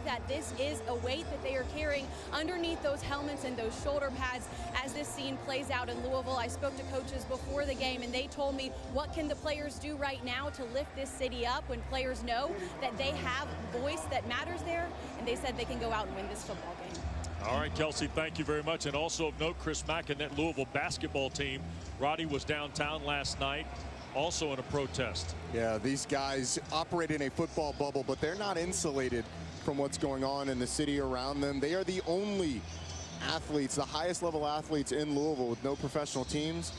that this is a weight that they are carrying underneath those helmets and those shoulder pads as this scene plays out in Louisville. I spoke to coaches before the game, and they told me, what can the players do right now to lift this city up when players know that they have voice that matters there, and they said they can go out and win this football game. All right, Kelsey, thank you very much. And also of note, Chris Mack and that Louisville basketball team. Roddy was downtown last night, also in a protest. Yeah, these guys operate in a football bubble, but they're not insulated from what's going on in the city around them. They are the only athletes, the highest level athletes in Louisville with no professional teams.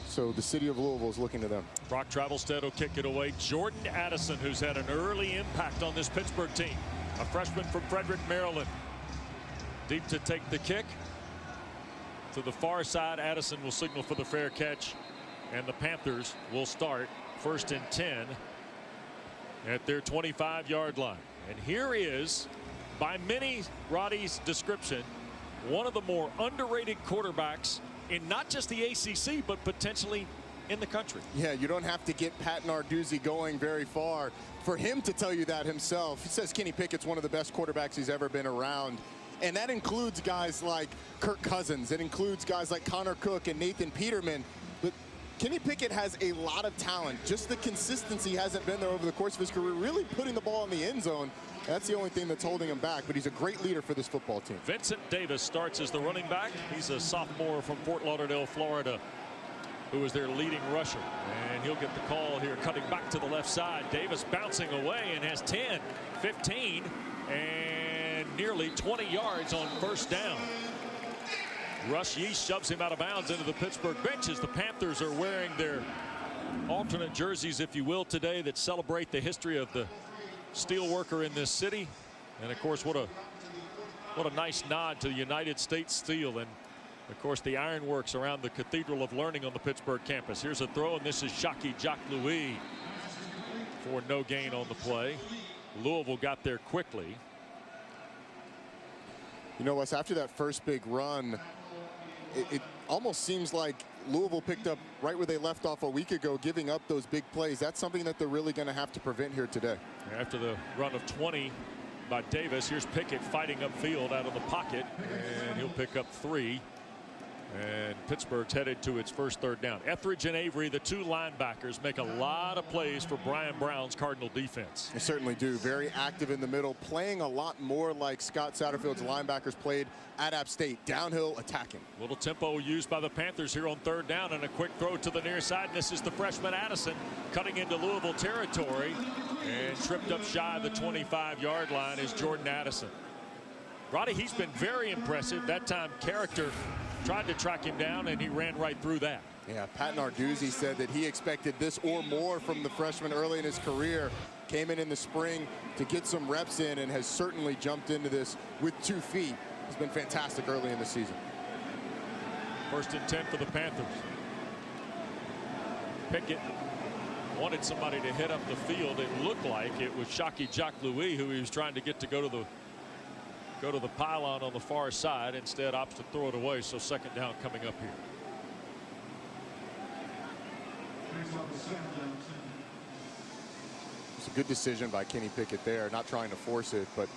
So the city of Louisville is looking to them. Brock Travelstead will kick it away. Jordan Addison, who's had an early impact on this Pittsburgh team, a freshman from Frederick, Maryland. Deep to take the kick. To the far side, Addison will signal for the fair catch. And the Panthers will start 1st and 10 at their 25-yard line. And here is, by many, Roddy's description, one of the more underrated quarterbacks in not just the ACC, but potentially in the country. Yeah, you don't have to get Pat Narduzzi going very far for him to tell you that himself. He says Kenny Pickett's one of the best quarterbacks he's ever been around. And that includes guys like Kirk Cousins. It includes guys like Connor Cook and Nathan Peterman. But Kenny Pickett has a lot of talent. Just the consistency hasn't been there over the course of his career, really putting the ball in the end zone. That's the only thing that's holding him back, but he's a great leader for this football team. Vincent Davis starts as the running back. He's a sophomore from Fort Lauderdale, Florida, who is their leading rusher. And he'll get the call here, cutting back to the left side. Davis bouncing away and has 10, 15, and nearly 20 yards on 1st down. Russ Yeast shoves him out of bounds into the Pittsburgh bench as the Panthers are wearing their alternate jerseys, if you will, today that celebrate the history of the steel worker in this city. And of course, what a nice nod to the United States Steel, and of course the ironworks around the Cathedral of Learning on the Pittsburgh campus. Here's a throw, and this is Shockey Jacques Louis for no gain on the play. Louisville got there quickly. You know, Wes, after that first big run, it almost seems like Louisville picked up right where they left off a week ago, giving up those big plays. That's something that they're really going to have to prevent here today. After the run of 20 by Davis, here's Pickett fighting upfield out of the pocket, and he'll pick up 3. And Pittsburgh's headed to its first 3rd down. Etheridge and Avery, the 2 linebackers, make a lot of plays for Brian Brown's Cardinal defense. They certainly do. Very active in the middle, playing a lot more like Scott Satterfield's linebackers played at App State. Downhill attacking. Little tempo used by the Panthers here on 3rd down, and a quick throw to the near side. And this is the freshman Addison cutting into Louisville territory, and tripped up shy of the 25-yard line is Jordan Addison. Roddy, he's been very impressive. That time character tried to track him down, and he ran right through that. Yeah, Pat Narduzzi said that he expected this or more from the freshman early in his career. Came in the spring to get some reps in, and has certainly jumped into this with 2 feet. He's been fantastic early in the season. 1st and 10 for the Panthers. Pickett wanted somebody to hit up the field. It looked like it was Shockey Jacques Louis who he was trying to get to go to the pylon on the far side. Instead opts to throw it away, so 2nd down coming up here. It's a good decision by Kenny Pickett there, not trying to force it. But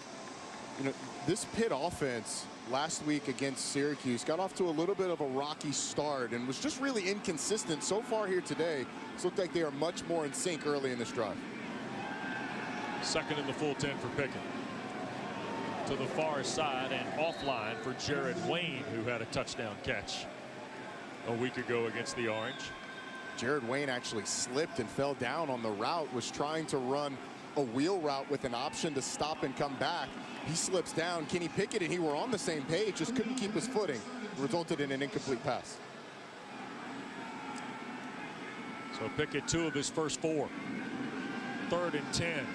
you know, this Pitt offense last week against Syracuse got off to a little bit of a rocky start and was just really inconsistent. So far here today, it's looked like they are much more in sync early in this drive. 2nd in the full 10 for Pickett. To the far side and offline for Jared Wayne, who had a touchdown catch a week ago against the Orange. Jared Wayne actually slipped and fell down on the route, was trying to run a wheel route with an option to stop and come back. He slips down. Kenny Pickett and he were on the same page, just couldn't keep his footing. It resulted in an incomplete pass. So Pickett 2 of his first 4. 3rd and 10.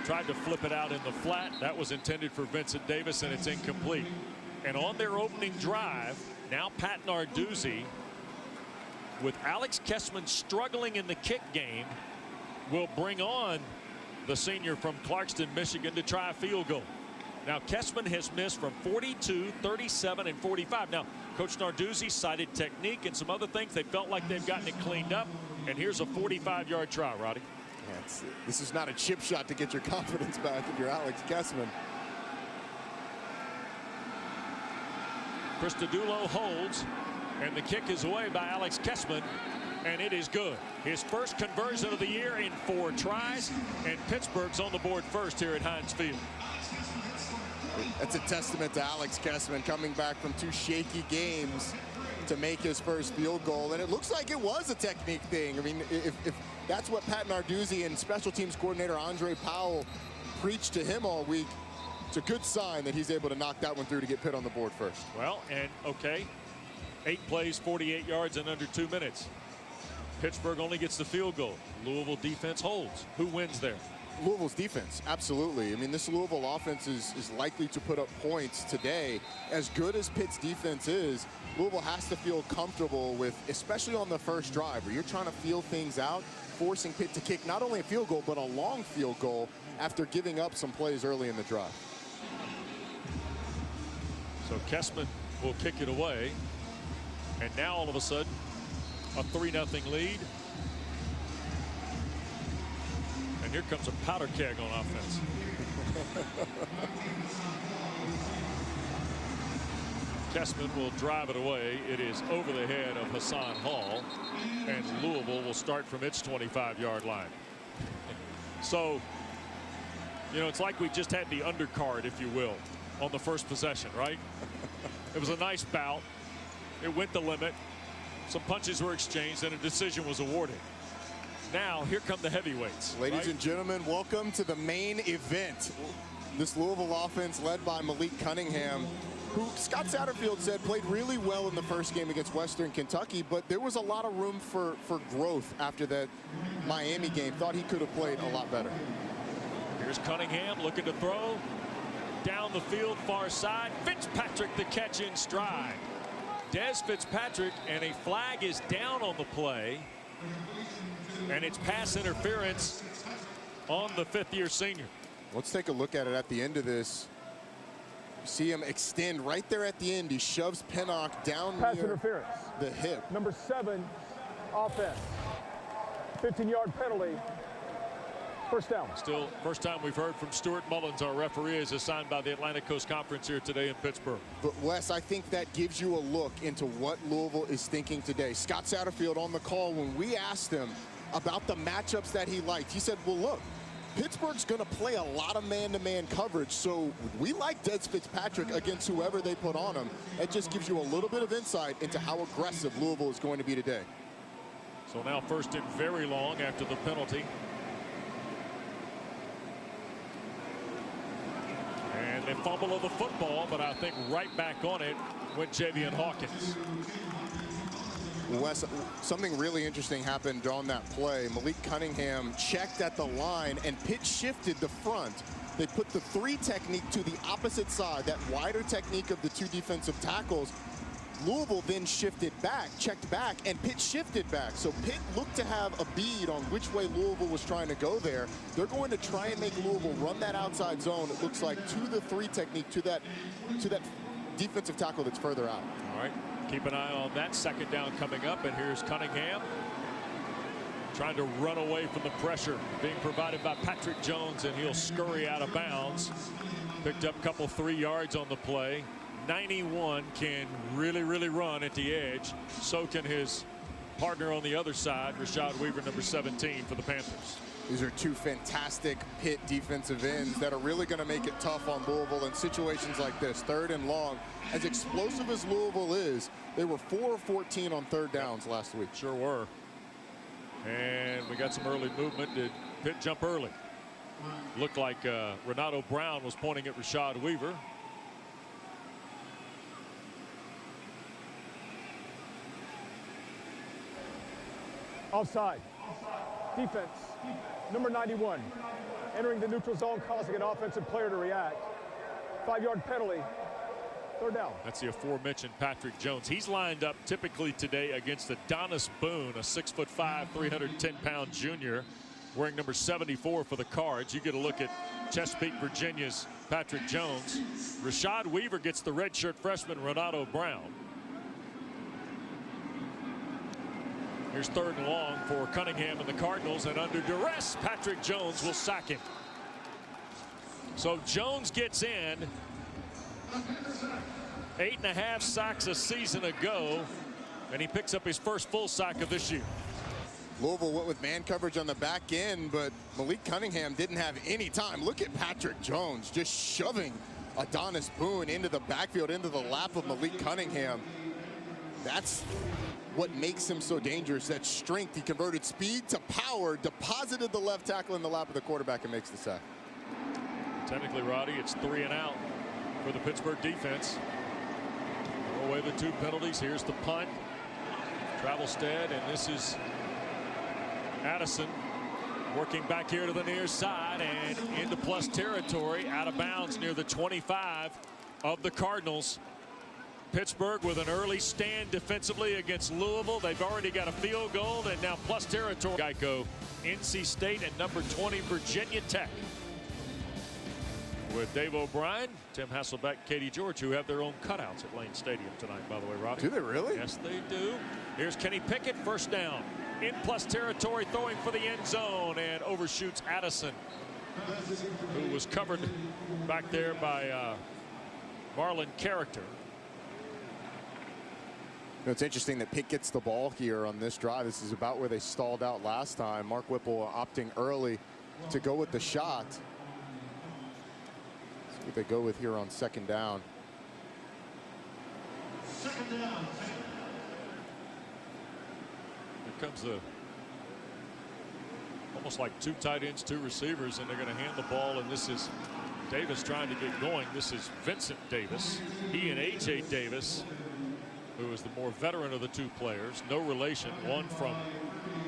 Tried to flip it out in the flat. That was intended for Vincent Davis, and it's incomplete. And on their opening drive, now Pat Narduzzi, with Alex Kessman struggling in the kick game, will bring on the senior from Clarkston, Michigan, to try a field goal. Now Kessman has missed from 42, 37, and 45. Now Coach Narduzzi cited technique and some other things. They felt like they've gotten it cleaned up. And here's a 45-yard try, Roddy. Yeah, this is not a chip shot to get your confidence back if you're Alex Kessman. Christodoulou holds, and the kick is away by Alex Kessman, and it is good. His first conversion of the year in 4 tries, and Pittsburgh's on the board first here at Heinz Field. That's a testament to Alex Kessman coming back from 2 shaky games to make his first field goal, and it looks like it was a technique thing. I mean, if that's what Pat Narduzzi and special teams coordinator Andre Powell preached to him all week, it's a good sign that he's able to knock that one through to get Pitt on the board first. Well, and okay, 8 plays, 48 yards in under 2 minutes. Pittsburgh only gets the field goal. Louisville defense holds. Who wins there? Louisville's defense, absolutely. I mean, this Louisville offense is likely to put up points today. As good as Pitt's defense is, Louisville has to feel comfortable with, especially on the first drive, where you're trying to feel things out, forcing Pitt to kick not only a field goal, but a long field goal after giving up some plays early in the drive. So Kessman will kick it away. And now all of a sudden, a 3-0 lead. And here comes a powder keg on offense. Kessman will drive it away. It is over the head of Hassan Hall, and Louisville will start from its 25-yard line. So, you know, it's like we just had the undercard, if you will, on the first possession, right? It was a nice bout. It went the limit. Some punches were exchanged, and a decision was awarded. Now, here come the heavyweights. Ladies and gentlemen, welcome to the main event. This Louisville offense led by Malik Cunningham, who Scott Satterfield said played really well in the first game against Western Kentucky, but there was a lot of room for growth after that Miami game. Thought he could have played a lot better. Here's Cunningham looking to throw. Down the field, far side. Fitzpatrick the catch in stride. Des Fitzpatrick, and a flag is down on the play. And it's pass interference on the 5th-year senior. Let's take a look at it at the end of this. See him extend right there at the end. He shoves Pennock down pass near interference. The hip. Number 7, offense. 15-yard penalty. First down. Still, first time we've heard from Stuart Mullins, our referee, is assigned by the Atlantic Coast Conference here today in Pittsburgh. But Wes, I think that gives you a look into what Louisville is thinking today. Scott Satterfield on the call, when we asked him about the matchups that he liked, he said, well, look, Pittsburgh's going to play a lot of man-to-man coverage, so we like Des Fitzpatrick against whoever they put on him. It just gives you a little bit of insight into how aggressive Louisville is going to be today. So now first and very long after the penalty. And they fumble of the football, but I think right back on it went Javian Hawkins. Wes, something really interesting happened on that play. Malik Cunningham checked at the line, and Pitt shifted the front. They put the 3 technique to the opposite side, that wider technique of the 2 defensive tackles. Louisville then shifted back, checked back, and Pitt shifted back. So Pitt looked to have a bead on which way Louisville was trying to go there. They're going to try and make Louisville run that outside zone, it looks like, to the 3 technique, to that defensive tackle that's further out. All right, keep an eye on that. Second down coming up, and here's Cunningham trying to run away from the pressure being provided by Patrick Jones, and he'll scurry out of bounds. Picked up a couple 3 yards on the play. 91 can really run at the edge. So can his partner on the other side, Rashad Weaver, number 17 for the Panthers. These are 2 fantastic Pitt defensive ends that are really going to make it tough on Louisville in situations like this. 3rd and long. As explosive as Louisville is, they were 4 of 14 on 3rd downs last week. Sure were. And we got some early movement. Did Pitt jump early? Looked like Renato Brown was pointing at Rashad Weaver. Offside. Defense. Number 91. Entering the neutral zone, causing an offensive player to react. 5-yard penalty. 3rd down. That's the aforementioned Patrick Jones. He's lined up typically today against Adonis Boone, a 6'5", 310-pound junior, wearing number 74 for the Cards. You get a look at Chesapeake, Virginia's Patrick Jones. Rashad Weaver gets the redshirt freshman Renato Brown. Here's 3rd and long for Cunningham and the Cardinals, and under duress, Patrick Jones will sack him. So Jones gets in, 8.5 sacks a season ago, and he picks up his first full sack of this year. Louisville went with man coverage on the back end, but Malik Cunningham didn't have any time. Look at Patrick Jones just shoving Adonis Boone into the backfield, into the lap of Malik Cunningham. That's what makes him so dangerous, that strength. He converted speed to power, deposited the left tackle in the lap of the quarterback, and makes the sack. Technically, Roddy, it's 3 and out for the Pittsburgh defense. Throw away the 2 penalties. Here's the punt. Travelstead, and this is Addison working back here to the near side and into plus territory, out of bounds near the 25 of the Cardinals. Pittsburgh with an early stand defensively against Louisville. They've already got a field goal and now plus territory. Geico, NC State, and number 20 Virginia Tech. With Dave O'Brien, Tim Hasselbeck, Katie George, who have their own cutouts at Lane Stadium tonight, by the way, Roddy. Do they really? Yes, they do. Here's Kenny Pickett, first down. In plus territory, throwing for the end zone, and overshoots Addison, who was covered back there by Marlon Character. It's interesting that Pitt gets the ball here on this drive. This is about where they stalled out last time. Mark Whipple opting early to go with the shot. Let's see what they go with here on second down. Second down. Here comes the almost like 2 tight ends, 2 receivers, and they're going to hand the ball, and this is Davis trying to get going. This is Vincent Davis. He and A.J. Davis, who is the more veteran of the 2 players, no relation, one from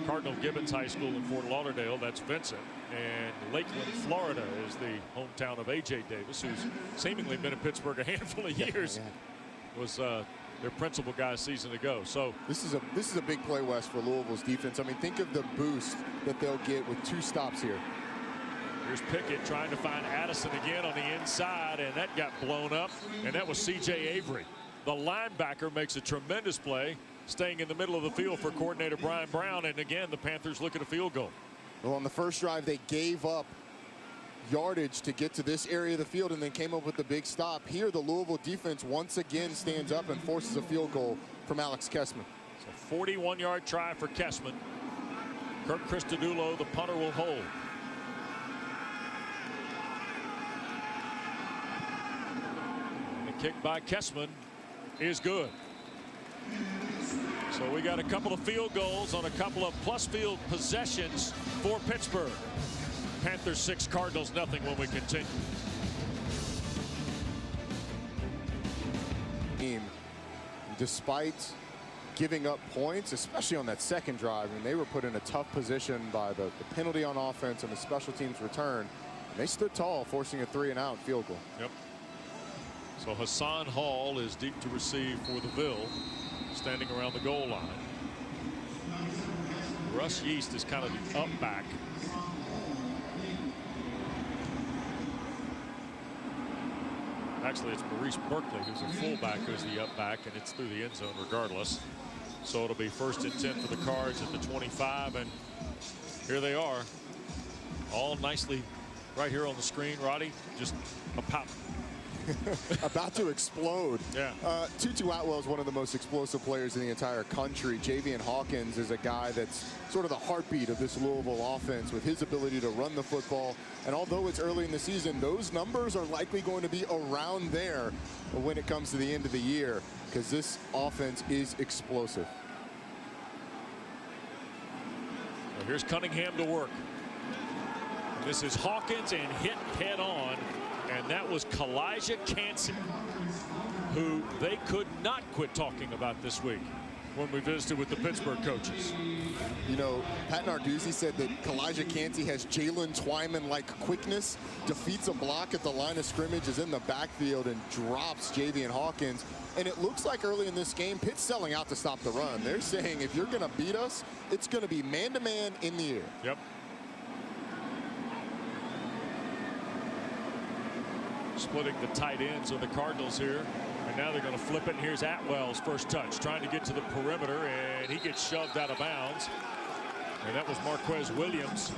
Cardinal Gibbons High School in Fort Lauderdale, that's Vincent, and Lakeland, Florida is the hometown of A.J. Davis, who's seemingly been in Pittsburgh a handful of years. Was their principal guy a season ago. So this is a big play, Wes, for Louisville's defense. I mean, think of the boost that they'll get with 2 stops here. Here's Pickett trying to find Addison again on the inside, and that got blown up, and that was C.J. Avery. The linebacker makes a tremendous play, staying in the middle of the field for coordinator Brian Brown, and again the Panthers look at a field goal. Well, on the first drive they gave up yardage to get to this area of the field and then came up with the big stop. Here the Louisville defense once again stands up and forces a field goal from Alex Kessman. So 41-yard try for Kessman. Kirk Christodoulou, the punter, will hold. And the kick by Kessman is good. So we got a couple of field goals on a couple of plus field possessions for Pittsburgh. Panthers 6, Cardinals nothing when we continue. Despite giving up points, especially on that second drive, I mean, they were put in a tough position by the penalty on offense and the special teams return. And they stood tall, forcing a 3-and-out field goal. Yep. So Hassan Hall is deep to receive for the Ville, standing around the goal line. Russ Yeast is kind of the up back. Actually, it's Maurice Berkeley who's a fullback who's the up back, and it's through the end zone regardless. So it'll be 1st and 10 for the Cards at the 25, and here they are, all nicely right here on the screen. Roddy, just a pop. About to explode. Yeah. Tutu Atwell is one of the most explosive players in the entire country. Javian Hawkins is a guy that's sort of the heartbeat of this Louisville offense with his ability to run the football. And although it's early in the season, those numbers are likely going to be around there when it comes to the end of the year, because this offense is explosive. Well, here's Cunningham to work. And this is Hawkins, and hit head on. And that was Kalijah Cansey, who they could not quit talking about this week when we visited with the Pittsburgh coaches. You know, Pat Narduzzi said that Kalijah Cansey has Jalen Twyman-like quickness, defeats a block at the line of scrimmage, is in the backfield, and drops Javian Hawkins. And it looks like early in this game, Pitt's selling out to stop the run. They're saying if you're going to beat us, it's going to be man-to-man in the air. Yep. Splitting the tight ends of the Cardinals here, and now they're going to flip it. And here's Atwell's first touch, trying to get to the perimeter, and he gets shoved out of bounds. And that was Marquez Williams,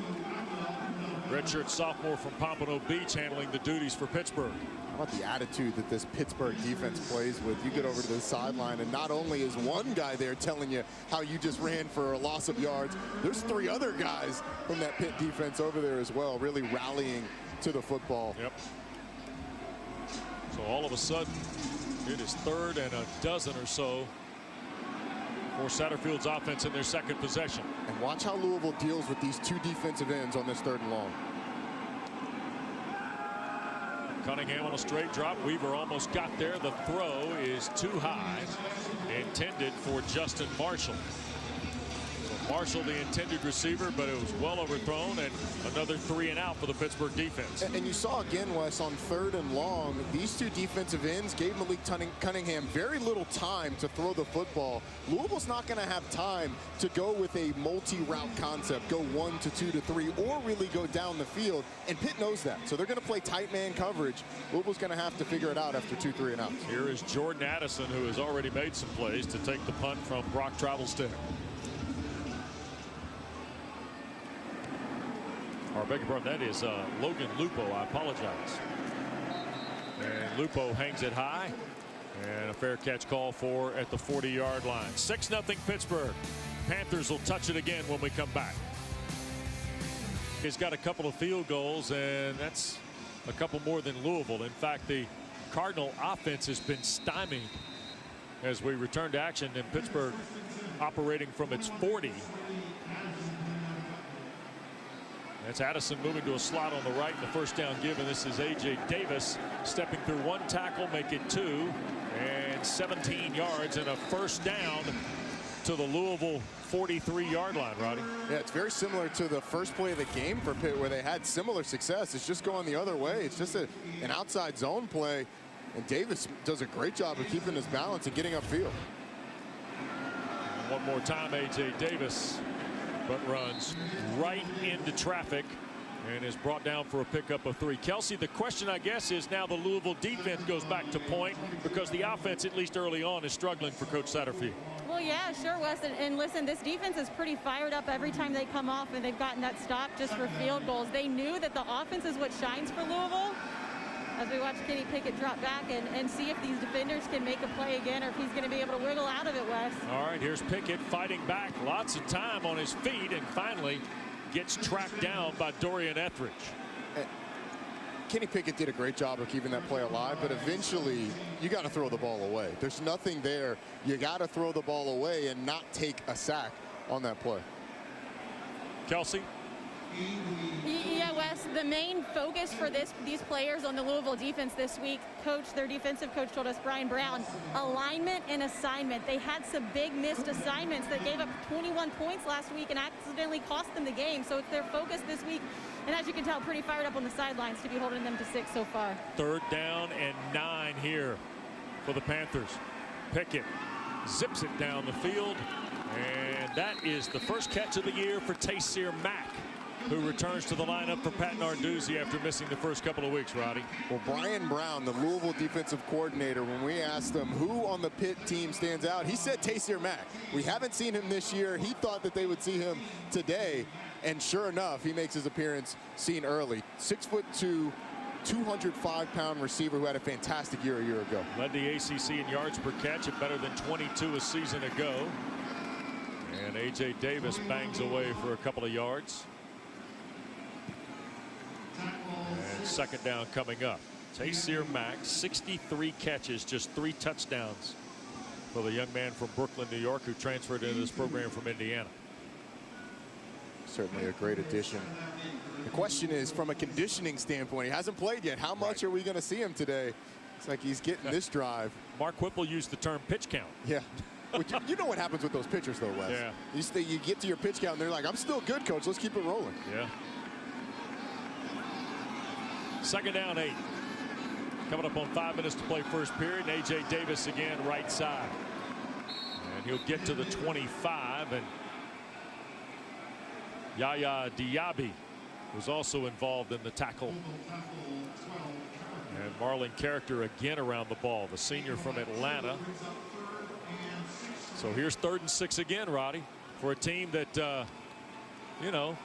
redshirt sophomore from Pompano Beach, handling the duties for Pittsburgh. How about the attitude that this Pittsburgh defense plays with? You get over to the sideline, and not only is one guy there telling you how you just ran for a loss of yards, there's 3 other guys from that Pitt defense over there as well, really rallying to the football. Yep. So all of a sudden, it is 3rd and a dozen or so for Satterfield's offense in their second possession. And watch how Louisville deals with these 2 defensive ends on this 3rd and long. Cunningham on a straight drop. Weaver almost got there. The throw is too high. Intended for Justin Marshall. So Marshall, the intended receiver, but it was well overthrown, and another 3 and out for the Pittsburgh defense. And you saw again, Wes, on 3rd and long, these 2 defensive ends gave Malik Cunningham very little time to throw the football. Louisville's not going to have time to go with a multi-route concept, go 1 to 2 to 3, or really go down the field. And Pitt knows that, so they're going to play tight man coverage. Louisville's going to have to figure it out after 2 3 and outs. Here is Jordan Addison, who has already made some plays to take the punt from Brock Travelstead. Or beg your pardon, that is Logan Lupo. I apologize. And Lupo hangs it high. And a fair catch call for at the 40-yard line. 6-0 Pittsburgh. Panthers will touch it again when we come back. He's got a couple of field goals, and that's a couple more than Louisville. In fact, the Cardinal offense has been stymied as we return to action, in Pittsburgh operating from its 40. That's Addison moving to a slot on the right in the first down give, and this is A.J. Davis stepping through 1 tackle, make it 2, and 17 yards and a first down to the Louisville 43-yard line, Roddy. Yeah, it's very similar to the first play of the game for Pitt, where they had similar success. It's just going the other way. It's just an outside zone play, and Davis does a great job of keeping his balance and getting upfield. And one more time, A.J. Davis, but runs right into traffic and is brought down for a pickup of 3. Kelsey, the question, I guess, is now the Louisville defense goes back to point, because the offense, at least early on, is struggling for Coach Satterfield. Well, yeah, sure, Wes. And listen, this defense is pretty fired up every time they come off, and they've gotten that stop just for field goals. They knew that the offense is what shines for Louisville. As we watch Kenny Pickett drop back and see if these defenders can make a play again, or if he's going to be able to wiggle out of it, Wes. All right, here's Pickett fighting back. Lots of time on his feet, and finally gets tracked down by Dorian Etheridge. Kenny Pickett did a great job of keeping that play alive, but eventually you got to throw the ball away. There's nothing there. You got to throw the ball away and not take a sack on that play. Kelsey? Yeah, Wes, the main focus for these players on the Louisville defense this week, their defensive coach told us, Brian Brown, alignment and assignment. They had some big missed assignments that gave up 21 points last week and accidentally cost them the game. So it's their focus this week. And as you can tell, pretty fired up on the sidelines to be holding them to 6 so far. 3rd down and 9 here for the Panthers. Pickett zips it down the field. And that is the first catch of the year for Taysir Mack, who returns to the lineup for Pat Narduzzi after missing the first couple of weeks, Roddy. Well, Brian Brown, the Louisville defensive coordinator, when we asked him who on the Pitt team stands out, he said Taysir Mack. We haven't seen him this year. He thought that they would see him today, and sure enough, he makes his appearance seen early. 6'2", 205-pound receiver who had a fantastic year a year ago. Led the ACC in yards per catch at better than 22 a season ago. And A.J. Davis bangs away for a couple of yards. And second down coming up. Taysir Mack, 63 catches, just 3 touchdowns for the young man from Brooklyn, New York, who transferred into this program from Indiana. Certainly a great addition. The question is, from a conditioning standpoint, he hasn't played yet. How much are we going to see him today? It's like he's getting this drive. Mark Whipple used the term pitch count. Yeah. You know what happens with those pitchers, though, Wes. Yeah. You get to your pitch count, and they're like, I'm still good, coach. Let's keep it rolling. Yeah. 2nd down 8. Coming up on 5 minutes to play first period. A.J. Davis again, right side. And he'll get to the 25. And Yaya Diaby was also involved in the tackle. And Marlon Character again around the ball, the senior from Atlanta. So here's 3rd and 6 again, Roddy, for a team that, you know,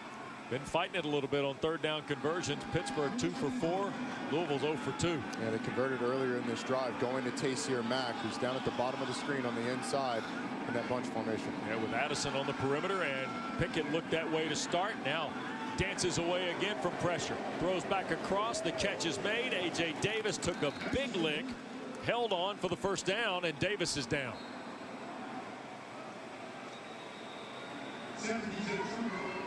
Been fighting it a little bit on third down conversions. Pittsburgh 2 for 4. Louisville's 0 for 2. Yeah, they converted earlier in this drive, going to Taysir Mack, who's down at the bottom of the screen on the inside in that bunch formation. Yeah, with Addison on the perimeter, and Pickett looked that way to start. Now dances away again from pressure. Throws back across. The catch is made. A.J. Davis took a big lick, held on for the first down, and Davis is down.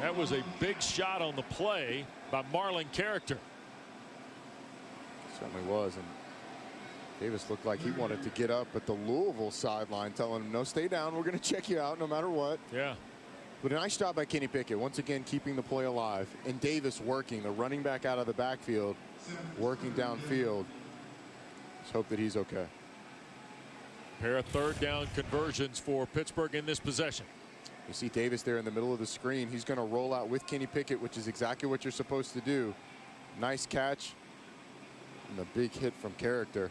That was a big shot on the play by Marlon Character. Certainly was, and Davis looked like he wanted to get up at the Louisville sideline, telling him, no, stay down. We're going to check you out no matter what. Yeah. But a nice job by Kenny Pickett, once again keeping the play alive. And Davis working, the running back out of the backfield, working downfield. Let's hope that he's okay. Pair of third down conversions for Pittsburgh in this possession. You see Davis there in the middle of the screen. He's going to roll out with Kenny Pickett, which is exactly what you're supposed to do. Nice catch. And a big hit from Character.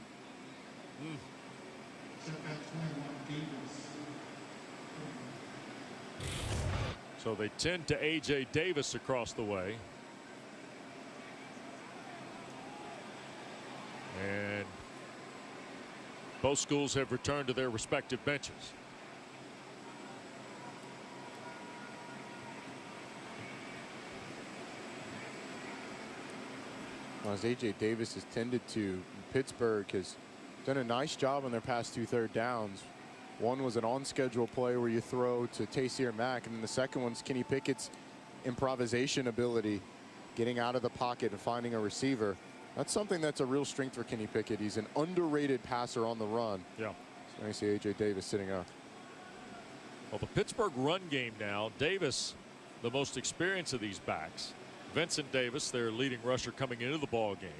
So they tend to A.J. Davis across the way. And both schools have returned to their respective benches. As A.J. Davis has tended to, Pittsburgh has done a nice job on their past 2 third downs. One was an on-schedule play where you throw to Taysir Mack, and then the second one's Kenny Pickett's improvisation ability, getting out of the pocket and finding a receiver. That's something that's a real strength for Kenny Pickett. He's an underrated passer on the run. Yeah. So I see A.J. Davis sitting up. Well, the Pittsburgh run game now, Davis, the most experienced of these backs. Vincent Davis, their leading rusher, coming into the ball game.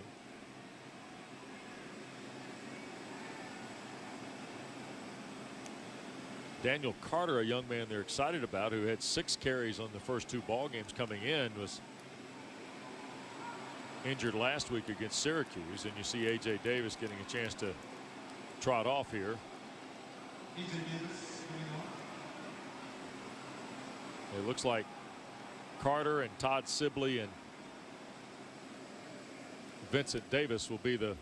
Daniel Carter, a young man they're excited about, who had 6 carries on the first 2 ball games coming in, was injured last week against Syracuse, and you see A.J. Davis getting a chance to trot off here. It looks like Carter and Todd Sibley and Vincent Davis will be the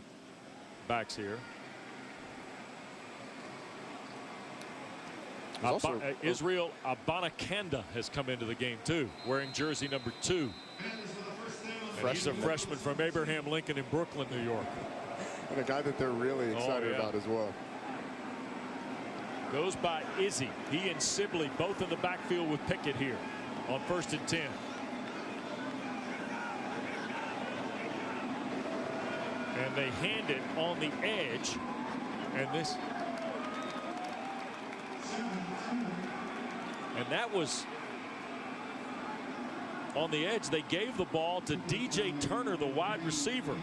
backs here. Israel Abanikanda has come into the game too, wearing jersey number 2. And he's a freshman from Abraham Lincoln in Brooklyn, New York. And a guy that they're really excited about as well. Goes by Izzy. He and Sibley both in the backfield with Pickett here on 1st and 10. And they hand it on the edge, and that was on the edge. They gave the ball to DJ Turner, the wide receiver.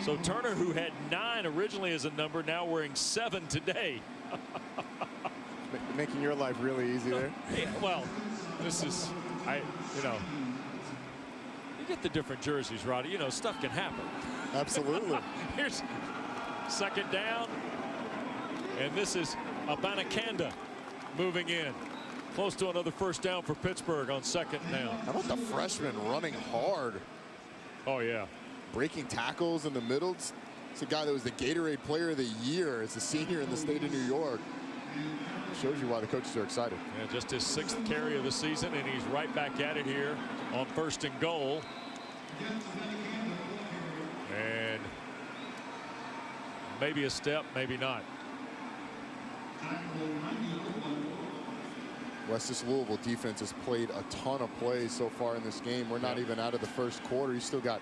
So Turner, who had 9 originally as a number, now wearing 7 today. Making your life really easy there. Yeah, well, this is, you get the different jerseys, Roddy. You know, stuff can happen. Absolutely. Here's 2nd down, and this is Abanikanda moving in. Close to another 1st down for Pittsburgh on 2nd down. How about the freshman running hard? Oh, yeah. Breaking tackles in the middle. It's a guy that was the Gatorade Player of the Year as a senior in the state of New York. Shows you why the coaches are excited. Yeah, just his 6th carry of the season, and he's right back at it here on 1st and goal. And maybe a step, maybe not. This Louisville defense has played a ton of plays so far in this game. We're not even out of the 1st quarter. You still got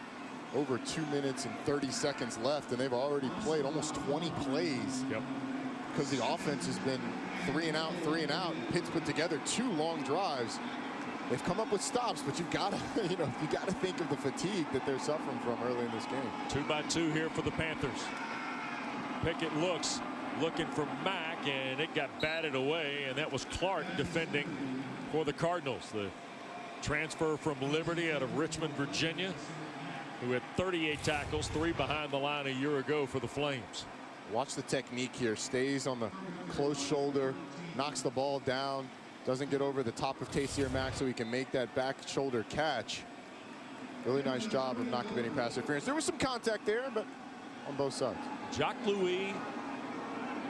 over 2 minutes and 30 seconds left, and they've already played almost 20 plays. Yep. Because the offense has been 3 and out, 3 and out, and Pitt's put together 2 long drives. They've come up with stops, but you've got to, you got to think of the fatigue that they're suffering from early in this game. 2 by 2 here for the Panthers. Pickett looking for Mack, and it got batted away, and that was Clark defending for the Cardinals. The transfer from Liberty out of Richmond, Virginia, who had 38 tackles, 3 behind the line a year ago for the Flames. Watch the technique here. Stays on the close shoulder, knocks the ball down, Doesn't get over the top of Taysier Mack so he can make that back shoulder catch. Really nice job of not committing pass interference. There was some contact there, but on both sides. Jacques Louis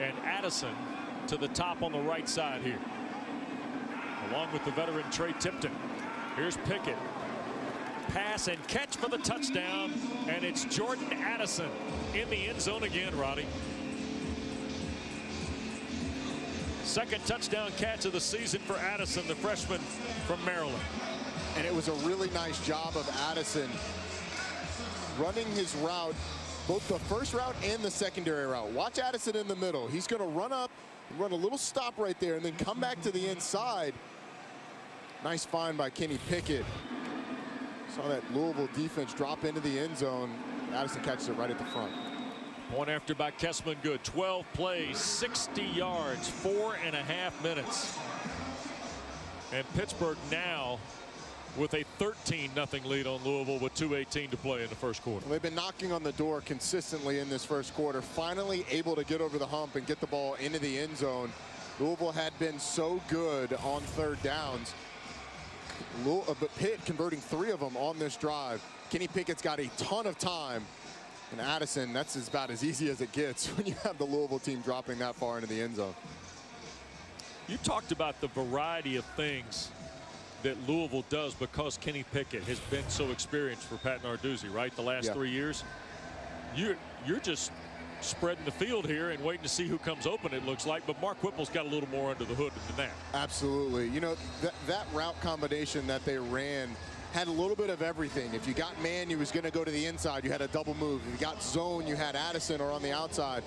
and Addison to the top on the right side here, along with the veteran Trey Tipton. Here's Pickett. Pass and catch for the touchdown, and it's Jordan Addison in the end zone again, Roddy. Second touchdown catch of the season for Addison, the freshman from Maryland. And it was a really nice job of Addison running his route, both the first route and the secondary route. Watch Addison in the middle. He's going to run up, run a little stop right there, and then come back to the inside. Nice find by Kenny Pickett. Saw that Louisville defense drop into the end zone. Addison catches it right at the front. Point after by Kessman good. 12 plays, 60 yards, 4.5 minutes. And Pittsburgh now with a 13-0 lead on Louisville with 2:18 to play in the first quarter. They've been knocking on the door consistently in this first quarter. Finally able to get over the hump and get the ball into the end zone. Louisville had been so good on third downs. But Pitt converting 3 of them on this drive. Kenny Pickett's got a ton of time. And Addison, that's about as easy as it gets when you have the Louisville team dropping that far into the end zone. You talked about the variety of things that Louisville does because Kenny Pickett has been so experienced for Pat Narduzzi, right? The last 3 years. You're just spreading the field here and waiting to see who comes open, it looks like. But Mark Whipple's got a little more under the hood than that. Absolutely. You know, that route combination that they ran had a little bit of everything. If you got man, you was going to go to the inside. You had a double move. If you got zone, you had Addison or on the outside.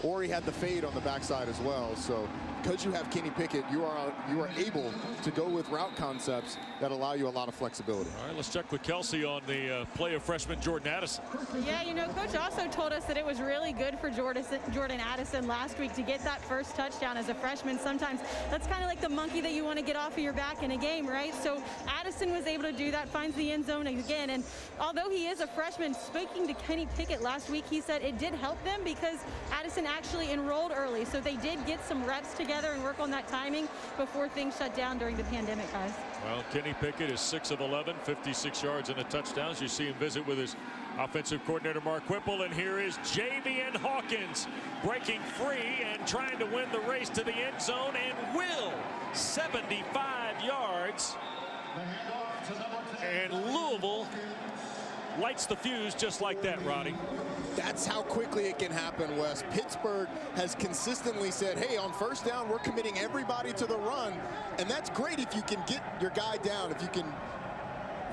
Or he had the fade on the backside as well. So because you have Kenny Pickett, you are able to go with route concepts that allow you a lot of flexibility. All right, let's check with Kelsey on the play of freshman Jordan Addison. Yeah, you know, Coach also told us that it was really good for Jordan Addison last week to get that first touchdown as a freshman. Sometimes that's kind of like the monkey that you want to get off of your back in a game, right? So Addison was able to do that, finds the end zone again. And although he is a freshman, speaking to Kenny Pickett last week, he said it did help them because Addison actually enrolled early. So they did get some reps together and work on that timing before things shut down during the pandemic, guys. Well, Kenny Pickett is 6 of 11, 56 yards and a touchdown. You see him visit with his offensive coordinator, Mark Whipple. And here is Javian Hawkins breaking free and trying to win the race to the end zone and will. 75 yards. And Louisville lights the fuse just like that, Roddy. That's how quickly it can happen, Wes. Pittsburgh has consistently said, hey, on first down, we're committing everybody to the run. And that's great if you can get your guy down, if you can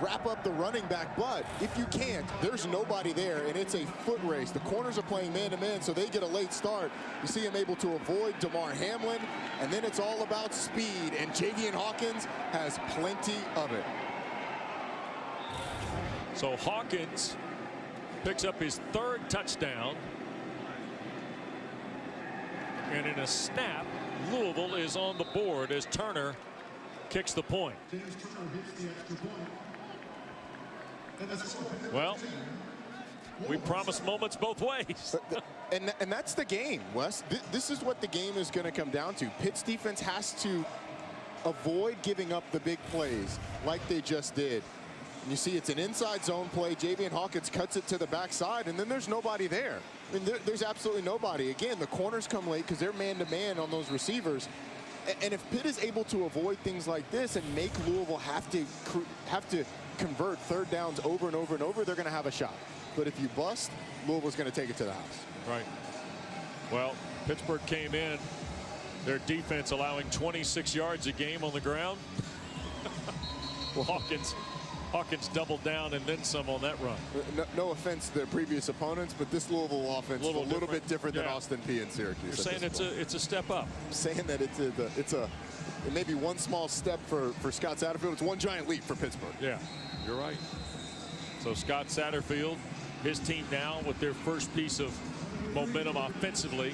wrap up the running back. But if you can't, there's nobody there, and it's a foot race. The corners are playing man-to-man, so they get a late start. You see him able to avoid DeMar Hamlin, and then it's all about speed, and Javian Hawkins has plenty of it. So Hawkins picks up his 3rd touchdown. And in a snap, Louisville is on the board as Turner kicks the point. Well, we promise moments both ways. and that's the game, Wes. This is what the game is going to come down to. Pitt's defense has to avoid giving up the big plays like they just did. And you see it's an inside zone play. Javian Hawkins cuts it to the backside, and then there's nobody there. I mean, there's absolutely nobody. Again, the corners come late because they're man-to-man on those receivers. And if Pitt is able to avoid things like this and make Louisville have to convert third downs over and over and over, they're going to have a shot. But if you bust, Louisville's going to take it to the house. Right. Well, Pittsburgh came in, their defense allowing 26 yards a game on the ground. Well, Hawkins doubled down and then some on that run. No offense to their previous opponents, but this Louisville offense is a little bit different than Austin Peay and Syracuse. You're saying it's a step up. I'm saying that it may be one small step for Scott Satterfield. It's one giant leap for Pittsburgh. Yeah, you're right. So Scott Satterfield, his team now with their first piece of momentum offensively.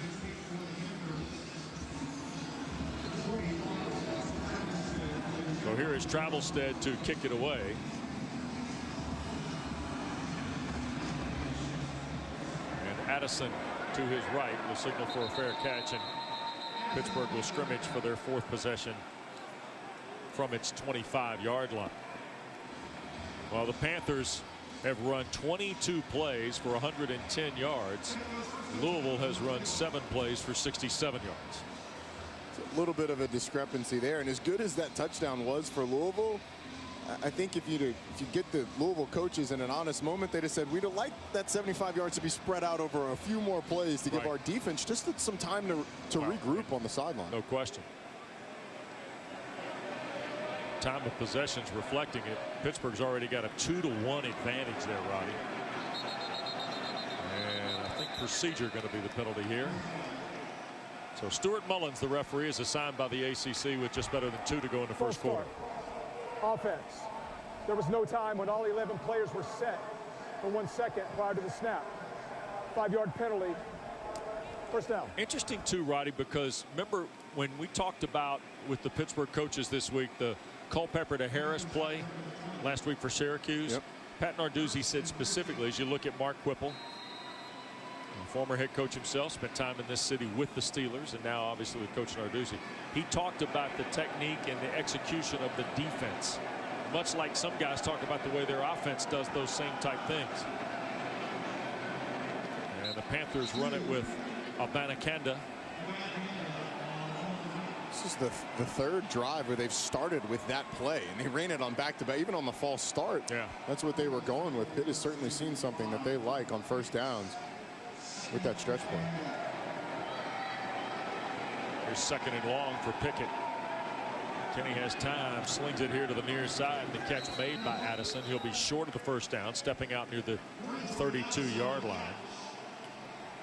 So here is Travelstead to kick it away. And Addison to his right will signal for a fair catch, and Pittsburgh will scrimmage for their 4th possession from its 25-yard line. Well, the Panthers have run 22 plays for 110 yards. Louisville has run 7 plays for 67 yards. It's a little bit of a discrepancy there, and as good as that touchdown was for Louisville, I think if you get the Louisville coaches in an honest moment, they'd have said we'd have liked that 75 yards to be spread out over a few more plays to give our defense just some time to regroup on the sideline. No question. Time of possession's reflecting it. Pittsburgh's already got a 2-1 advantage there, Roddy. And I think procedure going to be the penalty here. So Stuart Mullins, the referee, is assigned by the ACC with just better than 2 to go in the first quarter. Offense. There was no time when all 11 players were set for 1 second prior to the snap. 5-yard penalty. First down. Interesting too, Roddy, because remember when we talked about with the Pittsburgh coaches this week the Culpepper to Harris play last week for Syracuse. Yep. Pat Narduzzi said specifically, as you look at Mark Whipple, former head coach himself, spent time in this city with the Steelers, and now obviously with Coach Narduzzi. He talked about the technique and the execution of the defense, much like some guys talk about the way their offense does those same type things. And the Panthers run it with Abanikanda. This is the third drive where they've started with that play, and they ran it on back-to-back, even on the false start. Yeah. That's what they were going with. Pitt has certainly seen something that they like on first downs with that stretch play. Here's 2nd and long for Pickett. Kenny has time, slings it here to the near side, and the catch made by Addison. He'll be short of the first down, stepping out near the 32-yard line.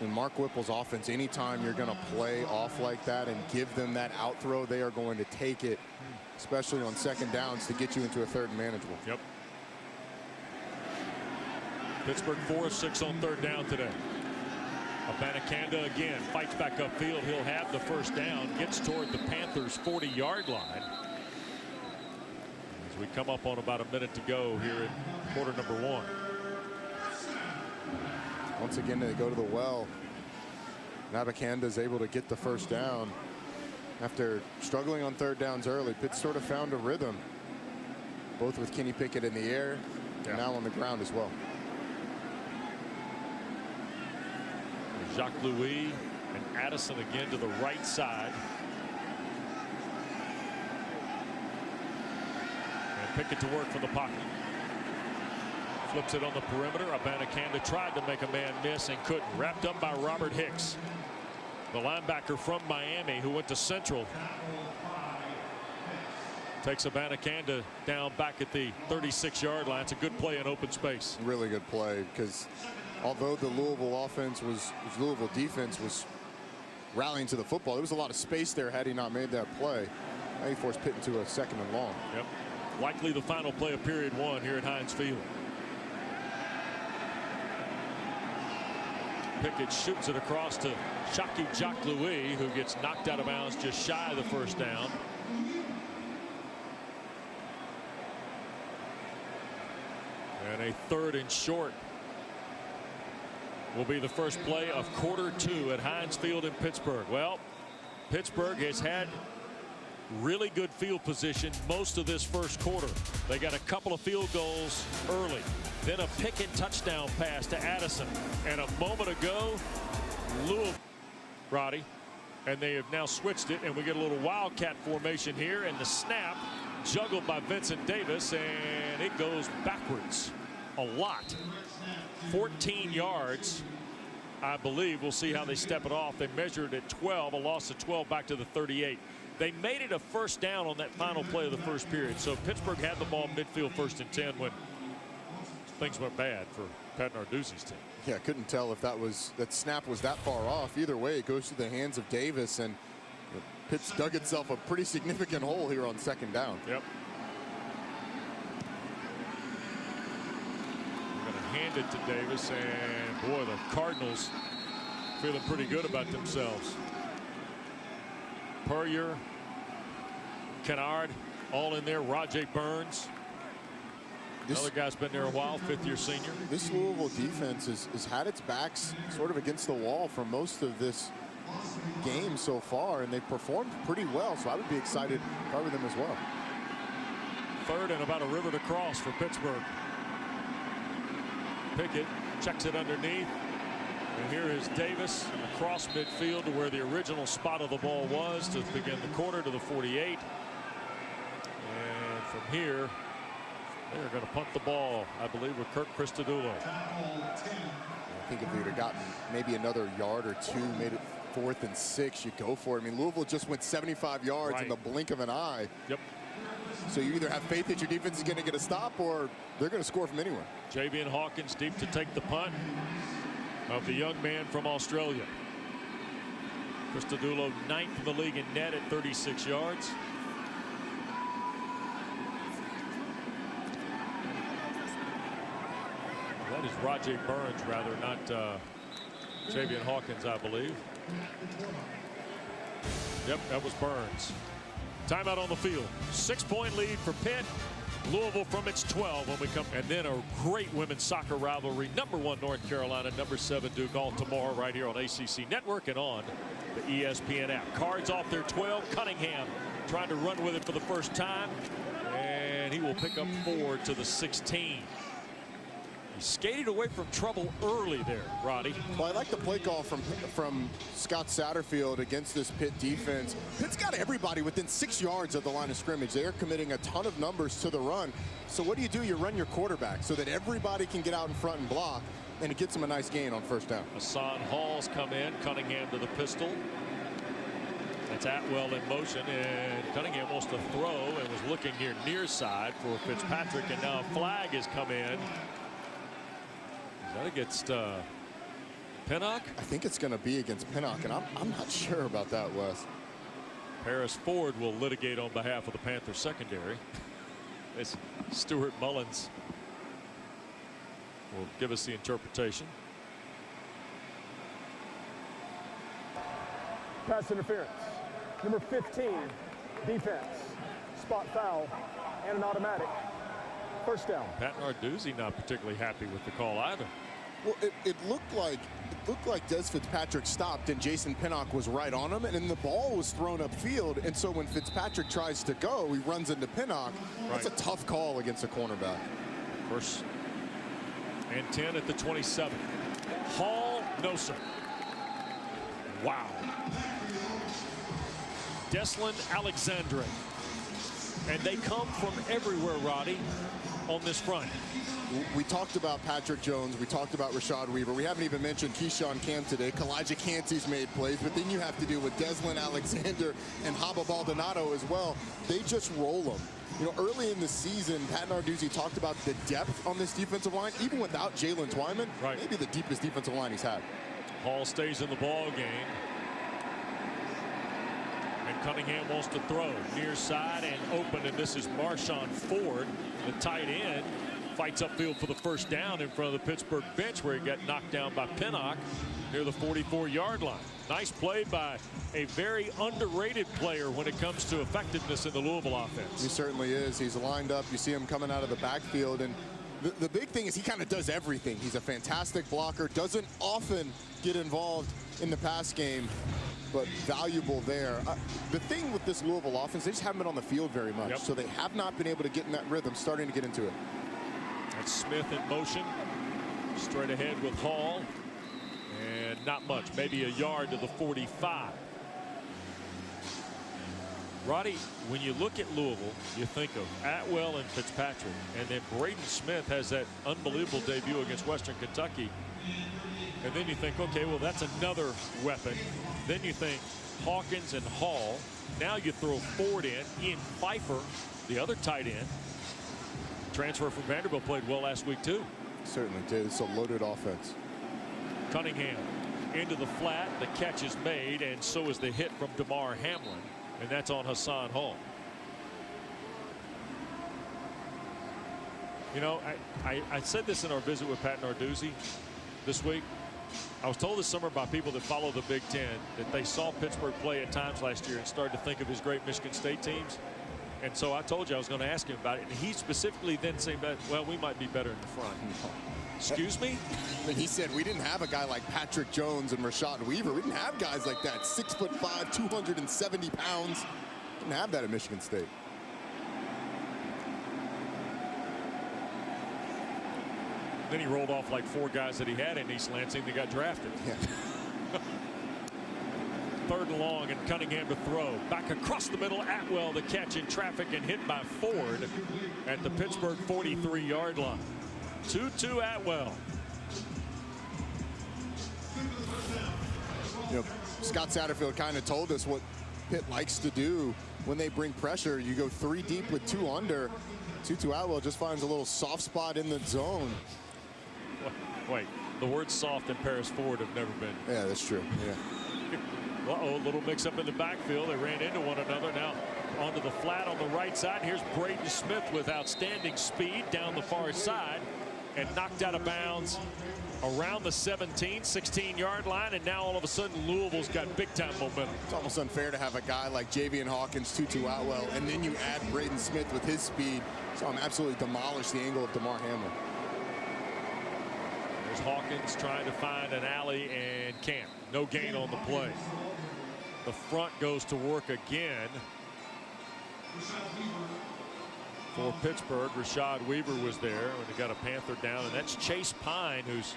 In Mark Whipple's offense, anytime you're going to play off like that and give them that out throw, they are going to take it, especially on 2nd downs, to get you into a 3rd and manageable. Yep. Pittsburgh 4 of 6 on 3rd down today. Abanikanda again fights back upfield. He'll have the first down, gets toward the Panthers' 40-yard line. As we come up on about a minute to go here in quarter number 1. Once again, they go to the well. Abanikanda is able to get the first down. After struggling on 3rd downs early, Pitt sort of found a rhythm, both with Kenny Pickett in the air and now on the ground as well. Jacques Louis and Addison again to the right side. And Pickett to work from the pocket. Flips it on the perimeter. Abanikanda tried to make a man miss and couldn't. Wrapped up by Robert Hicks, the linebacker from Miami who went to Central. Takes Abanikanda down back at the 36-yard line. It's a good play in open space. Really good play, because although the Louisville Louisville defense was rallying to the football, there was a lot of space there had he not made that play. Now he forced Pitt into a 2nd and long. Yep. Likely the final play of period 1 here at Heinz Field. Pickett shoots it across to Jacques Louis, who gets knocked out of bounds just shy of the first down. And a 3rd and short will be the first play of quarter 2 at Heinz Field in Pittsburgh. Well, Pittsburgh has had really good field position most of this first quarter. They got a couple of field goals early, then a Pickett touchdown pass to Addison, and a moment ago Louisville, Roddy, and they have now switched it, and we get a little wildcat formation here, and the snap juggled by Vincent Davis, and it goes backwards a lot. 14 yards, I believe. We'll see how they step it off. They measured at 12, a loss of 12 back to the 38. They made it a first down on that final play of the first period. So Pittsburgh had the ball midfield 1st and 10 when things went bad for Pat Narduzzi's team. Yeah, couldn't tell if that snap was that far off. Either way, it goes to the hands of Davis, and Pitt's dug itself a pretty significant hole here on 2nd down. Yep. We're going to hand it to Davis, and boy, the Cardinals feeling pretty good about themselves. Puryear, Kennard, all in there. Rajay Burns. Another guy's been there a while, 5th-year senior. This Louisville defense has had its backs sort of against the wall for most of this game so far, and they've performed pretty well, so I would be excited to cover them as well. 3rd and about a river to cross for Pittsburgh. Pickett checks it underneath. And here is Davis across midfield to where the original spot of the ball was to begin the quarter, to the 48. And from here, they're going to punt the ball, I believe, with Kirk Christodoulou. I think if they would have gotten maybe another yard or two, made it 4th and 6, you go for it. I mean, Louisville just went 75 yards in the blink of an eye. Yep. So you either have faith that your defense is going to get a stop, or they're going to score from anywhere. Javian Hawkins deep to take the punt of the young man from Australia. Christodoulou 9th in the league in net at 36 yards. That is Rajay Burns, rather, not Javian Hawkins, I believe. Yep, that was Burns. Timeout on the field. 6-point lead for Pitt. Louisville from its 12 when we come. And then a great women's soccer rivalry. #1 North Carolina, #7 Duke, all tomorrow right here on ACC Network and on the ESPN app. Cards off their 12. Cunningham trying to run with it for the first time. And he will pick up 4 to the 16. He skated away from trouble early there, Roddy. Well, I like the play call from Scott Satterfield against this Pitt defense. Pitt's got everybody within 6 yards of the line of scrimmage. They're committing a ton of numbers to the run. So what do? You run your quarterback so that everybody can get out in front and block, and it gets them a nice gain on 1st down. Hassan Hall's come in. Cunningham to the pistol. That's Atwell in motion, and Cunningham wants to throw and was looking near side for Fitzpatrick, and now a flag has come in. Is that against Pinnock? I think it's going to be against Pinnock, and I'm not sure about that, Wes. Paris Ford will litigate on behalf of the Panthers secondary. It's Stuart Mullins will give us the interpretation. Pass interference. Number 15, defense. Spot foul and an automatic. 1st down. Pat Narduzzi not particularly happy with the call either. Well, it looked like Des Fitzpatrick stopped and Jason Pinnock was right on him, and then the ball was thrown upfield, and so when Fitzpatrick tries to go, he runs into Pinnock. That's a tough call against a cornerback. 1st and 10 at the 27. Hall, no sir. Wow. Deslin Alexandre. And they come from everywhere, Roddy, on this front. We talked about Patrick Jones. We talked about Rashad Weaver. We haven't even mentioned Keyshawn Camp today. Kalijah Cansey's made plays, but then you have to deal with Deslin Alexander and Haba Baldonado as well. They just roll them. You know, early in the season, Pat Narduzzi talked about the depth on this defensive line, even without Jalen Twyman. Right. Maybe the deepest defensive line he's had. Hall stays in the ball game. And Cunningham wants to throw near side and open, and this is Marshawn Ford, the tight end. Fights upfield for the 1st down in front of the Pittsburgh bench, where he got knocked down by Pinnock near the 44-yard line. Nice play by a very underrated player when it comes to effectiveness in the Louisville offense. He certainly is. He's lined up. You see him coming out of the backfield, and the big thing is he kind of does everything. He's a fantastic blocker, doesn't often get involved in the pass game, but valuable there. The thing with this Louisville offense, they just haven't been on the field very much, so they have not been able to get in that rhythm. Starting to get into it. That's Smith in motion, straight ahead with Hall, and not much, maybe a yard to the 45. Roddy, when you look at Louisville, you think of Atwell and Fitzpatrick, and then Braden Smith has that unbelievable debut against Western Kentucky. And then you think, okay, well, that's another weapon. Then you think Hawkins and Hall. Now you throw Ford in. Ian Pfeiffer, the other tight end. Transfer from Vanderbilt, played well last week, too. Certainly did. It's a loaded offense. Cunningham into the flat. The catch is made, and so is the hit from DeMar Hamlin. And that's on Hassan Hall. You know, I said this in our visit with Pat Narduzzi this week. I was told this summer by people that follow the Big Ten that they saw Pittsburgh play at times last year and started to think of his great Michigan State teams. And so I told you I was going to ask him about it. And he specifically then said, well, we might be better in the front. Excuse me? And he said we didn't have a guy like Patrick Jones and Rashad Weaver. We didn't have guys like that. 6'5", 270 pounds. Didn't have that at Michigan State. Then he rolled off like 4 guys that he had in East Lansing that got drafted. Yeah. 3rd and long, and Cunningham to throw. Back across the middle, Atwell the catch in traffic and hit by Ford at the Pittsburgh 43-yard line. Tutu Atwell. You know, Scott Satterfield kind of told us what Pitt likes to do when they bring pressure. You go 3 deep with 2 under. Tutu Atwell just finds a little soft spot in the zone. Wait, the words soft and Paris Ford have never been. Yeah, that's true. Yeah. Uh-oh, a little mix up in the backfield. They ran into one another. Now onto the flat on the right side. Here's Braden Smith with outstanding speed down the far side and knocked out of bounds around the 16-yard line. And now all of a sudden Louisville's got big time momentum. It's almost unfair to have a guy like Javian Hawkins, Tutu Atwell, and then you add Braden Smith with his speed. So I'm absolutely demolish the angle of DeMar Hamlin. There's Hawkins trying to find an alley and can't. No gain on the play. The front goes to work again for Pittsburgh. Rashad Weaver was there when he got a Panther down, and that's Chase Pine who's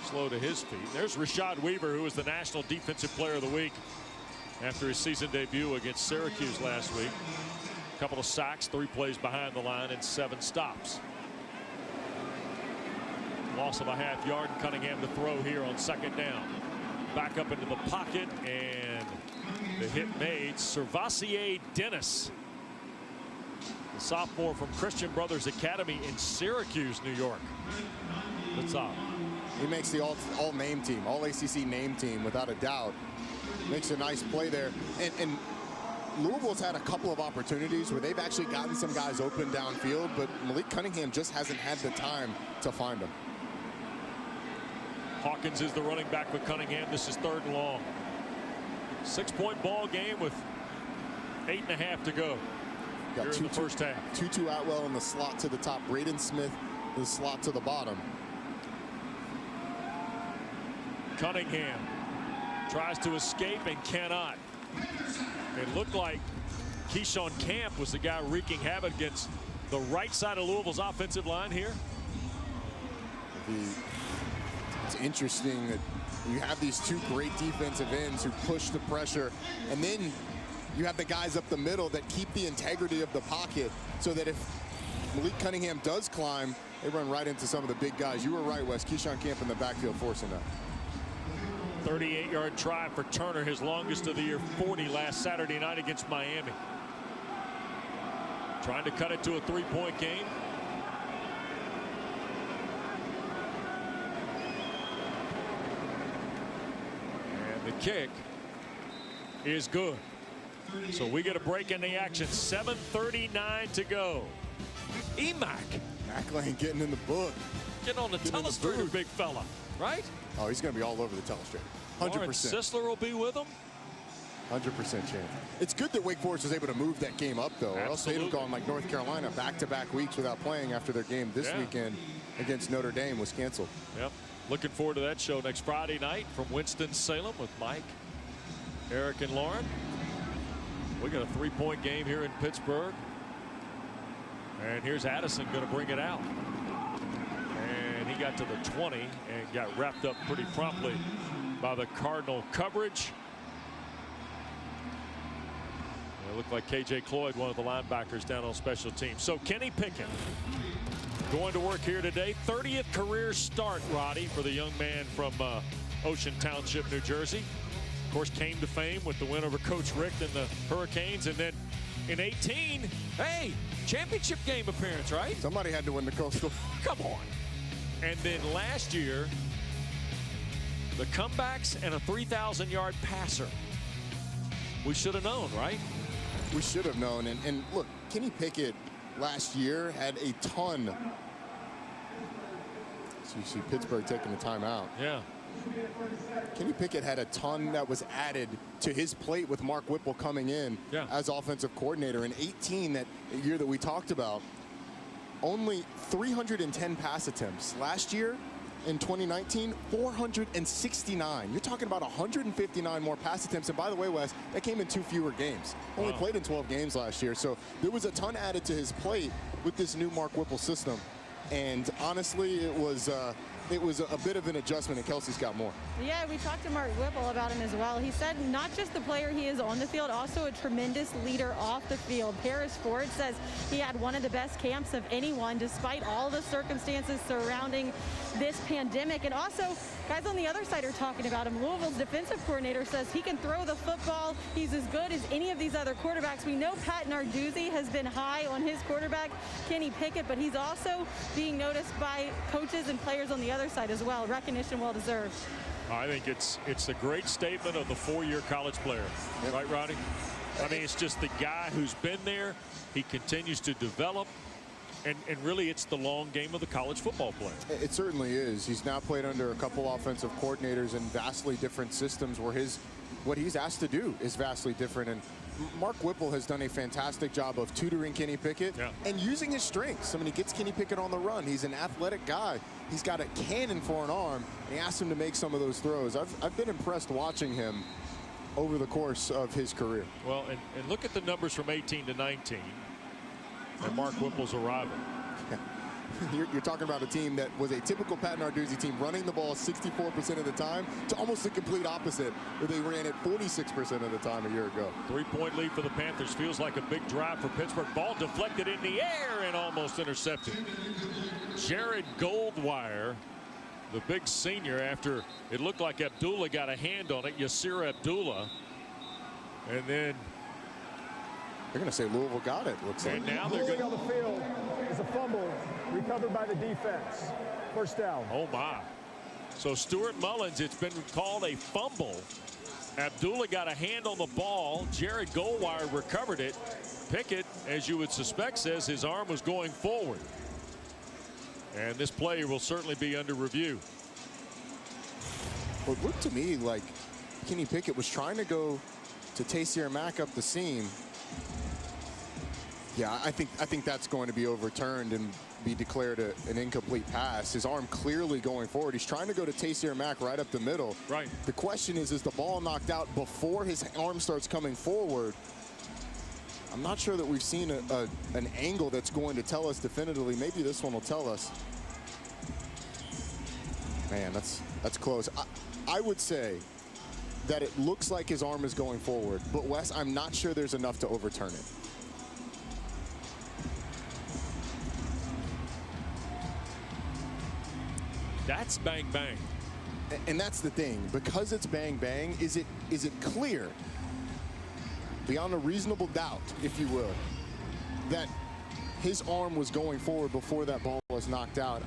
slow to his feet. There's Rashad Weaver, who was the National Defensive Player of the Week after his season debut against Syracuse last week. A couple of sacks, 3 plays behind the line, and 7 stops. Loss of a half yard. Cunningham to throw here on 2nd down. Back up into the pocket, and the hit made. Servassier Dennis, the sophomore from Christian Brothers Academy in Syracuse, New York. That's up. He makes the all name team, all ACC name team without a doubt. Makes a nice play there. And Louisville's had a couple of opportunities where they've actually gotten some guys open downfield, but Malik Cunningham just hasn't had the time to find them. Hawkins is the running back with Cunningham. This is 3rd and long. 6-point ball game with 8.5 to go. Got here in the first half. Tutu Atwell in the slot to the top. Braden Smith in the slot to the bottom. Cunningham tries to escape and cannot. It looked like Keyshawn Camp was the guy wreaking havoc against the right side of Louisville's offensive line here. It's interesting that you have these 2 great defensive ends who push the pressure, and then you have the guys up the middle that keep the integrity of the pocket, so that if Malik Cunningham does climb, they run right into some of the big guys. You were right, Wes. Keyshawn Camp in the backfield forcing that. 38-yard try for Turner, his longest of the year, 40 last Saturday night against Miami. Trying to cut it to a 3-point game. The kick is good. So we get a break in the action. 7:39 to go. Emack. McLean getting in the book. Getting on the telestrator, big fella, right? Oh, he's going to be all over the telestrator. 100%. Lawrence Sisler will be with him. 100% chance. It's good that Wake Forest was able to move that game up, though. Or else they'd have gone like North Carolina back-to-back weeks without playing after their game this weekend against Notre Dame was canceled. Yep. Looking forward to that show next Friday night from Winston-Salem with Mike, Eric, and Lauren. We got a 3-point game here in Pittsburgh. And here's Addison going to bring it out. And he got to the 20 and got wrapped up pretty promptly by the Cardinal coverage. It looked like K.J. Cloyd, one of the linebackers, down on special teams. So Kenny Pickett going to work here today. 30th career start, Roddy, for the young man from Ocean Township, New Jersey. Of course, came to fame with the win over Coach Rick and the Hurricanes. And then in 18, hey, championship game appearance, right? Somebody had to win the Coastal. Come on. And then last year, the comebacks and a 3,000-yard passer. We should have known, right? We should have known. And look, Kenny Pickett last year had a ton. So you see Pittsburgh taking the timeout. Yeah. Kenny Pickett had a ton that was added to his plate with Mark Whipple coming in as offensive coordinator. In 18, that year that we talked about, only 310 pass attempts. Last year, in 2019, 469. You're talking about 159 more pass attempts. And by the way, Wes, that came in 2 fewer games. Only played in 12 games last year. So there was a ton added to his plate with this new Mark Whipple system. And honestly, it was a bit of an adjustment, and Kelsey's got more. Yeah, we talked to Mark Whipple about him as well. He said not just the player he is on the field, also a tremendous leader off the field. Paris Ford says he had one of the best camps of anyone, despite all the circumstances surrounding this pandemic. And also, guys on the other side are talking about him. Louisville's defensive coordinator says he can throw the football. He's as good as any of these other quarterbacks. We know Pat Narduzzi has been high on his quarterback, Kenny Pickett, but he's also being noticed by coaches and players on the other side as well. Recognition well deserved. I think it's a great statement of the four-year college player. Yep. Right, Roddy? I mean, it's just the guy who's been there. He continues to develop. And really, it's the long game of the college football player. It certainly is. He's now played under a couple offensive coordinators in vastly different systems where what he's asked to do is vastly different. And Mark Whipple has done a fantastic job of tutoring Kenny Pickett and using his strengths. I mean, he gets Kenny Pickett on the run. He's an athletic guy. He's got a cannon for an arm, and he asks him to make some of those throws. I've been impressed watching him over the course of his career. Well, and look at the numbers from 18 to 19 and Mark Whipple's arrival. You're talking about a team that was a typical Pat Narduzzi team, running the ball 64% of the time, to almost the complete opposite, where they ran it 46% of the time a year ago. 3-point lead for the Panthers. Feels like a big drive for Pittsburgh. Ball deflected in the air and almost intercepted. Jared Goldwire, the big senior, after it looked like Abdullah got a hand on it, Yasir Abdullah. And then they're going to say Louisville got it, looks like. And now they're going on the field is a fumble recovered by the defense. First down. Oh, my. So Stuart Mullins, it's been called a fumble. Abdullah got a hand on the ball. Jared Goldwire recovered it. Pickett, as you would suspect, says his arm was going forward. And this play will certainly be under review. Well, it looked to me like Kenny Pickett was trying to go to Taysir Mack up the seam. Yeah, I think that's going to be overturned and be declared an incomplete pass. His arm clearly going forward. He's trying to go to Taysir Mack right up the middle. Right. The question is the ball knocked out before his arm starts coming forward? I'm not sure that we've seen an angle that's going to tell us definitively. Maybe this one will tell us. Man, that's close. I would say that it looks like his arm is going forward, but Wes, I'm not sure there's enough to overturn it. That's bang bang. And that's the thing, because it's bang bang, is it clear beyond a reasonable doubt, if you will, that his arm was going forward before that ball was knocked out?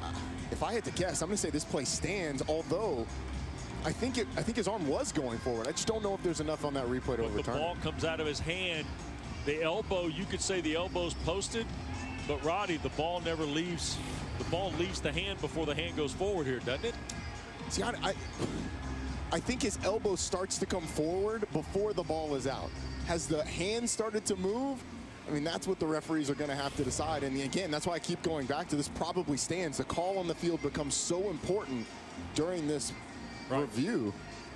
If I had to guess, I'm going to say this play stands, although I think his arm was going forward. I just don't know if there's enough on that replay to overturn. The ball comes out of his hand. The elbow, you could say the elbow's posted, but Roddy, the ball never leaves. The ball leaves the hand before the hand goes forward here, doesn't it? See, I think his elbow starts to come forward before the ball is out. Has the hand started to move? I mean, that's what the referees are going to have to decide. And again, that's why I keep going back to this probably stands. The call on the field becomes so important during this review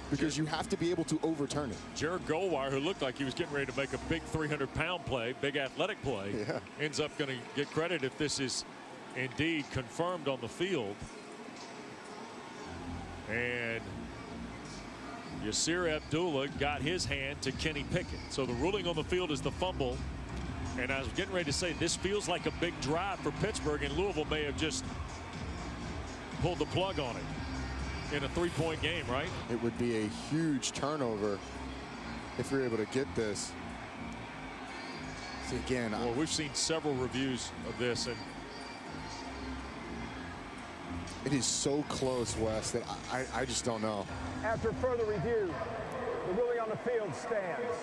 because you have to be able to overturn it. Jared Goldwire, who looked like he was getting ready to make a big 300-pound play, big athletic play, ends up going to get credit if this is indeed confirmed on the field. And Yasir Abdullah got his hand to Kenny Pickett. So the ruling on the field is the fumble. And I was getting ready to say this feels like a big drive for Pittsburgh, and Louisville may have just pulled the plug on it in a 3-point game, right? It would be a huge turnover if you're able to get this. See, again, well, we've seen several reviews of this, and it is so close, Wes, that I just don't know. After further review, the ruling on the field stands.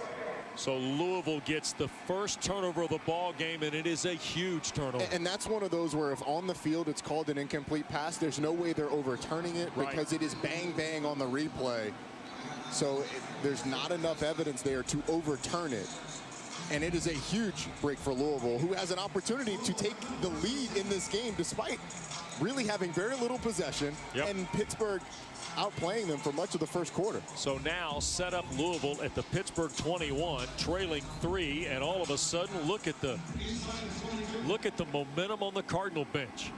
So Louisville gets the first turnover of the ball game, and it is a huge turnover. And that's one of those where if on the field it's called an incomplete pass, there's no way they're overturning it because it is bang bang on the replay. So there's not enough evidence there to overturn it. And it is a huge break for Louisville, who has an opportunity to take the lead in this game despite really having very little possession and Pittsburgh outplaying them for much of the first quarter. So now set up Louisville at the Pittsburgh 21, trailing 3, and all of a sudden look at the momentum on the Cardinal bench.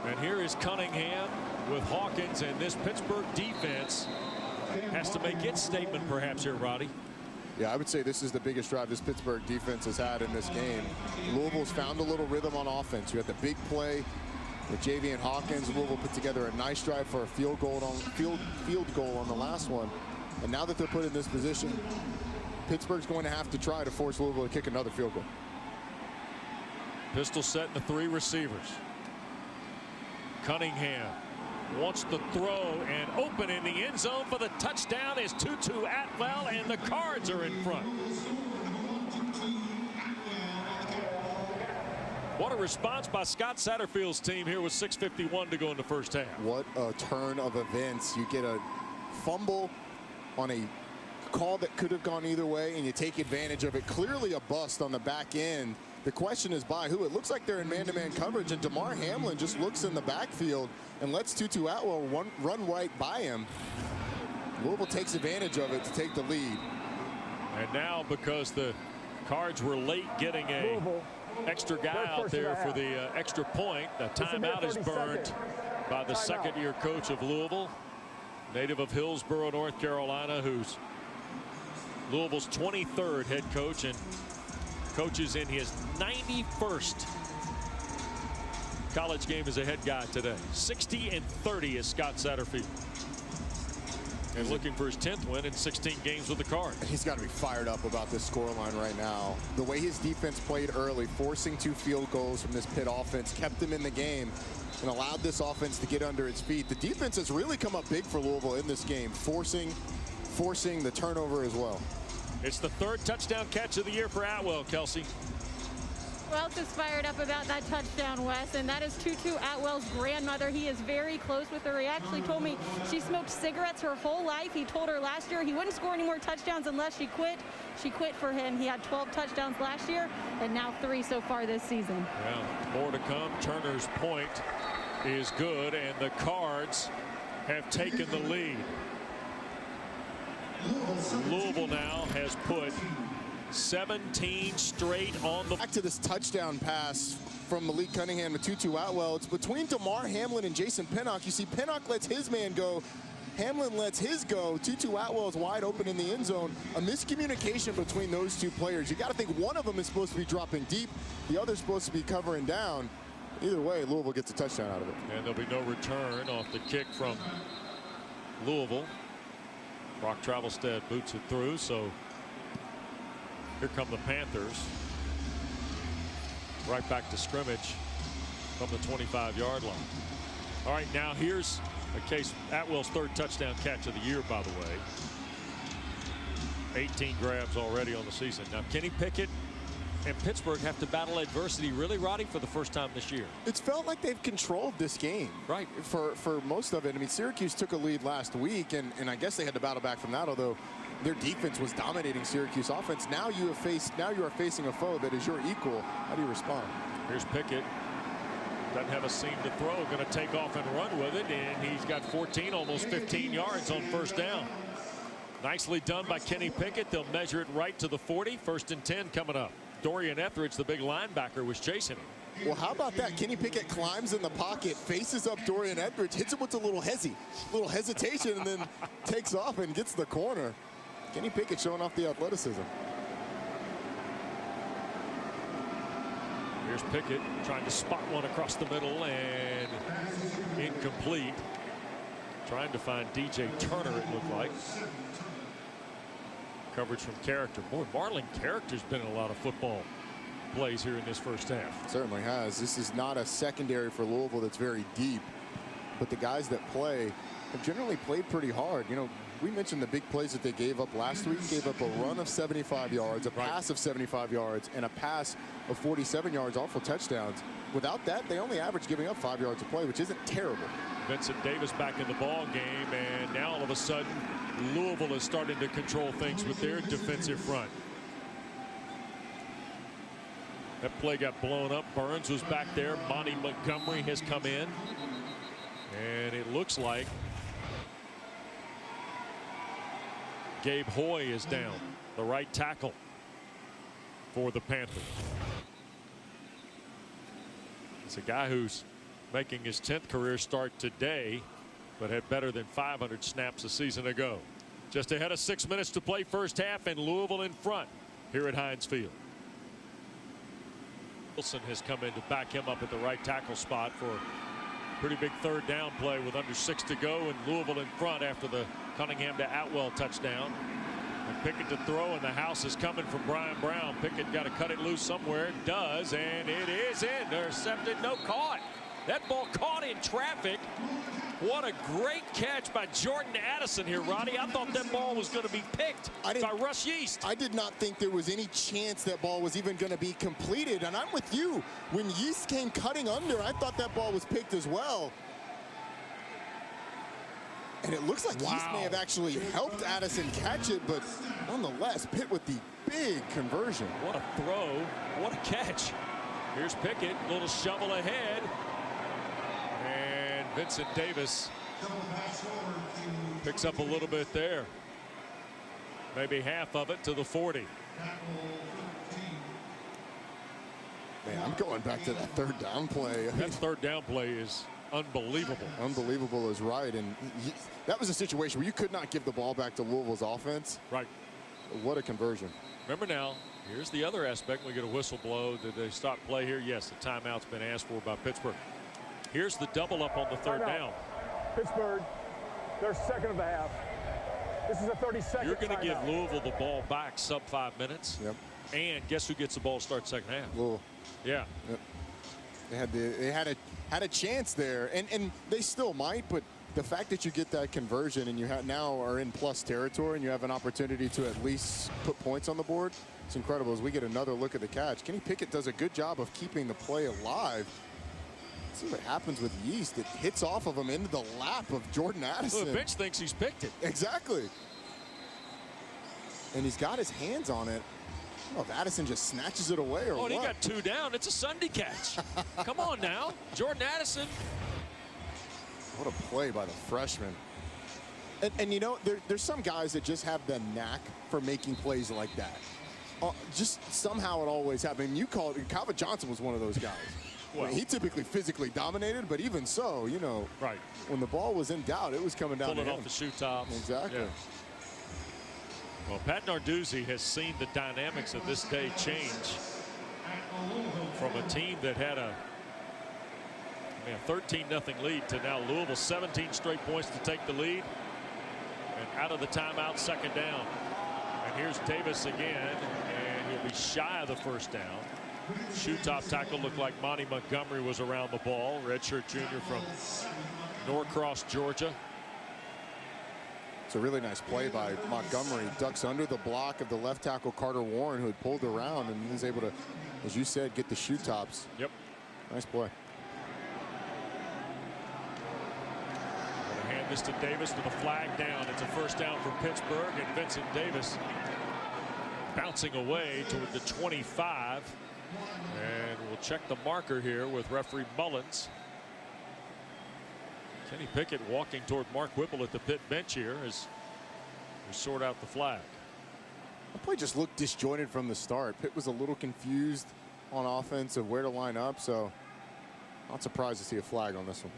And here is Cunningham with Hawkins, and this Pittsburgh defense has to make its statement perhaps here, Roddy. Yeah, I would say this is the biggest drive this Pittsburgh defense has had in this game. Louisville's found a little rhythm on offense. You had the big play with Javian Hawkins. Louisville put together a nice drive for a field goal on the last one. And now that they're put in this position, Pittsburgh's going to have to try to force Louisville to kick another field goal. Pistol set in the 3 receivers. Cunningham wants to throw, and open in the end zone for the touchdown is Tutu Atwell, and the Cards are in front. What a response by Scott Satterfield's team here with 6:51 to go in the first half. What a turn of events. You get a fumble on a call that could have gone either way, and you take advantage of it. Clearly a bust on the back end. The question is by who? It looks like they're in man-to-man coverage, and Damar Hamlin just looks in the backfield and lets Tutu Atwell run right by him. Louisville takes advantage of it to take the lead. And now, because the Cards were late getting a extra guy out there for the extra point, the timeout is burned by the second-year coach of Louisville, native of Hillsborough, North Carolina, who's Louisville's 23rd head coach and coaches in his 91st college game as a head guy today. 60-30 is Scott Satterfield. And looking for his 10th win in 16 games with the Cards. He's got to be fired up about this scoreline right now. The way his defense played early, forcing 2 field goals from this Pitt offense, kept him in the game and allowed this offense to get under its feet. The defense has really come up big for Louisville in this game, forcing the turnover as well. It's the 3rd touchdown catch of the year for Atwell, Kelsey. Who else is fired up about that touchdown, Wes? And that is Tutu Atwell's grandmother. He is very close with her. He actually told me she smoked cigarettes her whole life. He told her last year he wouldn't score any more touchdowns unless she quit. She quit for him. He had 12 touchdowns last year and now 3 so far this season. Well, more to come. Turner's point is good, and the Cards have taken the lead. Louisville now has put 17 straight on the back to this touchdown pass from Malik Cunningham to Tutu Atwell. It's between Damar Hamlin and Jason Pinnock. You see Pinnock lets his man go. Hamlin lets his go. Tutu Atwell is wide open in the end zone. A miscommunication between those 2 players. You got to think one of them is supposed to be dropping deep. The other's supposed to be covering down. Either way, Louisville gets a touchdown out of it. And there'll be no return off the kick from Louisville. Brock Travelstead boots it through, so here come the Panthers. Right back to scrimmage from the 25-yard line. All right, now here's a case. Atwell's 3rd touchdown catch of the year, by the way. 18 grabs already on the season. Now Kenny Pickett and Pittsburgh have to battle adversity, really, Roddy, for the first time this year. It's felt like they've controlled this game. Right. For most of it. I mean, Syracuse took a lead last week, and I guess they had to battle back from that, although their defense was dominating Syracuse offense. Now you are facing a foe that is your equal. How do you respond? Here's Pickett. Doesn't have a seam to throw. Going to take off and run with it, and he's got 14, almost 15 yards on first down. Nicely done by Kenny Pickett. They'll measure it right to the 40. 1st and 10 coming up. Dorian Etheridge, the big linebacker, was chasing him. Well, how about that? Kenny Pickett climbs in the pocket, faces up Dorian Etheridge, hits him with a little hesitation, and then takes off and gets the corner. Kenny Pickett showing off the athleticism. Here's Pickett trying to spot one across the middle, and incomplete. Trying to find DJ Turner, it looked like. Coverage from Character. Boy, Marlon Character's been in a lot of football plays here in this first half. Certainly has. This is not a secondary for Louisville that's very deep, but the guys that play have generally played pretty hard. You know, we mentioned the big plays that they gave up last week. Gave up a run of 75 yards, a pass of 75 yards, and a pass of 47 yards, all for touchdowns. Without that, they only average giving up 5 yards a play, which isn't terrible. Vincent Davis back in the ball game, and now all of a sudden Louisville is starting to control things with their defensive front. That play got blown up. Burns was back there. Monty Montgomery has come in, and it looks like Gabe Hoy is down, the right tackle for the Panthers. It's a guy who's making his 10th career start today, but had better than 500 snaps a season ago. Just ahead of 6 minutes to play first half, and Louisville in front here at Heinz Field. Wilson has come in to back him up at the right tackle spot for a pretty big third down play with under 6 to go, and Louisville in front after the Cunningham to Atwell touchdown. And Pickett to throw, and the house is coming from Brian Brown. Pickett got to cut it loose somewhere. It does, and it is intercepted. No, caught. That ball caught in traffic. What a great catch by Jordan Addison here, Roddy. I thought that ball was going to be picked by Russ Yeast. I did not think there was any chance that ball was even going to be completed. And I'm with you. When Yeast came cutting under, I thought that ball was picked as well. And it looks like Yeast may have actually helped Addison catch it, but nonetheless, Pitt with the big conversion. What a throw. What a catch. Here's Pickett, little shovel ahead. And Vincent Davis picks up a little bit there. Maybe half of it to the 40. Man, I'm going back to that third down play. That third down play is unbelievable. Unbelievable is right. And that was a situation where you could not give the ball back to Louisville's offense. Right. What a conversion. Remember now, here's the other aspect. We get a whistle blow. Did they stop play here? Yes, the timeout's been asked for by Pittsburgh. Here's the double up on the third down. Pittsburgh, their second of the half. This is a 30-second. You're going to give Louisville the ball back sub 5 minutes. Yep. And guess who gets the ball to start second half? Louisville. Yeah. Yep. They had a chance there, and they still might, but the fact that you get that conversion and you now are in plus territory and you have an opportunity to at least put points on the board, it's incredible. As we get another look at the catch, Kenny Pickett does a good job of keeping the play alive. Let's see what happens with Yeast. It hits off of him into the lap of Jordan Addison. Well, the bench thinks he's picked it. Exactly. And he's got his hands on it. I don't know if Addison just snatches it away or what. Oh, he got 2 down. It's a Sunday catch. Come on now. Jordan Addison. What a play by the freshman. And you know, there's some guys that just have the knack for making plays like that. Just somehow it always happens. You call it, Calvin Johnson was one of those guys. Well, he typically physically dominated, but even so, you know, right, when the ball was in doubt, it was coming down to him. Pulling off the shoe tops. Exactly. Yeah. Well, Pat Narduzzi has seen the dynamics of this day change from a team that had a 13-0 lead to now Louisville 17 straight points to take the lead. And out of the timeout, second down. And here's Davis again, and he'll be shy of the first down. Shoe top tackle looked like Monty Montgomery was around the ball. Redshirt junior from Norcross, Georgia. It's a really nice play by Montgomery. Ducks under the block of the left tackle Carter Warren, who had pulled around and was able to, as you said, get the shoe tops. Yep. Nice play. Hand this to Davis with a flag down. It's a first down for Pittsburgh, and Vincent Davis bouncing away toward the 25. And we'll check the marker here with referee Mullins. Kenny Pickett walking toward Mark Whipple at the Pitt bench here as we sort out the flag. The play just looked disjointed from the start. Pitt was a little confused on offense of where to line up, so not surprised to see a flag on this one.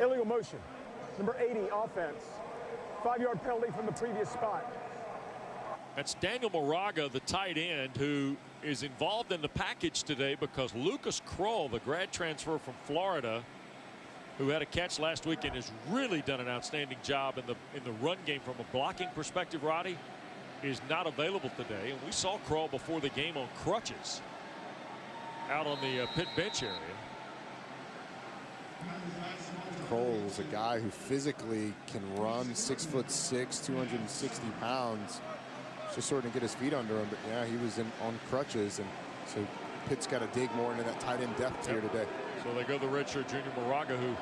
Illegal motion. Number 80, offense. 5-yard penalty from the previous spot. That's Daniel Moraga, the tight end, who is involved in the package today because Lucas Kroll, the grad transfer from Florida, who had a catch last week and has really done an outstanding job in the run game from a blocking perspective, Roddy, is not available today. And we saw Kroll before the game on crutches out on the Pitt bench area. Kroll is a guy who physically can run, 6'6", 260 pounds. Just sort of get his feet under him, but yeah, he was on crutches, and so Pitt's got to dig more into that tight end depth here today. So they go the redshirt junior Moraga, who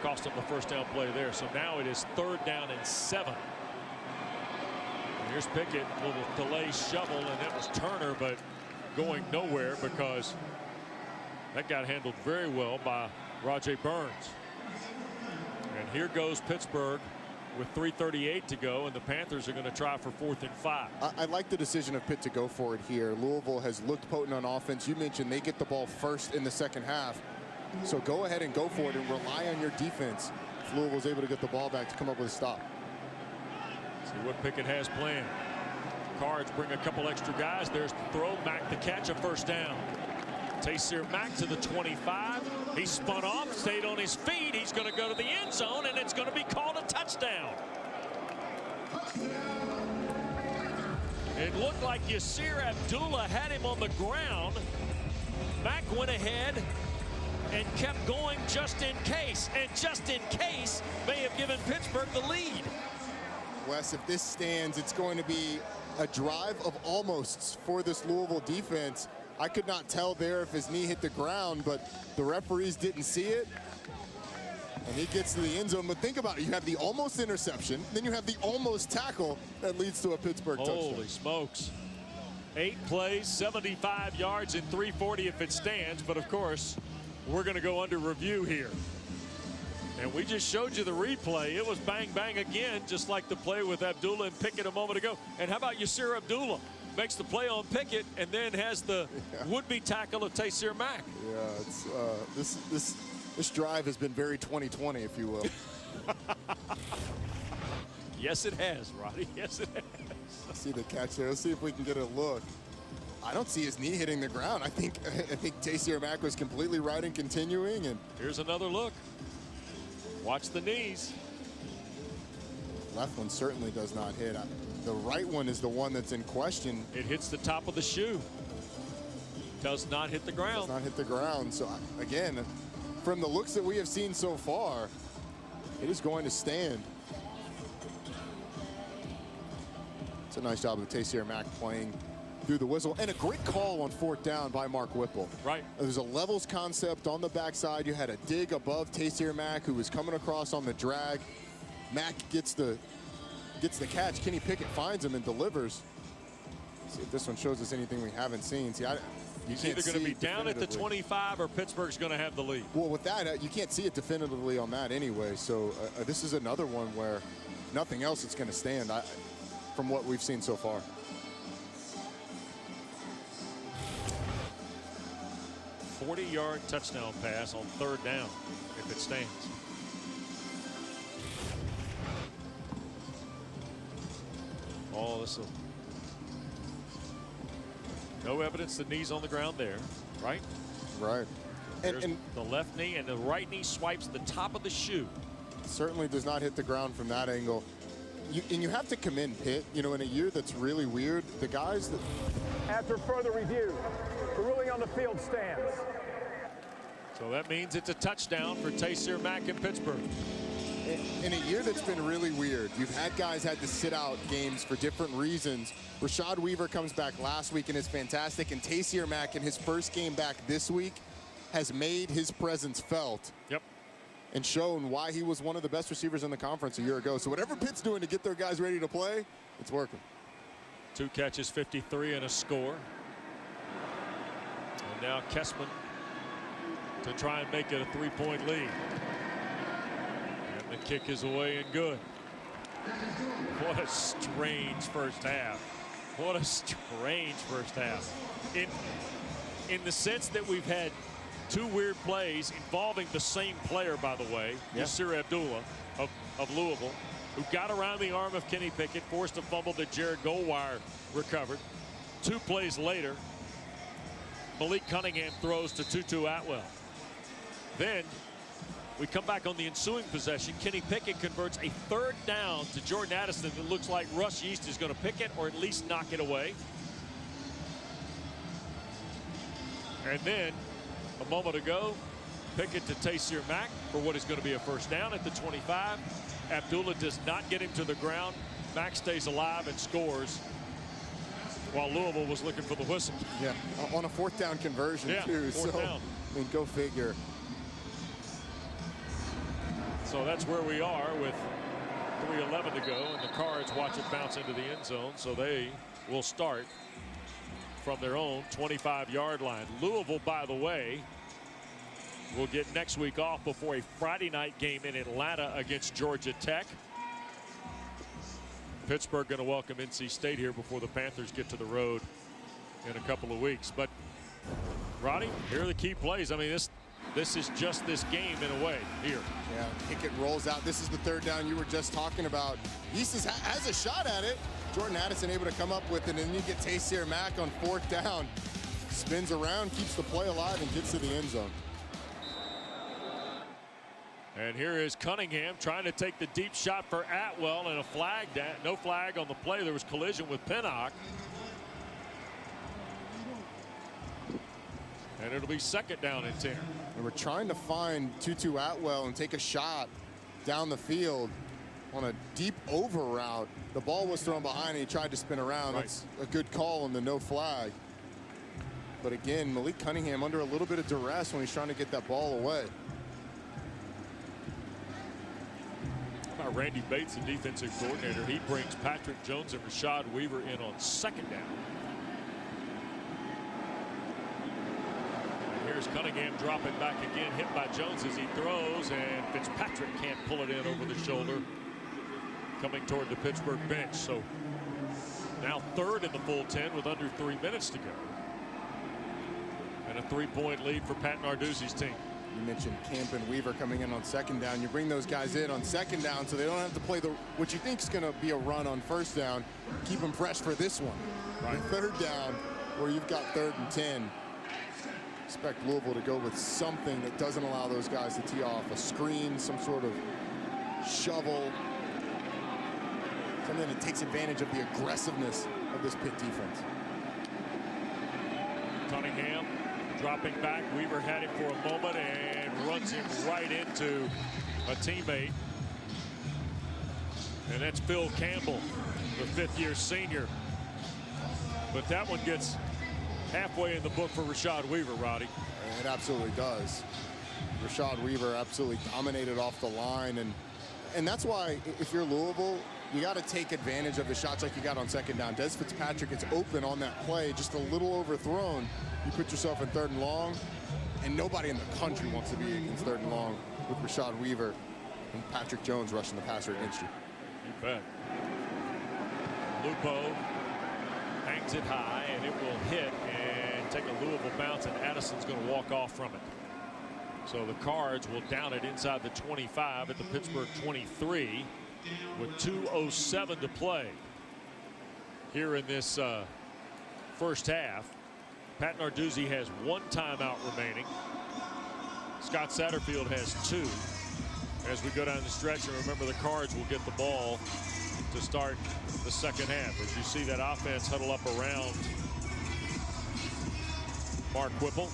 cost him the first down play there. So now it is 3rd down and 7. And here's Pickett, a little delay shovel, and that was Turner, but going nowhere because that got handled very well by Rajay Burns. And here goes Pittsburgh with 3:38 to go, and the Panthers are going to try for 4th and 5. I like the decision of Pitt to go for it here. Louisville has looked potent on offense. You mentioned they get the ball first in the second half. So go ahead and go for it and rely on your defense. If Louisville's able to get the ball back to come up with a stop. See what Pickett has planned. Cards bring a couple extra guys. There's the throw. Mack the catch, a first down. Taysir Mack to the 25. He spun off, stayed on his feet. He's going to go to the end zone, and it's going to be called a touchdown. It looked like Yasir Abdullah had him on the ground. Mack went ahead and kept going just in case. And just in case may have given Pittsburgh the lead. Wes, if this stands, it's going to be a drive of almosts for this Louisville defense. I could not tell there if his knee hit the ground, but the referees didn't see it. And he gets to the end zone. But think about it. You have the almost interception. Then you have the almost tackle that leads to a Pittsburgh touchdown. Holy smokes. 8 plays, 75 yards, and 340 if it stands. But, of course, we're going to go under review here. And we just showed you the replay. It was bang, bang again, just like the play with Abdullah and Pickett a moment ago. And how about Yasir Abdullah? Makes the play on Pickett and then has the would-be tackle of Taysir Mack. Yeah, it's this drive has been very 2020, if you will. Yes, it has, Roddy. Yes, it has. See the catch there. Let's see if we can get a look. I don't see his knee hitting the ground. I think Taysir Mack was completely right in continuing. And here's another look. Watch the knees. Left one certainly does not hit. The right one is the one that's in question. It hits the top of the shoe. Does not hit the ground. Does not hit the ground. So again, from the looks that we have seen so far, it is going to stand. It's a nice job of Taysir Mack playing through the whistle, and a great call on 4th down by Mark Whipple. Right. There's a levels concept on the backside. You had a dig above Taysir Mack, who was coming across on the drag. Mack gets the catch. Kenny Pickett finds him and delivers. Let's see if this one shows us anything we haven't seen. See, He's either going to be down at the 25 or Pittsburgh's going to have the lead. Well, with that, you can't see it definitively on that anyway. So this is another one where nothing else is going to stand from what we've seen so far. A 40-yard touchdown pass on 3rd down if it stands. Oh, this will. No evidence the knee's on the ground there, right? Right. And the left knee, and the right knee swipes the top of the shoe. Certainly does not hit the ground from that angle. And you have to commend Pitt. You know, in a year that's really weird, the guys that. After further review, the ruling on the field stands. So that means it's a touchdown for Taysir Mack in Pittsburgh. In a year that's been really weird, you've had guys had to sit out games for different reasons. Rashad Weaver comes back last week and is fantastic, and Taysir Mack in his first game back this week has made his presence felt. Yep. And shown why he was one of the best receivers in the conference a year ago. So whatever Pitt's doing to get their guys ready to play, it's working. 2 catches, 53, and a score. And now Kessman to try and make it a 3-point lead. And the kick is away and good. What a strange first half. What a strange first half. In the sense that we've had 2 weird plays involving the same player, by the way, Yasir Abdullah of Louisville, who got around the arm of Kenny Pickett, forced a fumble that Jared Goldwire recovered. 2 plays later, Malik Cunningham throws to Tutu Atwell. Then we come back on the ensuing possession. Kenny Pickett converts a 3rd down to Jordan Addison that looks like Russ Yeast is going to pick it or at least knock it away. And then a moment ago, Pickett to Taysir Mack for what is going to be a first down at the 25. Abdullah does not get him to the ground. Mack stays alive and scores while Louisville was looking for the whistle. Yeah, on a 4th down conversion too. 4th down. I mean, go figure. So that's where we are with 3:11 to go, and the Cards watch it bounce into the end zone, so they will start from their own 25-yard line. Louisville, by the way, will get next week off before a Friday night game in Atlanta against Georgia Tech. Pittsburgh going to welcome NC State here before the Panthers get to the road in a couple of weeks. But Roddy, here are the key plays. I mean, this is just this game in a way here. Yeah, Pickett rolls out. This is the third down you were just talking about. Easton has a shot at it. Jordan Addison able to come up with it, and then you get Taysir Mack on fourth down. Spins around, keeps the play alive, and gets to the end zone. And here is Cunningham trying to take the deep shot for Atwell, and a flag. No flag on the play. There was collision with Pinnock. And it'll be second down and 10. And we're trying to find Tutu Atwell and take a shot down the field on a deep over route. The ball was thrown behind and he tried to spin around. Right. That's a good call on the no flag. But again, Malik Cunningham under a little bit of duress when he's trying to get that ball away. How about Randy Bates, the defensive coordinator? He brings Patrick Jones and Rashad Weaver in on second down. Here's Cunningham dropping back again, hit by Jones as he throws, and Fitzpatrick can't pull it in over the shoulder, coming toward the Pittsburgh bench. So now third in the full 10 with under 3 minutes to go. And a 3-point lead for Pat Narduzzi's team. You mentioned Camp and Weaver coming in on second down. You bring those guys in on second down so they don't have to play what you think is going to be a run on first down. Keep them fresh for this one. Right. The third down where you've got 3rd and 10. Expect Louisville to go with something that doesn't allow those guys to tee off. A screen, some sort of shovel. Something that takes advantage of the aggressiveness of this Pitt defense. Cunningham dropping back. Weaver had him for a moment and runs him right into a teammate. And that's Phil Campbell, the 5th-year senior. But that one gets halfway in the book for Rashad Weaver, Roddy. It absolutely does. Rashad Weaver absolutely dominated off the line. And that's why, if you're Louisville, you got to take advantage of the shots like you got on second down. Des Fitzpatrick gets open on that play, just a little overthrown. You put yourself in 3rd and long, and nobody in the country wants to be against 3rd and long with Rashad Weaver and Patrick Jones rushing the passer against you. You bet. Lupo hangs it high, and it will hit and take a Louisville bounce, and Addison's going to walk off from it. So the Cards will down it inside the 25 at the Pittsburgh 23 with 2:07 to play here in this first half. Pat Narduzzi has 1 timeout remaining. Scott Satterfield has 2 as we go down the stretch. And remember, the Cards will get the ball to start the second half. As you see that offense huddle up around Mark Whipple.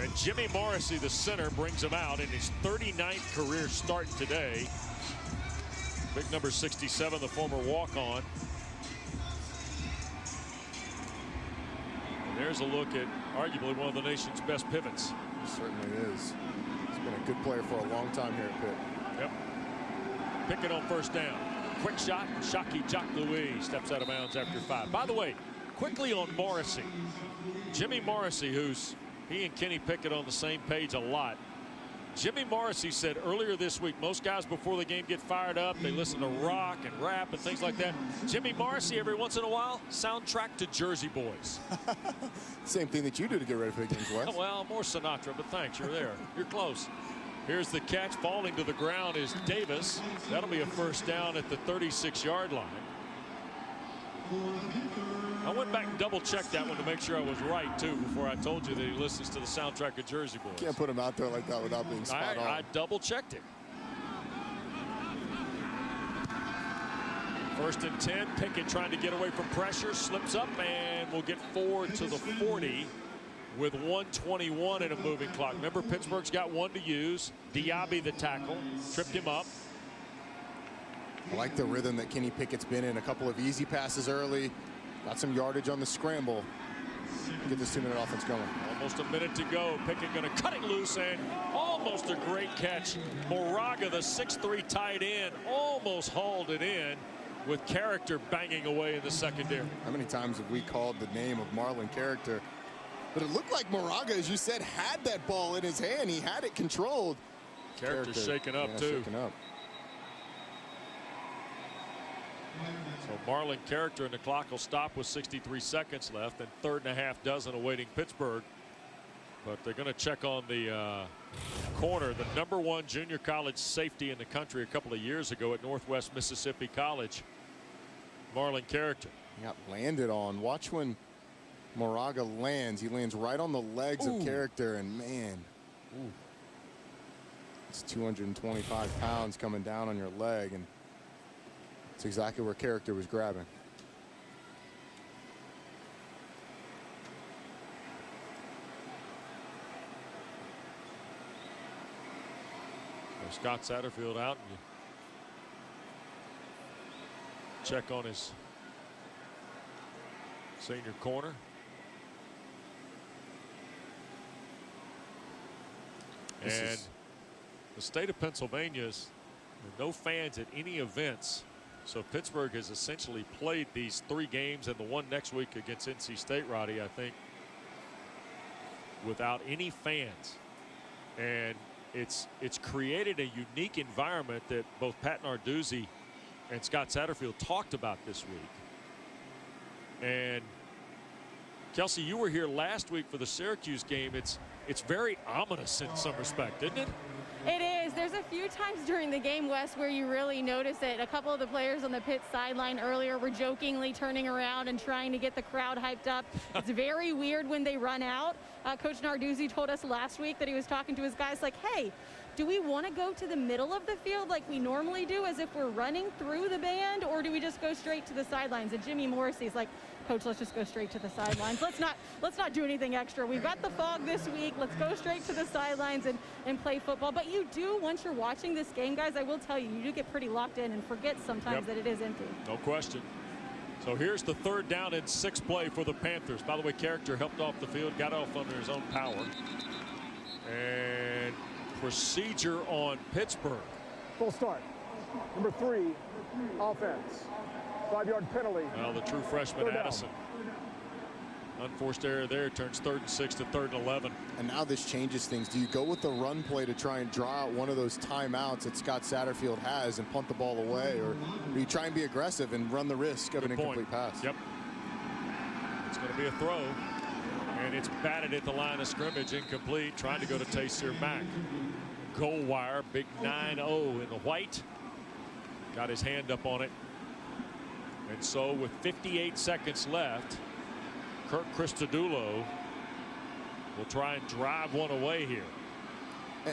And Jimmy Morrissey, the center, brings him out in his 39th career start today. Big number 67, the former walk-on. And there's a look at arguably one of the nation's best pivots. He certainly is. He's been a good player for a long time here at Pitt. Yep. Pickett on first down. Quick shot. Shockey Jock Louis steps out of bounds after 5. By the way, quickly on Morrissey. Jimmy Morrissey, he and Kenny Pickett on the same page a lot. Jimmy Morrissey said earlier this week, most guys before the game get fired up, they listen to rock and rap and things like that. Jimmy Morrissey, every once in a while, soundtrack to Jersey Boys. Same thing that you do to get ready for the games, Wes. Well, more Sinatra, but thanks, you're there. You're close. Here's the catch. Falling to the ground is Davis. That'll be a first down at the 36-yard line. I went back and double-checked that one to make sure I was right, too, before I told you that he listens to the soundtrack of Jersey Boys. Can't put him out there like that without being spot on. I double-checked it. 1st and 10. Pickett trying to get away from pressure. Slips up and will get forward to the 40 with 1:21 in a moving clock. Remember, Pittsburgh's got 1 to use. Diaby, the tackle, tripped him up. I like the rhythm that Kenny Pickett's been in. A couple of easy passes early. Got some yardage on the scramble. Get this 2-minute offense going. Almost a minute to go. Pickett going to cut it loose, and almost a great catch. Moraga, the 6'3" tight end, almost hauled it in with Character banging away in the secondary. How many times have we called the name of Marlon Character? But it looked like Moraga, as you said, had that ball in his hand. He had it controlled. Character shaken up, too. Shaken up. So Marlon Character, and the clock will stop with 63 seconds left, and 3.5 dozen awaiting Pittsburgh. But they're going to check on the corner, the #1 junior college safety in the country a couple of years ago at Northwest Mississippi College, Marlon Character. He got landed on. Watch when Moraga lands. He lands right on the legs of Character, and man, it's 225 pounds coming down on your leg, and it's exactly where Character was grabbing. So Scott Satterfield out, and you check on his senior corner. And the state of Pennsylvania is no fans at any events. So Pittsburgh has essentially played these 3 games and the one next week against NC State, Roddy, I think, without any fans. And it's created a unique environment that both Pat Narduzzi and Scott Satterfield talked about this week. And Kelsey, you were here last week for the Syracuse game. It's very ominous in some respect, isn't it? It is. There's a few times during the game, Wes, where you really notice it. A couple of the players on the Pitt sideline earlier were jokingly turning around and trying to get the crowd hyped up. It's very weird when they run out. Coach Narduzzi told us last week that he was talking to his guys like, hey, do we want to go to the middle of the field like we normally do as if we're running through the band, or do we just go straight to the sidelines? And Jimmy Morrissey's like, Coach, let's just go straight to the sidelines. Let's not do anything extra. We've got the fog this week. Let's go straight to the sidelines and play football. But you do, once you're watching this game, guys, I will tell you, you do get pretty locked in and forget sometimes that it is empty. No question. So here's the 3rd down and 6 play for the Panthers. By the way, Character helped off the field, got off under his own power. And procedure on Pittsburgh. Full start. Number 3, offense. 5-yard penalty. Well, the true freshman Addison. Unforced error there, turns 3rd and 6 to 3rd and 11. And now this changes things. Do you go with the run play to try and draw out one of those timeouts that Scott Satterfield has and punt the ball away, or do you try and be aggressive and run the risk of an incomplete pass? Yep. It's going to be a throw, and it's batted at the line of scrimmage, incomplete, trying to go to Taysir Mack. Goal wire, big 9-0 in the white. Got his hand up on it. And so with 58 seconds left, Kirk Christodoulou will try and drive one away here.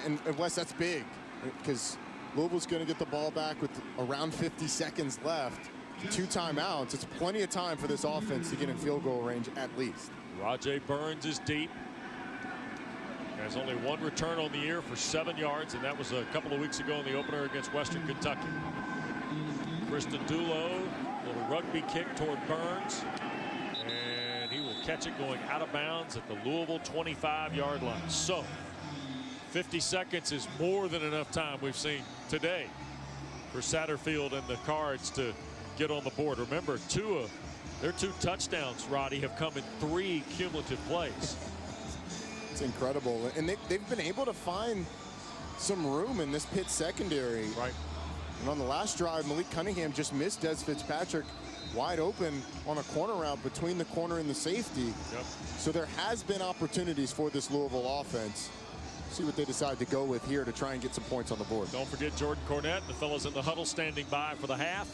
And Wes, that's big, because Louisville's going to get the ball back with around 50 seconds left. 2 timeouts. It's plenty of time for this offense to get in field goal range at least. Rajay Burns is deep. Has only 1 return on the year for 7 yards, and that was a couple of weeks ago in the opener against Western Kentucky. Christodoulou, little rugby kick toward Burns, and he will catch it going out of bounds at the Louisville 25-yard line. So 50 seconds is more than enough time we've seen today for Satterfield and the Cards to get on the board. Remember, their 2 touchdowns, Roddy, have come in 3 cumulative plays. It's incredible, and they've been able to find some room in this Pitt secondary. Right. And on the last drive, Malik Cunningham just missed Des Fitzpatrick wide open on a corner route between the corner and the safety. Yep. So there has been opportunities for this Louisville offense. See what they decide to go with here to try and get some points on the board. Don't forget Jordan Cornette, the fellas in the huddle standing by for the half.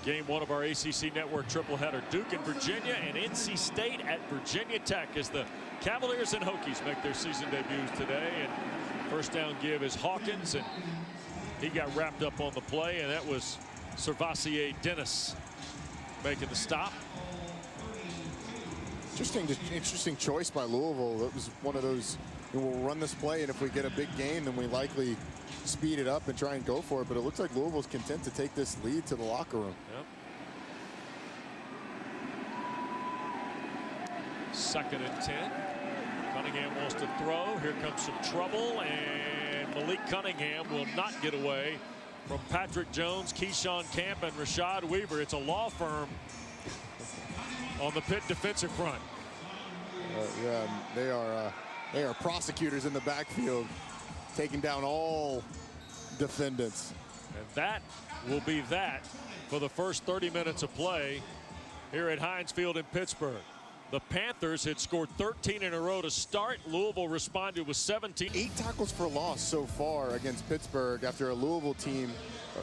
Game 1 of our ACC Network tripleheader. Duke and Virginia, and NC State at Virginia Tech as the Cavaliers and Hokies make their season debuts today. And first down give is Hawkins, and he got wrapped up on the play, and that was Servassier Dennis making the stop. Interesting choice by Louisville. It was one of those, we'll run this play, and if we get a big gain, then we likely speed it up and try and go for it. But it looks like Louisville's content to take this lead to the locker room. Yep. 2nd and 10. Cunningham wants to throw. Here comes some trouble, and Malik Cunningham will not get away from Patrick Jones, Keyshawn Camp, and Rashad Weaver. It's a law firm on the Pitt defensive front. Yeah, they are prosecutors in the backfield, taking down all defendants. And that will be that for the first 30 minutes of play here at Heinz Field in Pittsburgh. The Panthers had scored 13 in a row to start. Louisville responded with 17. 8 tackles for loss so far against Pittsburgh after a Louisville team,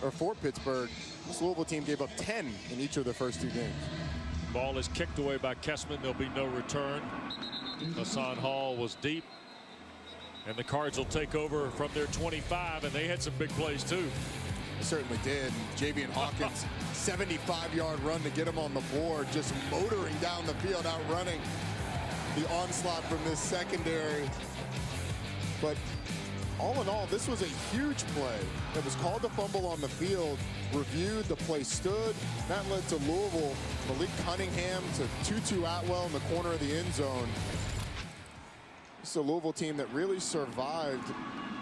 or for Pittsburgh, this Louisville team gave up 10 in each of their first 2 games. Ball is kicked away by Kessman. There'll be no return. Hassan Hall was deep. And the Cards will take over from their 25, and they had some big plays too. They certainly did. Javian Hawkins, 75-yard run to get him on the board, just motoring down the field, outrunning the onslaught from this secondary. But all in all, this was a huge play. It was called a fumble on the field, reviewed, the play stood. That led to Louisville, Malik Cunningham to Tutu Atwell in the corner of the end zone. It's a Louisville team that really survived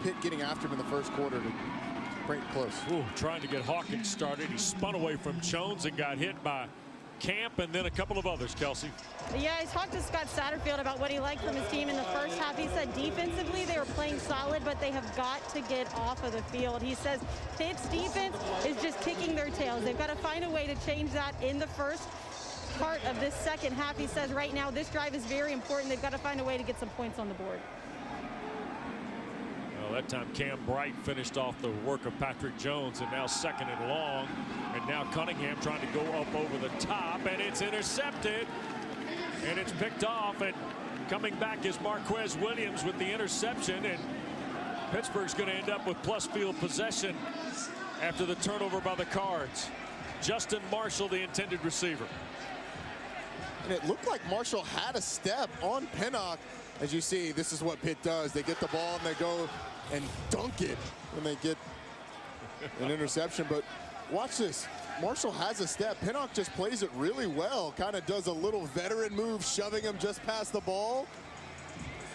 Pitt getting after him in the first quarter to bring it close. Ooh, trying to get Hawkins started. He spun away from Jones and got hit by Camp and then a couple of others, Kelsey. Yeah, he's talked to Scott Satterfield about what he liked from his team in the first half. He said defensively they were playing solid, but they have got to get off of the field. He says Pitt's defense is just kicking their tails. They've got to find a way to change that in the first part of this second half. He says right now this drive is very important. They've got to find a way to get some points on the board. Well, that time Cam Bright finished off the work of Patrick Jones, and now 2nd and long. And now Cunningham trying to go up over the top, and it's intercepted. And it's picked off, and coming back is Marquez Williams with the interception. And Pittsburgh's going to end up with plus field possession after the turnover by the Cards. Justin Marshall, the intended receiver. And it looked like Marshall had a step on Pinnock. As you see, this is what Pitt does. They get the ball and they go and dunk it when they get an interception. But watch this. Marshall has a step. Pinnock just plays it really well. Kind of does a little veteran move, shoving him just past the ball,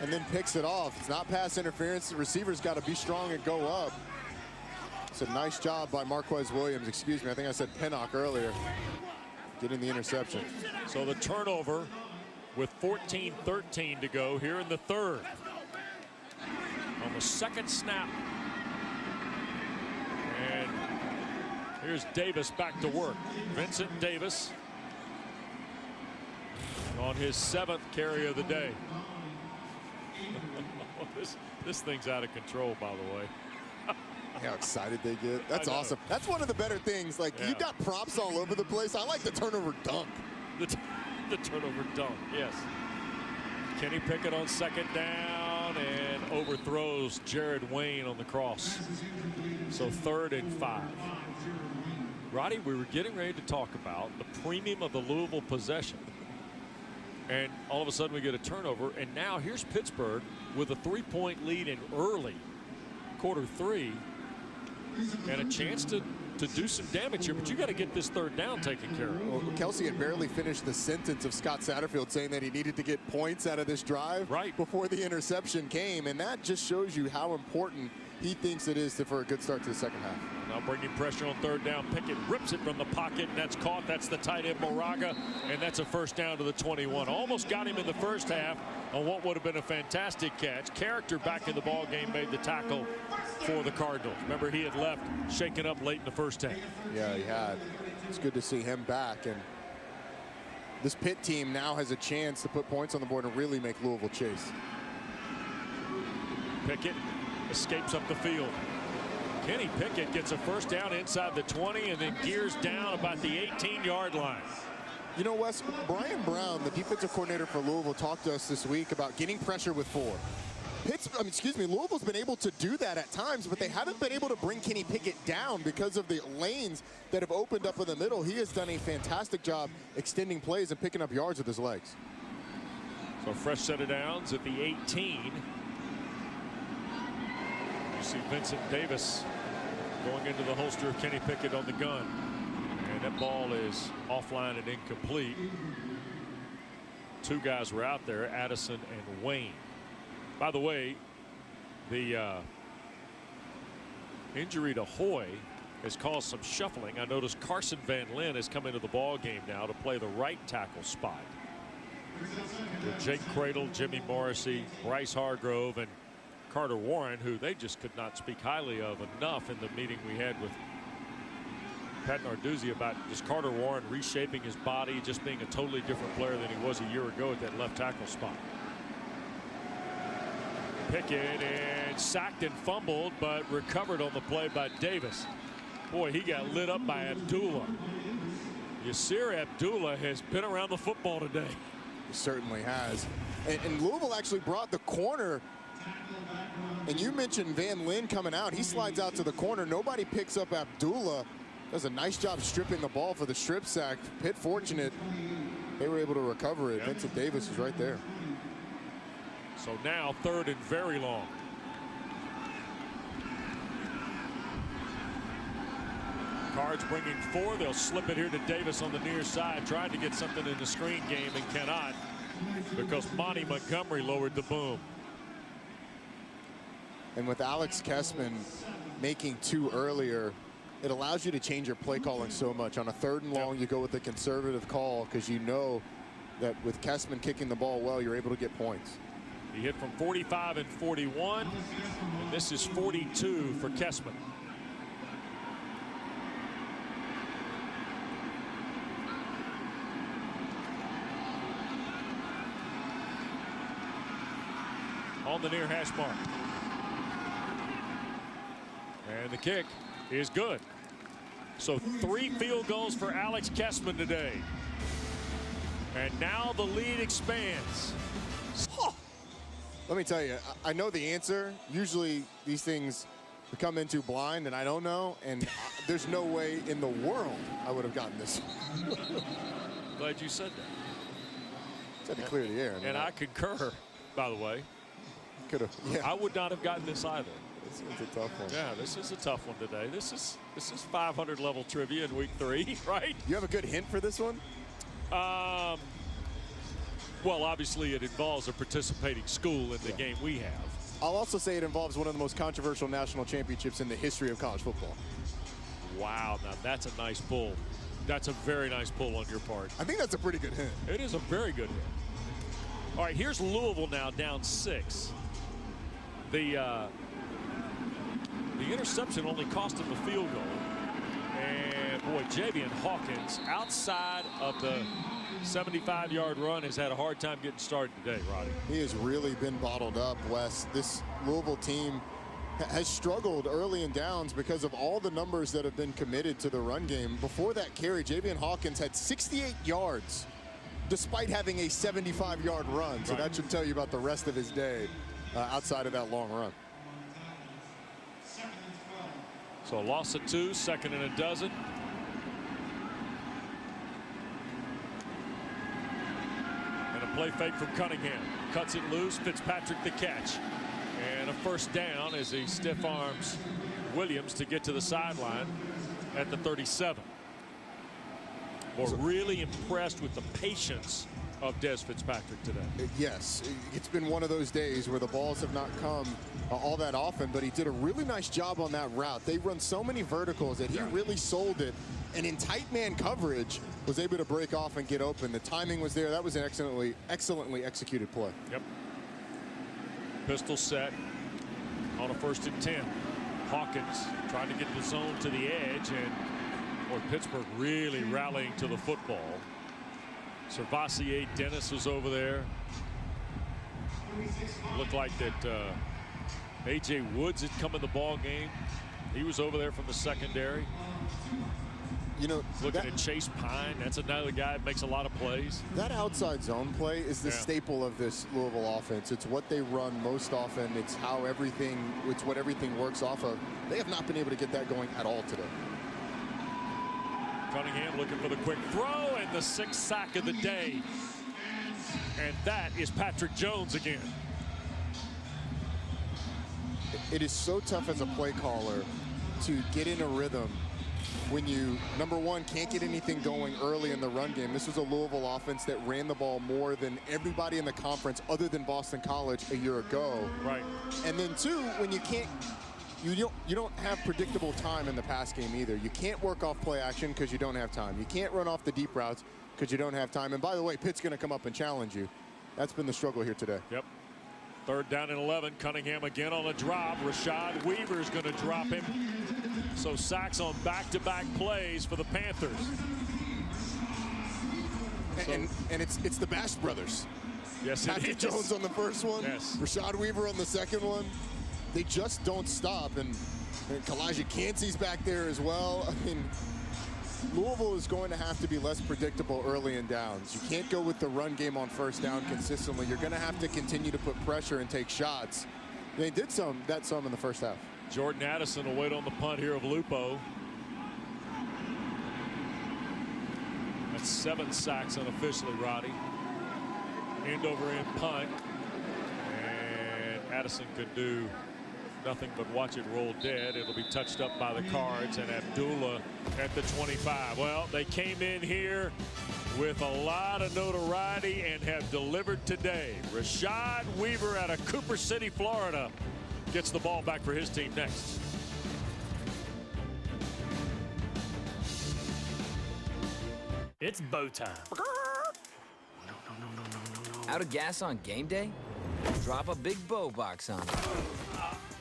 and then picks it off. It's not pass interference. The receiver's got to be strong and go up. It's a nice job by Marquez Williams. Excuse me, I think I said Pinnock earlier. Getting the interception. So the turnover with 14-13 to go here in the third. On the second snap. And here's Davis back to work. Vincent Davis on his 7th carry of the day. This thing's out of control, by the way. How excited they get. That's awesome. That's one of the better things. Like, yeah. You got props all over the place. I like the turnover dunk. The turnover dunk, yes. Kenny Pickett on 2nd down and overthrows Jared Wayne on the cross. So 3rd and 5. Roddy, we were getting ready to talk about the premium of the Louisville possession. And all of a sudden we get a turnover. And now here's Pittsburgh with a 3-point lead in early quarter 3. And a chance to do some damage here, but you got to get this 3rd down taken care of. Well, Kelsey had barely finished the sentence of Scott Satterfield saying that he needed to get points out of this drive before the interception came, and that just shows you how important he thinks it is for a good start to the second half. Now bringing pressure on 3rd down. Pickett rips it from the pocket, and that's caught. That's the tight end Moraga, and that's a first down to the 21. Almost got him in the first half on what would have been a fantastic catch. Character back in the ball game made the tackle for the Cardinals. Remember, he had left shaken up late in the first half. Yeah, he had. It's good to see him back, and this Pitt team now has a chance to put points on the board and really make Louisville chase. Pickett escapes up the field. Kenny Pickett gets a first down inside the 20 and then gears down about the 18-yard line. You know, Wes, Brian Brown, the defensive coordinator for Louisville, talked to us this week about getting pressure with 4. Louisville's been able to do that at times, but they haven't been able to bring Kenny Pickett down because of the lanes that have opened up in the middle. He has done a fantastic job extending plays and picking up yards with his legs. So fresh set of downs at the 18. You see Vincent Davis going into the holster of Kenny Pickett on the gun. And that ball is offline and incomplete. 2 guys were out there, Addison and Wayne. By the way, the injury to Hoy has caused some shuffling. I noticed Carson Van Lin has come into the ball game now to play the right tackle spot. With Jake Cradle, Jimmy Morrissey, Bryce Hargrove, and Carter Warren, who they just could not speak highly of enough in the meeting we had with Pat Narduzzi about just Carter Warren reshaping his body, just being a totally different player than he was a year ago at that left tackle spot. Pickett and sacked and fumbled, but recovered on the play by Davis. Boy, he got lit up by Abdullah. Yasir Abdullah has been around the football today. He certainly has. And Louisville actually brought the corner. And you mentioned Van Lin coming out. He slides out to the corner. Nobody picks up Abdullah. Does a nice job stripping the ball for the strip sack. Pitt fortunate they were able to recover it. Yep. Vincent Davis was right there. So now 3rd and very long. Cards bringing 4. They'll slip it here to Davis on the near side, trying to get something in the screen game and cannot because Monty Montgomery lowered the boom. And with Alex Kessman making 2 earlier, it allows you to change your play calling so much. On a 3rd and long, you go with a conservative call because you know that with Kessman kicking the ball well, you're able to get points. He hit from 45 and 41, and this is 42 for Kessman. On the near hash mark. And the kick is good. So 3 field goals for Alex Kessman today. And now the lead expands. Oh. Let me tell you, I know the answer. Usually these things come into blind and I don't know. And there's no way in the world I would have gotten this. Glad you said that. Said to clear the air. And I concur, by the way. Yeah. I would not have gotten this either. It's a tough one. Yeah, this is a tough one today. This is 500 level trivia in week 3, right? You have a good hint for this one? Well, obviously it involves a participating school in the game we have. I'll also say it involves one of the most controversial national championships in the history of college football. Wow, now that's a nice pull. That's a very nice pull on your part. I think that's a pretty good hint. It is a very good hint. All right, here's Louisville now down 6. The interception only cost him a field goal. And boy, Javian Hawkins outside of the 75-yard run has had a hard time getting started today, Roddy. He has really been bottled up, Wes. This Louisville team has struggled early in downs because of all the numbers that have been committed to the run game. Before that carry, Javian Hawkins had 68 yards despite having a 75-yard run. So that should tell you about the rest of his day outside of that long run. So a loss of 2, 2nd and a dozen. And a play fake from Cunningham. Cuts it loose. Fitzpatrick the catch. And a first down as he stiff arms Williams to get to the sideline at the 37. We're really impressed with the patience of Des Fitzpatrick today. Yes, it's been one of those days where the balls have not come all that often, but he did a really nice job on that route. They run so many verticals that he really sold it, and in tight man coverage was able to break off and get open. The timing was there. That was an excellently executed play. Yep. Pistol set on a 1st and 10. Hawkins trying to get the zone to the edge, and boy, Pittsburgh really rallying to the football. Servassier Dennis was over there. Looked like that A.J. Woods had come in the ball game. He was over there from the secondary. You know, looking at Chase Pine, that's another guy that makes a lot of plays. That outside zone play is the staple of this Louisville offense. It's what they run most often. It's how it's what everything works off of. They have not been able to get that going at all today. Cunningham looking for the quick throw and the 6th sack of the day. And that is Patrick Jones again. It is so tough as a play caller to get in a rhythm when you, number one, can't get anything going early in the run game. This was a Louisville offense that ran the ball more than everybody in the conference other than Boston College a year ago. Right. And then 2, when you can't, you don't have predictable time in the pass game either. You can't work off play action because you don't have time. You can't run off the deep routes because you don't have time. And by the way, Pitt's going to come up and challenge you. That's been the struggle here today. Yep. 3rd down and 11. Cunningham again on a drop. Rashad Weaver's going to drop him. So sacks on back-to-back plays for the Panthers. And it's the Bash brothers. Yes, Patrick Jones on the first one. Yes. Rashad Weaver on the second one. They just don't stop. And Kalijah Cansey's back there as well. I mean, Louisville is going to have to be less predictable early in downs. You can't go with the run game on first down consistently. You're going to have to continue to put pressure and take shots. They did that some in the first half. Jordan Addison will wait on the punt here of Lupo. That's 7 sacks unofficially, Roddy. End over end punt. And Addison could do nothing but watch it roll dead. It'll be touched up by the Cards and Abdullah at the 25. Well, they came in here with a lot of notoriety and have delivered today. Rashad Weaver out of Cooper City, Florida, gets the ball back for his team next. It's bow time. Out of gas on game day? Drop a big bow box on it.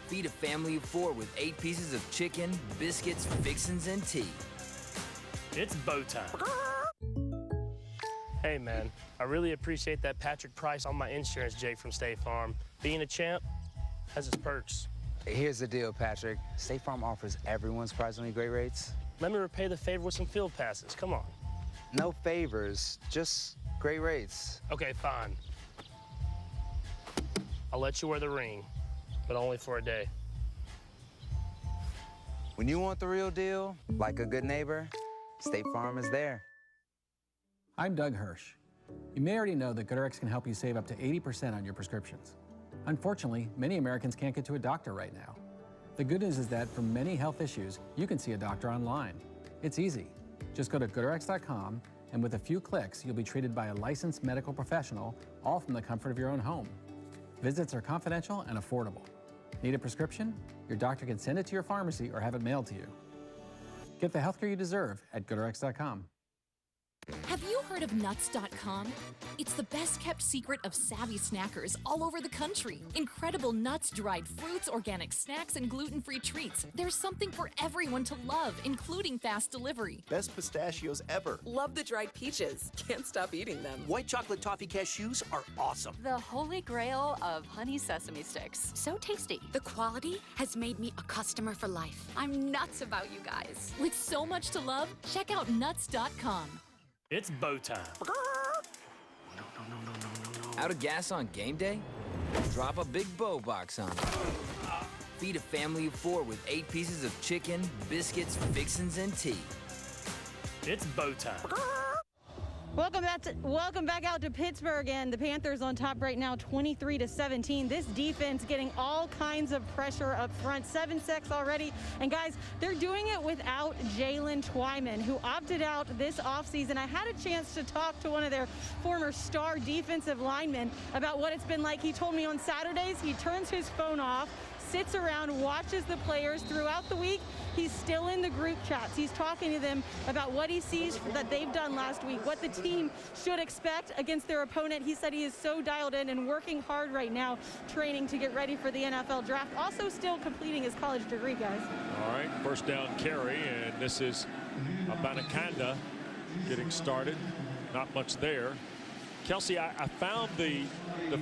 Feed a family of 4 with 8 pieces of chicken, biscuits, fixins, and tea. It's bow time. Hey, man, I really appreciate that Patrick price on my insurance, Jake from State Farm. Being a champ has its perks. Here's the deal, Patrick. State Farm offers everyone surprisingly great rates. Let me repay the favor with some field passes. Come on. No favors, just great rates. Okay, fine. I'll let you wear the ring, but only for a day. When you want the real deal, like a good neighbor, State Farm is there. I'm Doug Hirsch. You may already know that GoodRx can help you save up to 80% on your prescriptions. Unfortunately, many Americans can't get to a doctor right now. The good news is that for many health issues, you can see a doctor online. It's easy. Just go to GoodRx.com, and with a few clicks, you'll be treated by a licensed medical professional, all from the comfort of your own home. Visits are confidential and affordable. Need a prescription? Your doctor can send it to your pharmacy or have it mailed to you. Get the healthcare you deserve at GoodRx.com. Have you heard of Nuts.com? It's the best-kept secret of savvy snackers all over the country. Incredible nuts, dried fruits, organic snacks, and gluten-free treats. There's something for everyone to love, including fast delivery. Best pistachios ever. Love the dried peaches. Can't stop eating them. White chocolate toffee cashews are awesome. The holy grail of honey sesame sticks. So tasty. The quality has made me a customer for life. I'm nuts about you guys. With so much to love, check out Nuts.com. It's bow time. Out of gas on game day? Drop a big bow box on it. Feed a family of 4 with 8 pieces of chicken, biscuits, fixins, and tea. It's bow time. Welcome back out to Pittsburgh, and the Panthers on top right now, 23-17. This defense getting all kinds of pressure up front. 7 sacks already. And guys, they're doing it without Jalen Twyman, who opted out this offseason. I had a chance to talk to one of their former star defensive linemen about what it's been like. He told me on Saturdays he turns his phone off, sits around, watches the players throughout the week. He's still in the group chats. He's talking to them about what he sees that they've done last week, what the team should expect against their opponent. He said he is so dialed in and working hard right now, training to get ready for the NFL draft. Also still completing his college degree, guys. All right, first down carry, and this is Abanikanda getting started. Not much there. Kelsey, I found the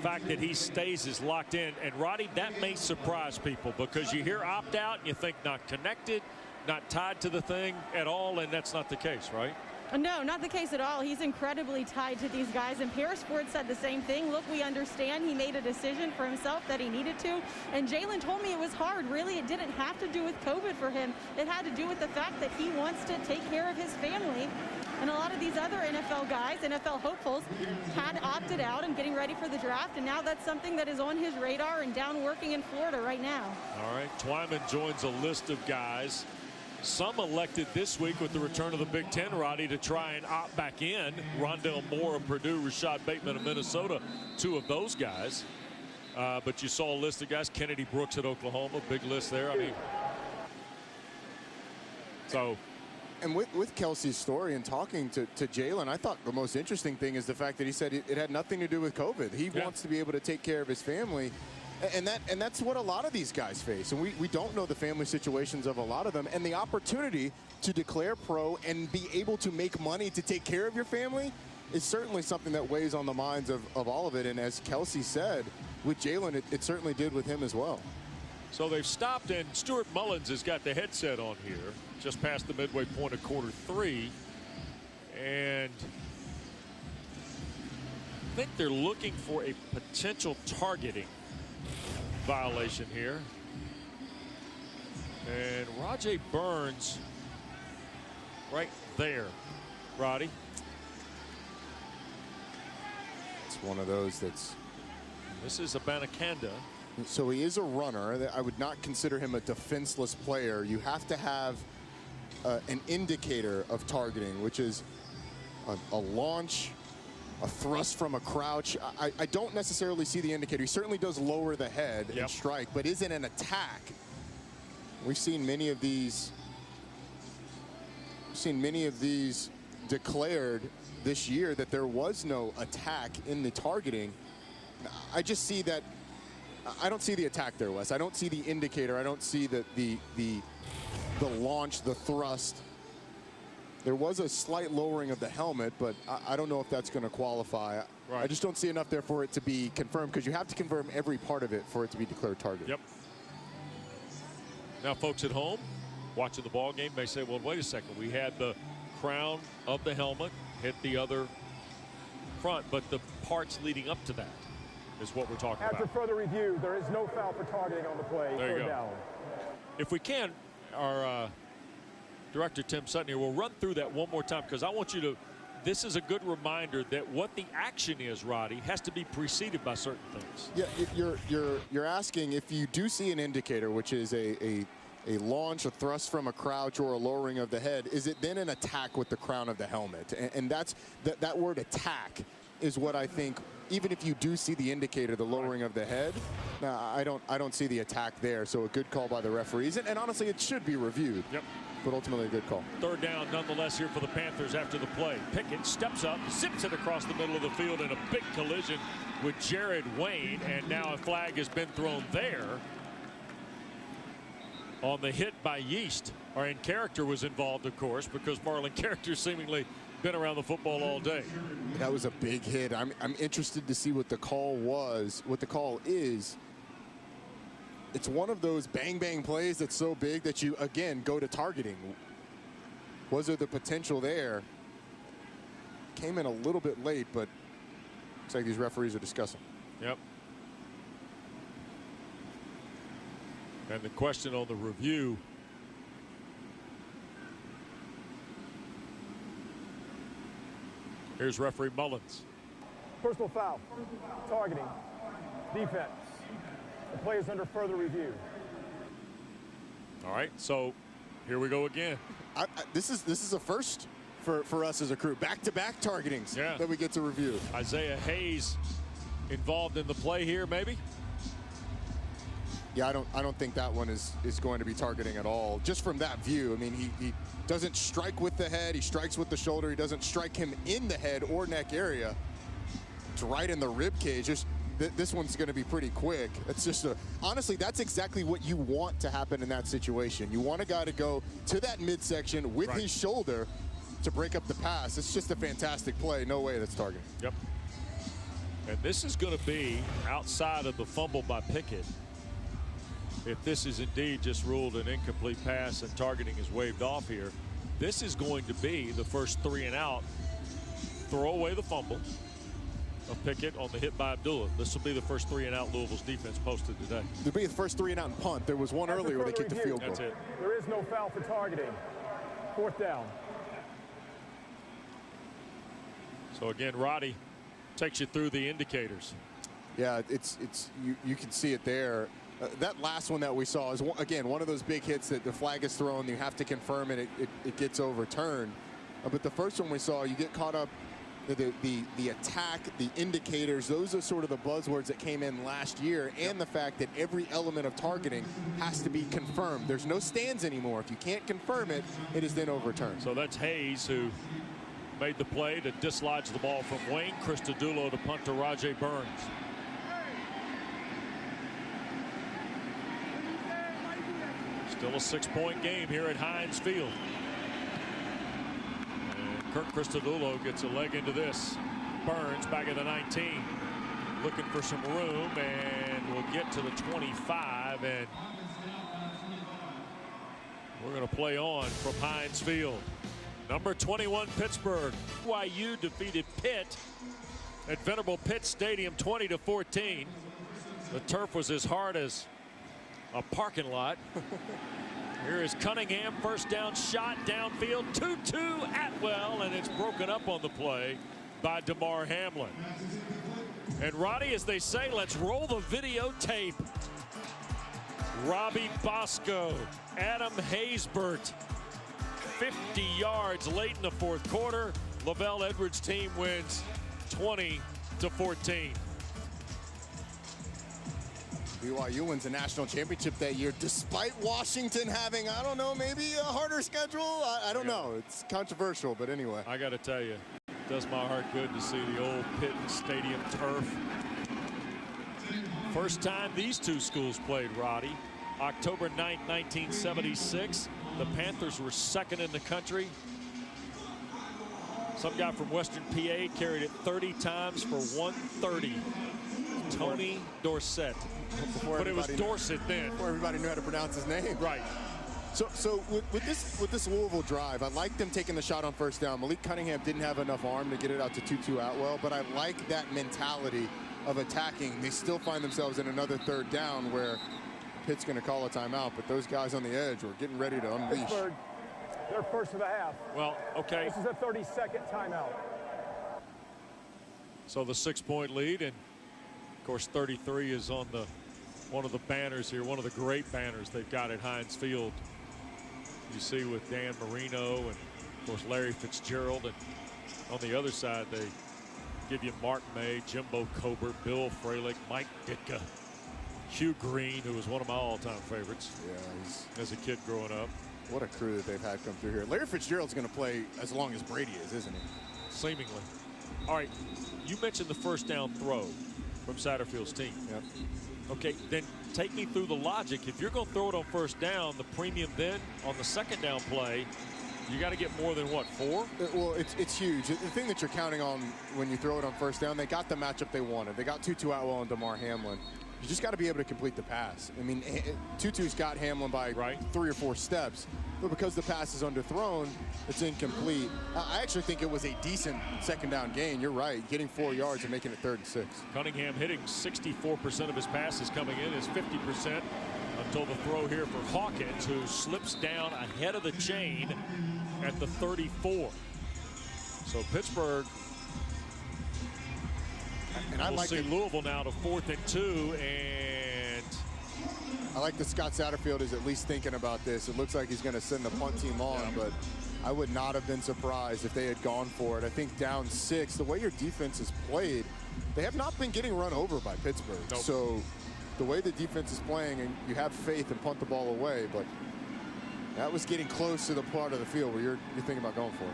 fact that he stays is locked in, and Roddy, that may surprise people because you hear opt out and you think not connected, not tied to the thing at all, and that's not the case, right? No, not the case at all. He's incredibly tied to these guys, and Paris Ford said the same thing. Look, we understand he made a decision for himself that he needed to, and Jalen told me it was hard. Really, it didn't have to do with COVID for him. It had to do with the fact that he wants to take care of his family. And a lot of these other NFL guys, NFL hopefuls, had opted out and getting ready for the draft, and now that's something that is on his radar and down working in Florida right now. All right, Twyman joins a list of guys. Some elected this week with the return of the Big Ten, Roddy, to try and opt back in. Rondell Moore of Purdue, Rashad Bateman of Minnesota, 2 of those guys. But you saw a list of guys. Kennedy Brooks at Oklahoma, big list there. I mean, so. And with Kelsey's story and talking to Jalen, I thought the most interesting thing is the fact that he said it had nothing to do with COVID. He wants to be able to take care of his family. And that's what a lot of these guys face. And we don't know the family situations of a lot of them. And the opportunity to declare pro and be able to make money to take care of your family is certainly something that weighs on the minds of all of it. And as Kelsey said, with Jalen, it certainly did with him as well. So they've stopped, and Stuart Mullins has got the headset on here, just past the midway point of quarter 3. And I think they're looking for a potential targeting violation here. And Rajay Burns right there, Roddy. It's one of those that's... This is a Abanikanda. So he is a runner. I would not consider him a defenseless player. You have to have an indicator of targeting, which is a launch, a thrust from a crouch. I don't necessarily see the indicator. He certainly does lower the head and strike, but is it an attack? We've seen many of these. Declared this year that there was no attack in the targeting. I just see that. I don't see the attack there, Wes. I don't see the indicator. I don't see the launch, the thrust. There was a slight lowering of the helmet, but I don't know if that's going to qualify. Right. I just don't see enough there for it to be confirmed, because you have to confirm every part of it for it to be declared target. Yep. Now, folks at home watching the ball game may say, well, wait a second. We had the crown of the helmet hit the other front, but the parts leading up to that is what we're talking about. After further review, there is no foul for targeting on the play. There you go. Down. If we can, our director Tim Sutton here will run through that one more time, because I want you to, this is a good reminder that what the action is, Roddy, has to be preceded by certain things. Yeah, you're asking if you do see an indicator, which is a launch, a thrust from a crouch, or a lowering of the head, is it then an attack with the crown of the helmet? And that's that word attack is what I think. Even if you do see the indicator, the lowering of the head, I don't see the attack there. So a good call by the referees, and honestly, it should be reviewed. Yep. But ultimately a good call. Third down nonetheless here for the Panthers after the play. Pickett steps up, zips it across the middle of the field in a big collision with Jared Wayne, and now a flag has been thrown there on the hit by Yeast. And Character was involved, of course, because Marlon Character seemingly been around the football all day. That was a big hit. I'm interested to see what the call was, what the call is. It's one of those bang-bang plays that's so big that you, again, go to targeting. Was there the potential there? Came in a little bit late, but looks like these referees are discussing. Yep. And the question on the review. Here's referee Mullins. Personal foul, targeting, defense. The play is under further review. All right, so here we go again. This is a first for us as a crew. Back-to-back targetings that we get to review. Isaiah Hayes involved in the play here, maybe? Yeah, I don't think that one is going to be targeting at all. Just from that view, I mean, he doesn't strike with the head. He strikes with the shoulder. He doesn't strike him in the head or neck area. It's right in the rib cage. Just this one's going to be pretty quick. It's just honestly, that's exactly what you want to happen in that situation. You want a guy to go to that midsection with his shoulder to break up the pass. It's just a fantastic play. No way that's targeting. Yep. And this is going to be outside of the fumble by Pickett. If this is indeed just ruled an incomplete pass and targeting is waved off here, this is going to be the first 3 and out. Throw away the fumble of Pickett on the hit by Abdullah. This will be the first 3 and out Louisville's defense posted today. There'll be the first 3 and out and punt. There was one earlier where they kicked the field goal. That's it. There is no foul for targeting. 4th down. So again, Roddy takes you through the indicators. Yeah, you can see it there. That last one that we saw is, again, one of those big hits that the flag is thrown. You have to confirm it. It gets overturned. But the first one we saw, you get caught up. The attack, the indicators, those are sort of the buzzwords that came in last year, and the fact that every element of targeting has to be confirmed. There's no stands anymore. If you can't confirm it, it is then overturned. So that's Hayes who made the play to dislodge the ball from Wayne. Christodoulou to punt to Rajay Burns. Still a 6-point game here at Heinz Field. And Kirk Cristodulo gets a leg into this. Burns back at the 19. Looking for some room, and we'll get to the 25, and we're going to play on from Heinz Field. Number 21 Pittsburgh. BYU defeated Pitt at Venerable Pitt Stadium 20-14. The turf was as hard as a parking lot. Here is Cunningham, first down shot downfield. Tutu Atwell, and it's broken up on the play by Damar Hamlin. And Roddy, as they say, let's roll the videotape. Robbie Bosco, Adam Haysbert, 50 yards late in the fourth quarter. Lavelle Edwards' team wins 20-14. BYU wins the national championship that year, despite Washington having, I don't know, maybe a harder schedule. I don't know. It's controversial, but anyway. I got to tell you, it does my heart good to see the old Pitt Stadium turf. First time these two schools played, Roddy. October 9th, 1976. The Panthers were second in the country. Some guy from Western PA carried it 30 times for 130. Tony Dorsett. But it was Dorsett then. Before everybody knew how to pronounce his name. Right. So with this Louisville drive, I like them taking the shot on first down. Malik Cunningham didn't have enough arm to get it out to Tutu Atwell, but I like that mentality of attacking. They still find themselves in another third down where Pitt's going to call a timeout, but those guys on the edge were getting ready to unleash. Pittsburgh, their first of the half. Well, okay. This is a 30-second timeout. So the 6-point lead, and of course 33 is on the one of the banners here, one of the great banners they've got at Heinz Field. You see with Dan Marino and of course Larry Fitzgerald, and on the other side they give you Mark May, Jimbo Colbert, Bill Fralick, Mike Ditka, Hugh Green, who was one of my all-time favorites. Yeah, as a kid growing up. What a crew that they've had come through here. Larry Fitzgerald's going to play as long as Brady is, isn't he? Seemingly. All right, you mentioned the first down throw from Satterfield's team. Yep. Okay, then take me through the logic. If you're going to throw it on first down, the premium then on the second down play, you got to get more than what, 4? Well, it's huge. The thing that you're counting on when you throw it on first down, they got the matchup they wanted. They got Tutu Atwell and Damar Hamlin. You just got to be able to complete the pass. I mean, Tutu's got Hamlin by 3 or 4 steps, but because the pass is underthrown, it's incomplete. I actually think it was a decent second down gain. You're right, getting 4 yards and making it 3rd and 6. Cunningham hitting 64% of his passes coming in, is 50% until the throw here for Hawkins, who slips down ahead of the chain at the 34. So Pittsburgh. And we'll see Louisville now to 4th and 2, and I like that Scott Satterfield is at least thinking about this. It looks like he's going to send the punt team on, but I would not have been surprised if they had gone for it. I think down 6, the way your defense is played, they have not been getting run over by Pittsburgh. Nope. So the way the defense is playing, and you have faith and punt the ball away, but that was getting close to the part of the field where you're thinking about going for it.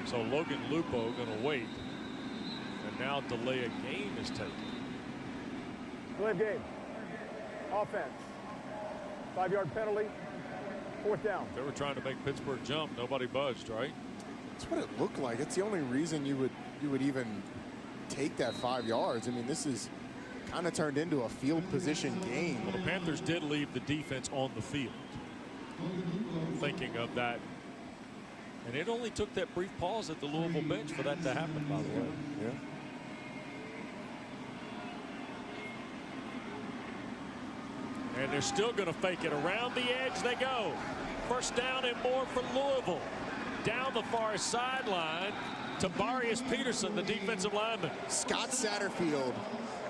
So Logan Lupo going to wait, and now delay a game is taken. Delay of game. Offense. 5-yard penalty. 4th down. They were trying to make Pittsburgh jump. Nobody budged, right? That's what it looked like. It's the only reason you would even take that 5 yards. I mean, this is kind of turned into a field position game. Well, the Panthers did leave the defense on the field. Thinking of that. And it only took that brief pause at the Louisville bench for that to happen, by the way. Yeah. And they're still going to fake it. Around the edge they go. First down and more for Louisville. Down the far sideline, Tabarius Peterson, the defensive lineman. Scott Satterfield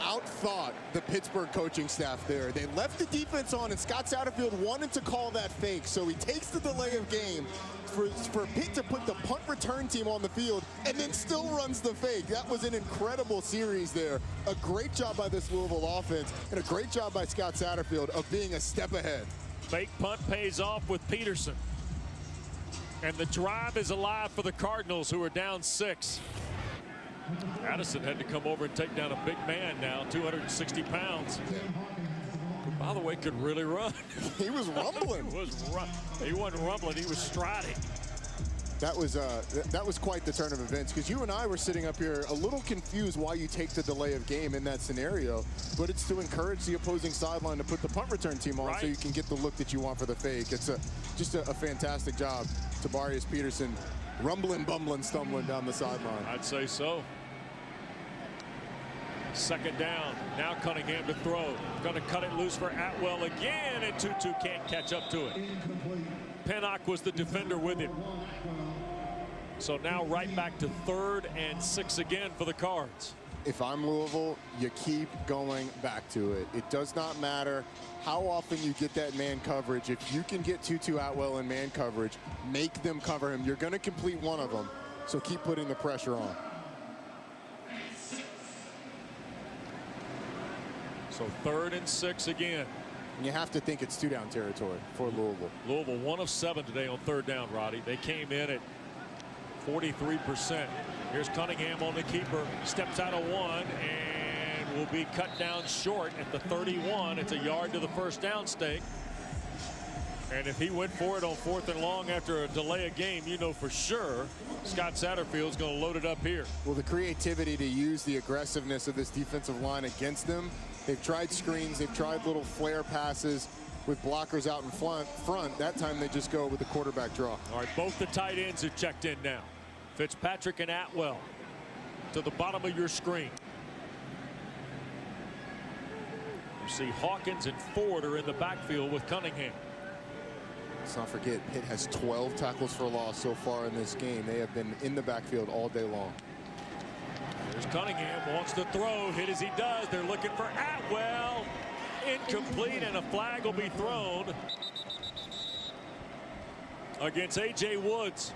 outthought the Pittsburgh coaching staff there. They left the defense on, and Scott Satterfield wanted to call that fake. So he takes the delay of game for Pitt to put the punt return team on the field and then still runs the fake. That was an incredible series there. A great job by this Louisville offense and a great job by Scott Satterfield of being a step ahead. Fake punt pays off with Peterson. And the drive is alive for the Cardinals, who are down 6. Addison had to come over and take down a big man now, 260 pounds. Who, by the way, could really run. He was rumbling. He wasn't rumbling, he was striding. That was quite the turn of events, because you and I were sitting up here a little confused why you take the delay of game in that scenario, but it's to encourage the opposing sideline to put the punt return team on so you can get the look that you want for the fake. It's just a fantastic job. Tabarius Peterson rumbling, bumbling, stumbling down the sideline. I'd say so. Second down. Now Cunningham to throw. Going to cut it loose for Atwell again, and Tutu can't catch up to it. Pennock was the defender with him. So now right back to 3rd and 6 again for the Cards. If I'm Louisville, you keep going back to it. It does not matter how often you get that man coverage. If you can get Tutu Atwell in man coverage, make them cover him. You're going to complete one of them, so keep putting the pressure on. So 3rd and 6 again. And you have to think it's 2-down territory for Louisville. Louisville 1 of 7 today on 3rd down, Roddy. They came in at 43%. Here's Cunningham on the keeper. Steps out of 1 and will be cut down short at the 31. It's a yard to the first down stake. And if he went for it on 4th and long after a delay of game, you know for sure Scott Satterfield's going to load it up here. Well, the creativity to use the aggressiveness of this defensive line against them. They've tried screens, they've tried little flare passes with blockers out in front. That time they just go with the quarterback draw. All right, both the tight ends have checked in now. Fitzpatrick and Atwell to the bottom of your screen. You see Hawkins and Ford are in the backfield with Cunningham. Let's not forget, Pitt has 12 tackles for loss so far in this game. They have been in the backfield all day long. There's Cunningham, wants to throw, hit as he does. They're looking for Atwell. Incomplete, and a flag will be thrown against A.J. Woods.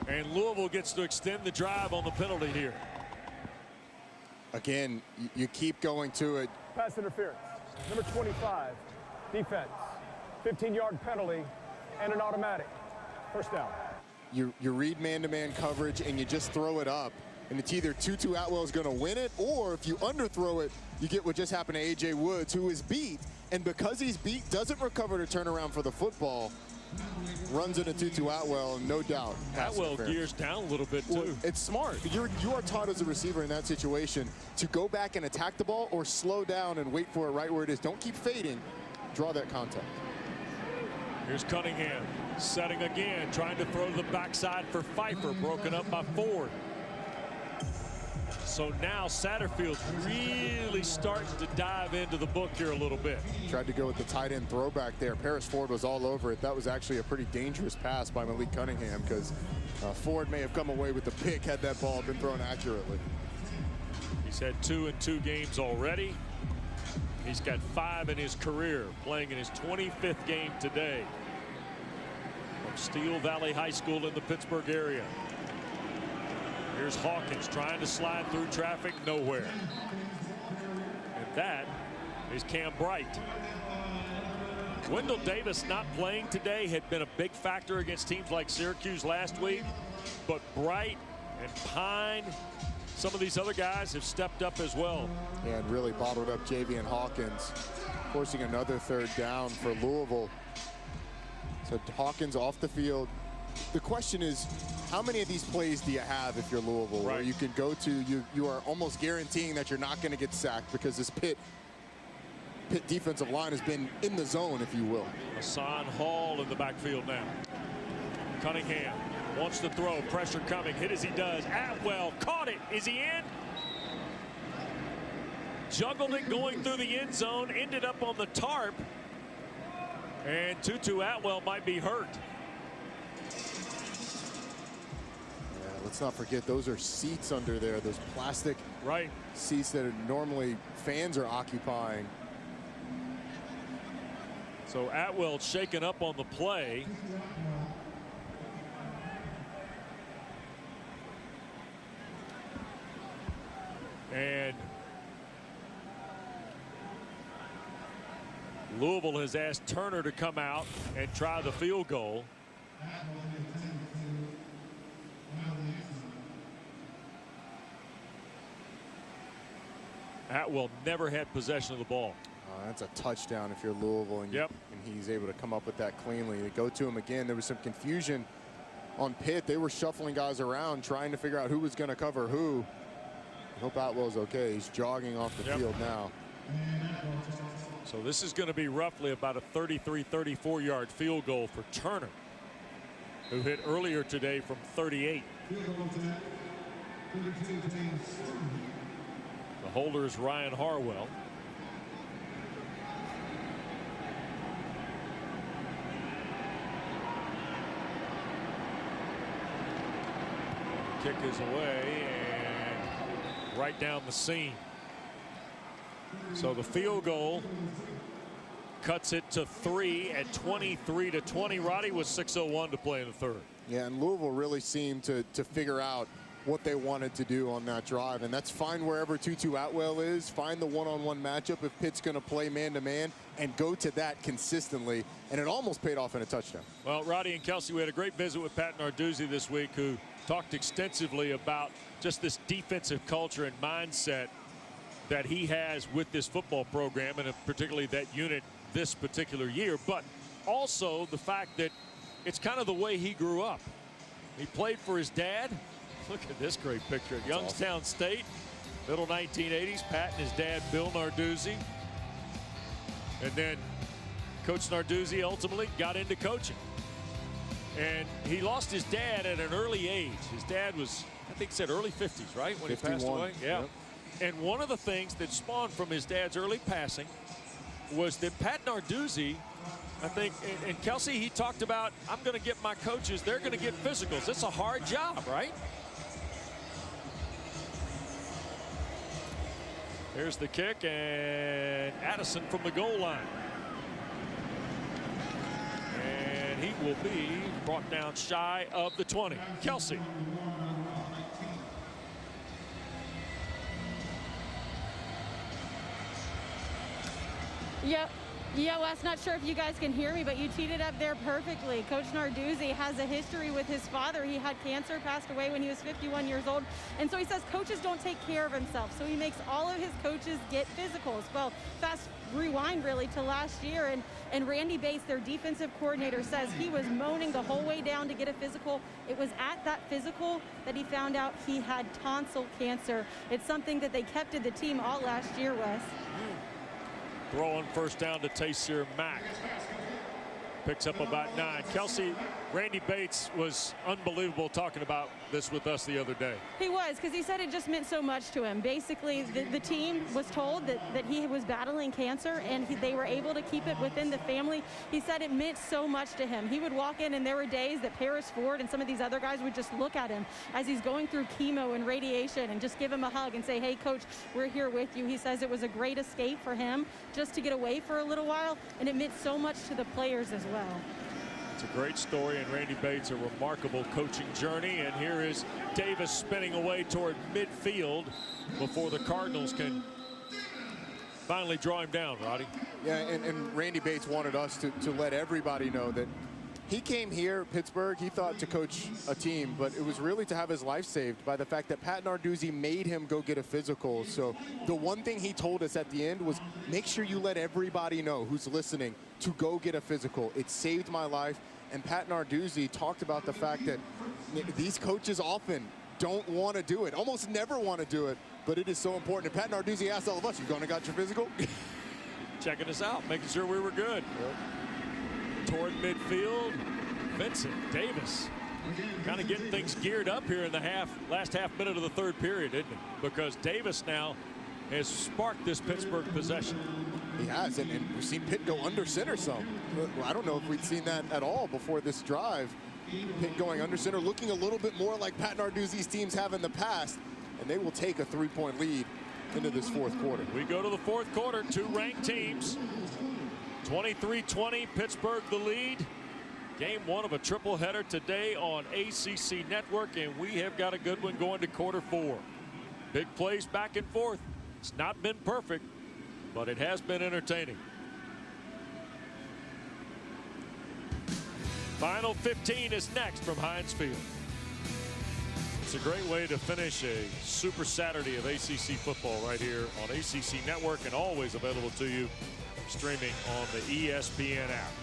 And Louisville gets to extend the drive on the penalty here. Again, you keep going to it. Pass interference. Number 25, defense. 15-yard penalty and an automatic. First down. You read man-to-man coverage and you just throw it up. And it's either Tutu Atwell is going to win it, or if you underthrow it, you get what just happened to A.J. Woods, who is beat. And because he's beat, doesn't recover to turn around for the football. Runs into Tutu Atwell, and no doubt. Atwell gears down a little bit, too. Well, it's smart. You are taught as a receiver in that situation to go back and attack the ball or slow down and wait for it right where it is. Don't keep fading. Draw that contact. Here's Cunningham setting again, trying to throw the backside for Pfeiffer, broken up by Ford. So now Satterfield's really starting to dive into the book here a little bit. Tried to go with the tight end throwback there. Paris Ford was all over it. That was actually a pretty dangerous pass by Malik Cunningham, because Ford may have come away with the pick had that ball been thrown accurately. He's had 2 in 2 games already. He's got 5 in his career, playing in his 25th game today from Steel Valley High School in the Pittsburgh area. Here's Hawkins trying to slide through traffic, nowhere. And that is Cam Bright. Wendell Davis not playing today had been a big factor against teams like Syracuse last week, but Bright and Pine, some of these other guys have stepped up as well. And really bottled up Javian Hawkins, forcing another 3rd down for Louisville. So Hawkins off the field. The question is, how many of these plays do you have if you're Louisville, where you can go to, you are almost guaranteeing that you're not going to get sacked, because this Pitt defensive line has been in the zone, if you will. Hassan Hall in the backfield now. Cunningham wants to throw, pressure coming, hit as he does. Atwell caught it. Is he in? Juggled it going through the end zone, ended up on the tarp, and Tutu Atwell might be hurt. Let's not forget, those are seats under there, those plastic seats that are normally fans are occupying. So Atwell shaken up on the play. And Louisville has asked Turner to come out and try the field goal. Atwell never had possession of the ball. That's a touchdown if you're Louisville, and, and he's able to come up with that cleanly. They go to him again. There was some confusion on Pitt. They were shuffling guys around trying to figure out who was going to cover who. I hope Atwell's okay. He's jogging off the field now. So this is going to be roughly about a 33-34 yard field goal for Turner, who hit earlier today from 38. The holder is Ryan Harwell. The kick is away and right down the seam. So the field goal cuts it to 3 at 23-20. Roddy with 6:01 to play in the third. Yeah, and Louisville really seemed to figure out what they wanted to do on that drive, and that's find wherever Tutu Atwell is, find the one-on-one matchup if Pitt's going to play man-to-man, and go to that consistently, and it almost paid off in a touchdown. Well, Roddy and Kelsey, we had a great visit with Pat Narduzzi this week, who talked extensively about just this defensive culture and mindset that he has with this football program, and particularly that unit this particular year, but also the fact that it's kind of the way he grew up. He played for his dad. Look at this great picture at Youngstown State, middle 1980s. Pat and his dad, Bill Narduzzi. And then Coach Narduzzi ultimately got into coaching. And he lost his dad at an early age. His dad was, I think, said early 50s, right, when 51. He passed away? Yeah. Yep. And one of the things that spawned from his dad's early passing was that Pat Narduzzi, I think, and Kelsey, he talked about, I'm going to get my coaches, they're going to get physicals. It's a hard job, right? Here's the kick, and Addison from the goal line. And he will be brought down shy of the 20. Kelsey. Yep. Yeah, Wes, not sure if you guys can hear me, but you teed it up there perfectly. Coach Narduzzi has a history with his father. He had cancer, passed away when he was 51 years old. And so he says coaches don't take care of himself. So he makes all of his coaches get physicals. Well, fast rewind really to last year. And Randy Bates, their defensive coordinator, says he was moaning the whole way down to get a physical. It was at that physical that he found out he had tonsil cancer. It's something that they kept in the team all last year, Wes. Throwing first down to Taysir Mack. Picks up about 9. Kelsey, Randy Bates was unbelievable talking about this with us the other day. He was, because he said it just meant so much to him. Basically, the team was told that he was battling cancer, and they were able to keep it within the family. He said it meant so much to him. He would walk in, and there were days that Paris Ford and some of these other guys would just look at him as he's going through chemo and radiation and just give him a hug and say, hey, Coach, we're here with you. He says it was a great escape for him just to get away for a little while, and it meant so much to the players as well. It's a great story, and Randy Bates, a remarkable coaching journey. And here is Davis spinning away toward midfield before the Cardinals can finally draw him down, Roddy. Yeah, and Randy Bates wanted us to let everybody know that he came here, Pittsburgh, he thought to coach a team, but it was really to have his life saved by the fact that Pat Narduzzi made him go get a physical. So the one thing he told us at the end was, make sure you let everybody know who's listening to go get a physical. It saved my life. And Pat Narduzzi talked about the fact that these coaches often don't want to do it, almost never want to do it, but it is so important. And Pat Narduzzi asked all of us, you going to got your physical? Checking us out, making sure we were good. Yep. Toward midfield, Vincent Davis kind of getting things geared up here in the last half minute of the third period, isn't it? Because Davis now has sparked this Pittsburgh possession. He has, and we've seen Pitt go under center some. I don't know if we'd seen that at all before this drive. Pitt going under center, looking a little bit more like Pat Narduzzi's teams have in the past, and they will take a 3-point lead into this fourth quarter. We go to the fourth quarter, two ranked teams. 23-20, Pittsburgh the lead. Game one of a triple header today on ACC Network, and we have got a good one going to quarter 4. Big plays back and forth. It's not been perfect, but it has been entertaining. Final 15 is next from Heinz Field. It's a great way to finish a super Saturday of ACC football right here on ACC Network, and always available to you streaming on the ESPN app.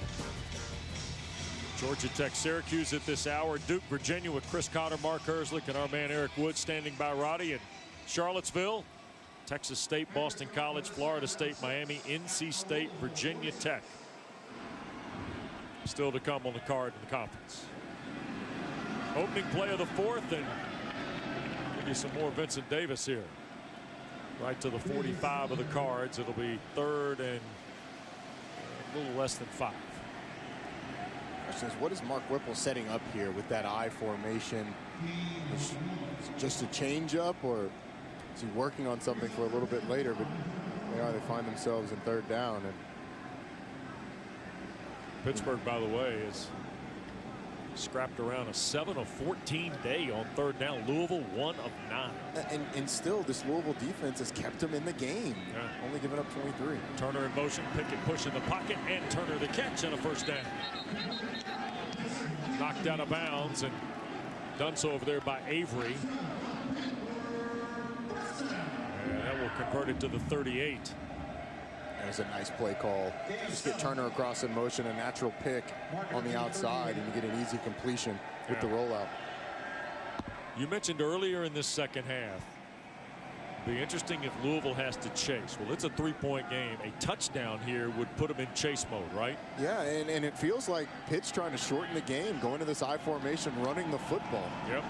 Georgia Tech, Syracuse at this hour. Duke, Virginia with Chris Cotter, Mark Herzlich, and our man Eric Wood standing by Roddy. And Charlottesville, Texas State, Boston College, Florida State, Miami, NC State, Virginia Tech. Still to come on the card in the conference. Opening play of the fourth, and give you some more Vincent Davis here. Right to the 45 of the Cards. It'll be 3rd and a little less than 5. Question is, what is Mark Whipple setting up here with that I formation? Is it just a change up, or is he working on something for a little bit later? But they find themselves in 3rd down. And Pittsburgh, by the way, is scrapped around a 7 of 14 day on 3rd down. Louisville 1 of 9. And still, this Louisville defense has kept them in the game. Yeah. Only giving up 23. Turner in motion, Pickett push in the pocket, and Turner the catch and a 1st down. Knocked out of bounds and done so over there by Avery. And that will convert it to the 38. That was a nice play call. Just get Turner across in motion, a natural pick on the outside, and you get an easy completion with the rollout. You mentioned earlier in this second half, it'd be interesting if Louisville has to chase. Well, it's a 3-point game. A touchdown here would put them in chase mode, right? Yeah, and it feels like Pitt's trying to shorten the game, going to this I formation, running the football. Yep.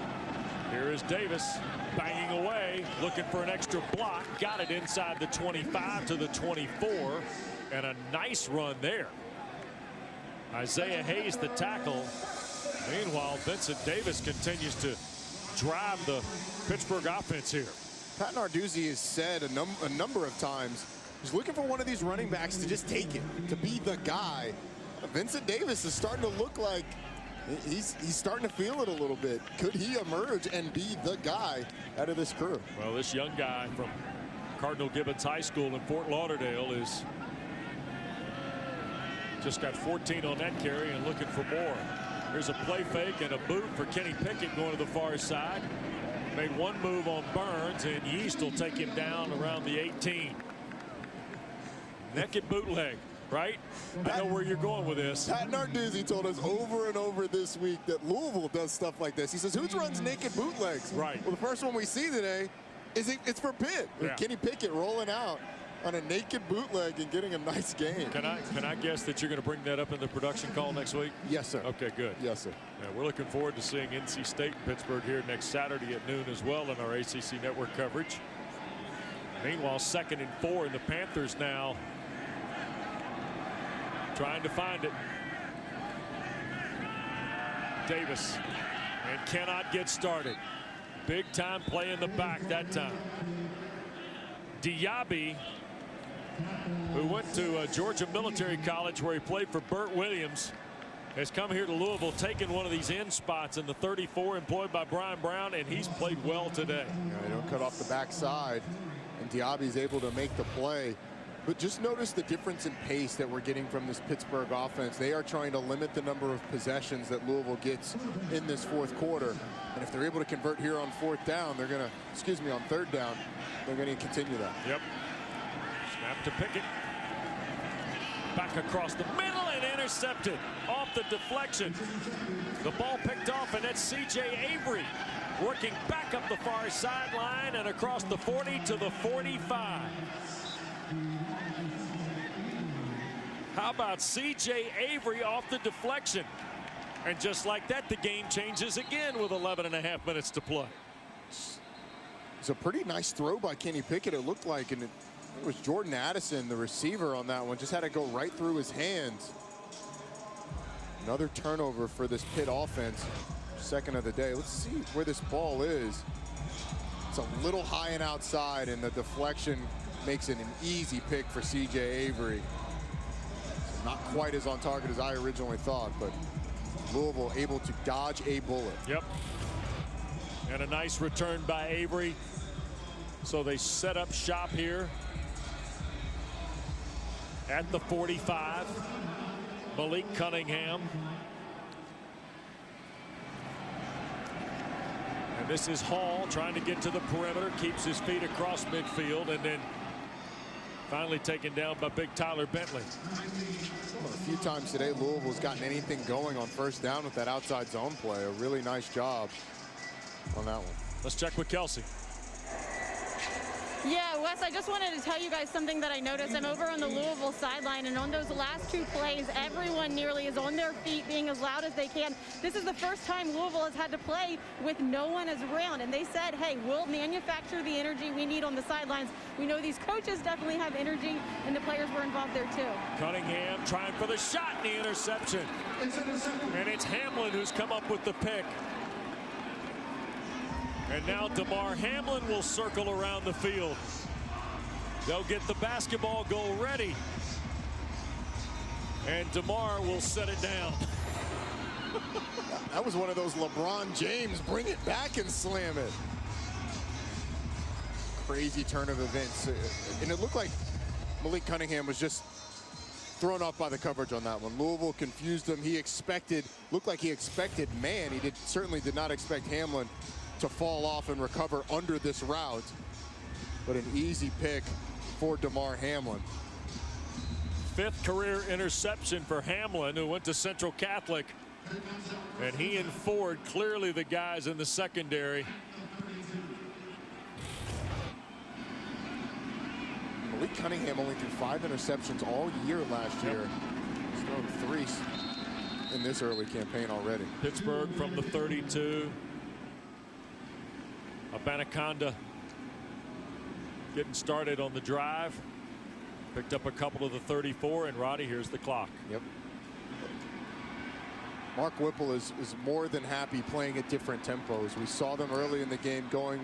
Here is Davis banging away, looking for an extra block. Got it inside the 25 to the 24, and a nice run there. Isaiah Hayes the tackle. Meanwhile, Vincent Davis continues to drive the Pittsburgh offense here. Pat Narduzzi has said a number of times he's looking for one of these running backs to just take it, to be the guy. Vincent Davis is starting to look like he's starting to feel it a little bit. Could he emerge and be the guy out of this crew? Well, this young guy from Cardinal Gibbons High School in Fort Lauderdale is just got 14 on that carry and looking for more. Here's a play fake and a boot for Kenny Pickett going to the far side. Made one move on Burns, and Yeast will take him down around the 18. Naked bootleg, right? I know where you're going with this. Pat Narduzzi told us over and over this week that Louisville does stuff like this. He says, who runs naked bootlegs? Right. Well, the first one we see today it's for Pitt. Yeah. Kenny Pickett rolling out on a naked bootleg and getting a nice game. Can I guess that you're going to bring that up in the production call next week? Yes, sir. Okay, good. Yes, sir. Yeah, we're looking forward to seeing NC State and Pittsburgh here next Saturday at noon as well in our ACC Network coverage. Meanwhile, 2nd and 4, and the Panthers now trying to find it. Davis, and cannot get started. Big time play in the back that time. Diaby, who went to Georgia Military College where he played for Burt Williams, has come here to Louisville, taken one of these end spots in the 34 employed by Brian Brown, and he's played well today. Yeah, they don't cut off the backside, and Diaby's able to make the play. But just notice the difference in pace that we're getting from this Pittsburgh offense. They are trying to limit the number of possessions that Louisville gets in this 4th quarter. And if they're able to convert here on 4th down, they're going to, on 3rd down, they're going to continue that. Yep. Snap to Pickett. Back across the middle and intercepted off the deflection. The ball picked off, and that's C.J. Avery working back up the far sideline and across the 40 to the 45. How about C.J. Avery off the deflection? And just like that, the game changes again with 11.5 minutes to play. It's a pretty nice throw by Kenny Pickett, it looked like, and it was Jordan Addison, the receiver on that one, just had to go right through his hands. Another turnover for this Pitt offense, 2nd of the day. Let's see where this ball is. It's a little high and outside, and the deflection makes it an easy pick for C.J. Avery. Not quite as on target as I originally thought, but Louisville able to dodge a bullet. Yep. And a nice return by Avery. So they set up shop here at the 45. Malik Cunningham And this is Hall trying to get to the perimeter, keeps his feet across midfield, and then finally taken down by big Tyler Bentley. Well, a few times today, Louisville's gotten anything going on first down with that outside zone play. A really nice job on that one. Let's check with Kelsey. Yeah, Wes, I just wanted to tell you guys something that I noticed. I'm over on the Louisville sideline, and on those last 2 plays, everyone nearly is on their feet being as loud as they can. This is the first time Louisville has had to play with no one as around, and they said, hey, we'll manufacture the energy we need on the sidelines. We know these coaches definitely have energy, and the players were involved there too. Cunningham trying for the shot and the interception. And it's Hamlin who's come up with the pick. And now DeMar Hamlin will circle around the field. They'll get the basketball goal ready. And DeMar will set it down. That was one of those LeBron James bring it back and slam it. Crazy turn of events. And it looked like Malik Cunningham was just thrown off by the coverage on that one. Louisville confused him. Looked like he expected man. He certainly did not expect Hamlin to fall off and recover under this route. But an easy pick for DeMar Hamlin. 5th career interception for Hamlin, who went to Central Catholic. And he and Ford clearly the guys in the secondary. Malik Cunningham only threw 5 interceptions all year last year. He's thrown 3 in this early campaign already. Pittsburgh from the 32. Abanaconda getting started on the drive. Picked up a couple of the 34, and Roddy, here's the clock. Yep. Mark Whipple is more than happy playing at different tempos. We saw them early in the game going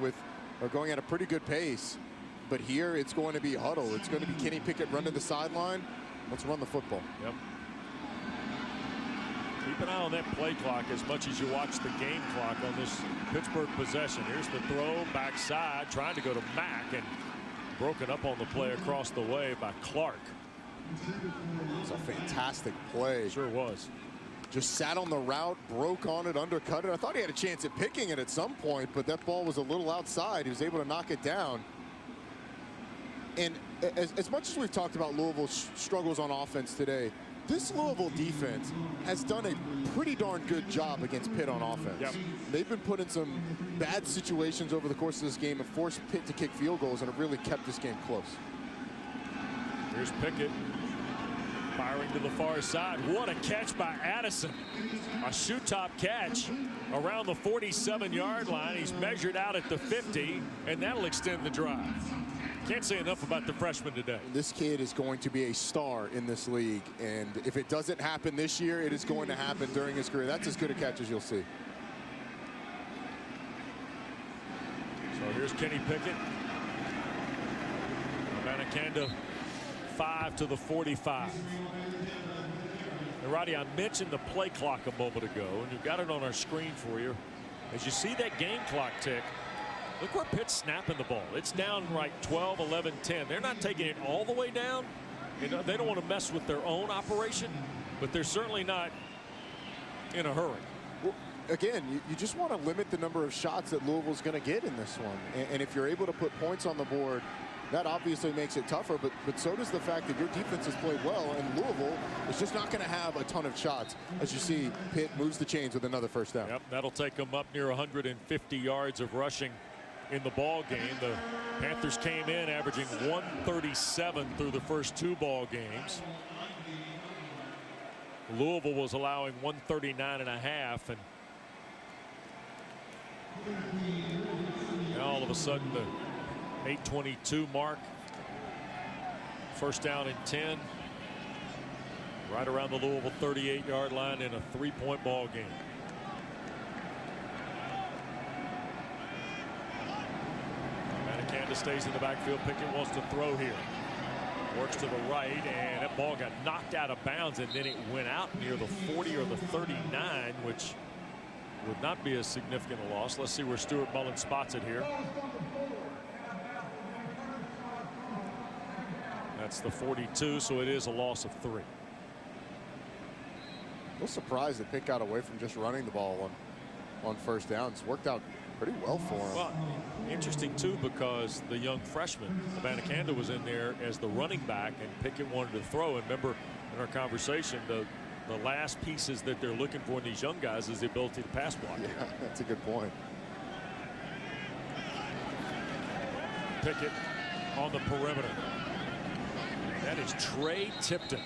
at a pretty good pace. But here it's going to be huddle. It's going to be Kenny Pickett run to the sideline. Let's run the football. Yep. Keep an eye on that play clock as much as you watch the game clock on this Pittsburgh possession. Here's the throw backside, trying to go to Mack, and broken up on the play across the way by Clark. It's a fantastic play. Sure was. Just sat on the route, broke on it, undercut it. I thought he had a chance at picking it at some point, but that ball was a little outside. He was able to knock it down. And as much as we've talked about Louisville's struggles on offense today, this Louisville defense has done a pretty darn good job against Pitt on offense. Yep. They've been put in some bad situations over the course of this game and forced Pitt to kick field goals, and have really kept this game close. Here's Pickett firing to the far side. What a catch by Addison. A shoot top catch around the 47-yard line. He's measured out at the 50, and that'll extend the drive. Can't say enough about the freshman today. This kid is going to be a star in this league, and if it doesn't happen this year, it is going to happen during his career. That's as good a catch as you'll see. So here's Kenny Pickett. Abanaconda 5 to the 45. And Roddy, I mentioned the play clock a moment ago, and you've got it on our screen for you. As you see that game clock tick, look where Pitt's snapping the ball. It's down right 12, 11, 10. They're not taking it all the way down. They don't want to mess with their own operation, but they're certainly not in a hurry. Well, again, you just want to limit the number of shots that Louisville's going to get in this one. And if you're able to put points on the board, that obviously makes it tougher, but so does the fact that your defense has played well, and Louisville is just not going to have a ton of shots. As you see, Pitt moves the chains with another first down. Yep, that'll take them up near 150 yards of rushing in the ball game. The Panthers came in averaging 137 through the first 2 ball games. Louisville was allowing 139.5, and now all of a sudden the 8:22 mark. First down and 10. Right around the Louisville 38-yard line in a 3-point ball game. Abanaconda stays in the backfield. Pickett wants to throw here. Works to the right, and that ball got knocked out of bounds, and then it went out near the 40 or the 39, which would not be a significant loss. Let's see where Stuart Mullen spots it here. That's the 42, so it is a loss of 3. I was surprised that Pitt got away from just running the ball on first downs. Worked out pretty well for him. Well, interesting, too, because the young freshman, Abanikanda, was in there as the running back, and Pickett wanted to throw. And remember, in our conversation, the last pieces that they're looking for in these young guys is the ability to pass block. Yeah, that's a good point. Pickett on the perimeter. That is Trey Tipton.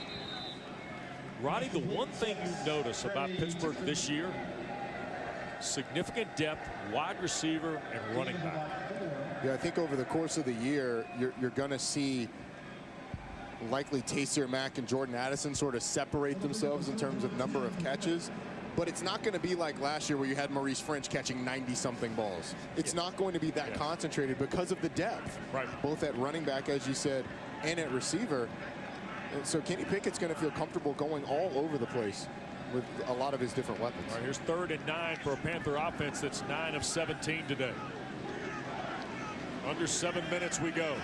Roddy, the one thing you notice about Pittsburgh this year, significant depth, wide receiver, and running back. Yeah, I think over the course of the year, you're going to see likely Taysir Mack and Jordan Addison sort of separate themselves in terms of number of catches. But it's not going to be like last year where you had Maurice French catching 90-something balls. It's not going to be that concentrated because of the depth. Right. Both at running back, as you said, and at receiver. And so Kenny Pickett's going to feel comfortable going all over the place with a lot of his different weapons. All right, here's 3rd and 9 for a Panther offense that's 9 of 17 today. Under 7 minutes we go.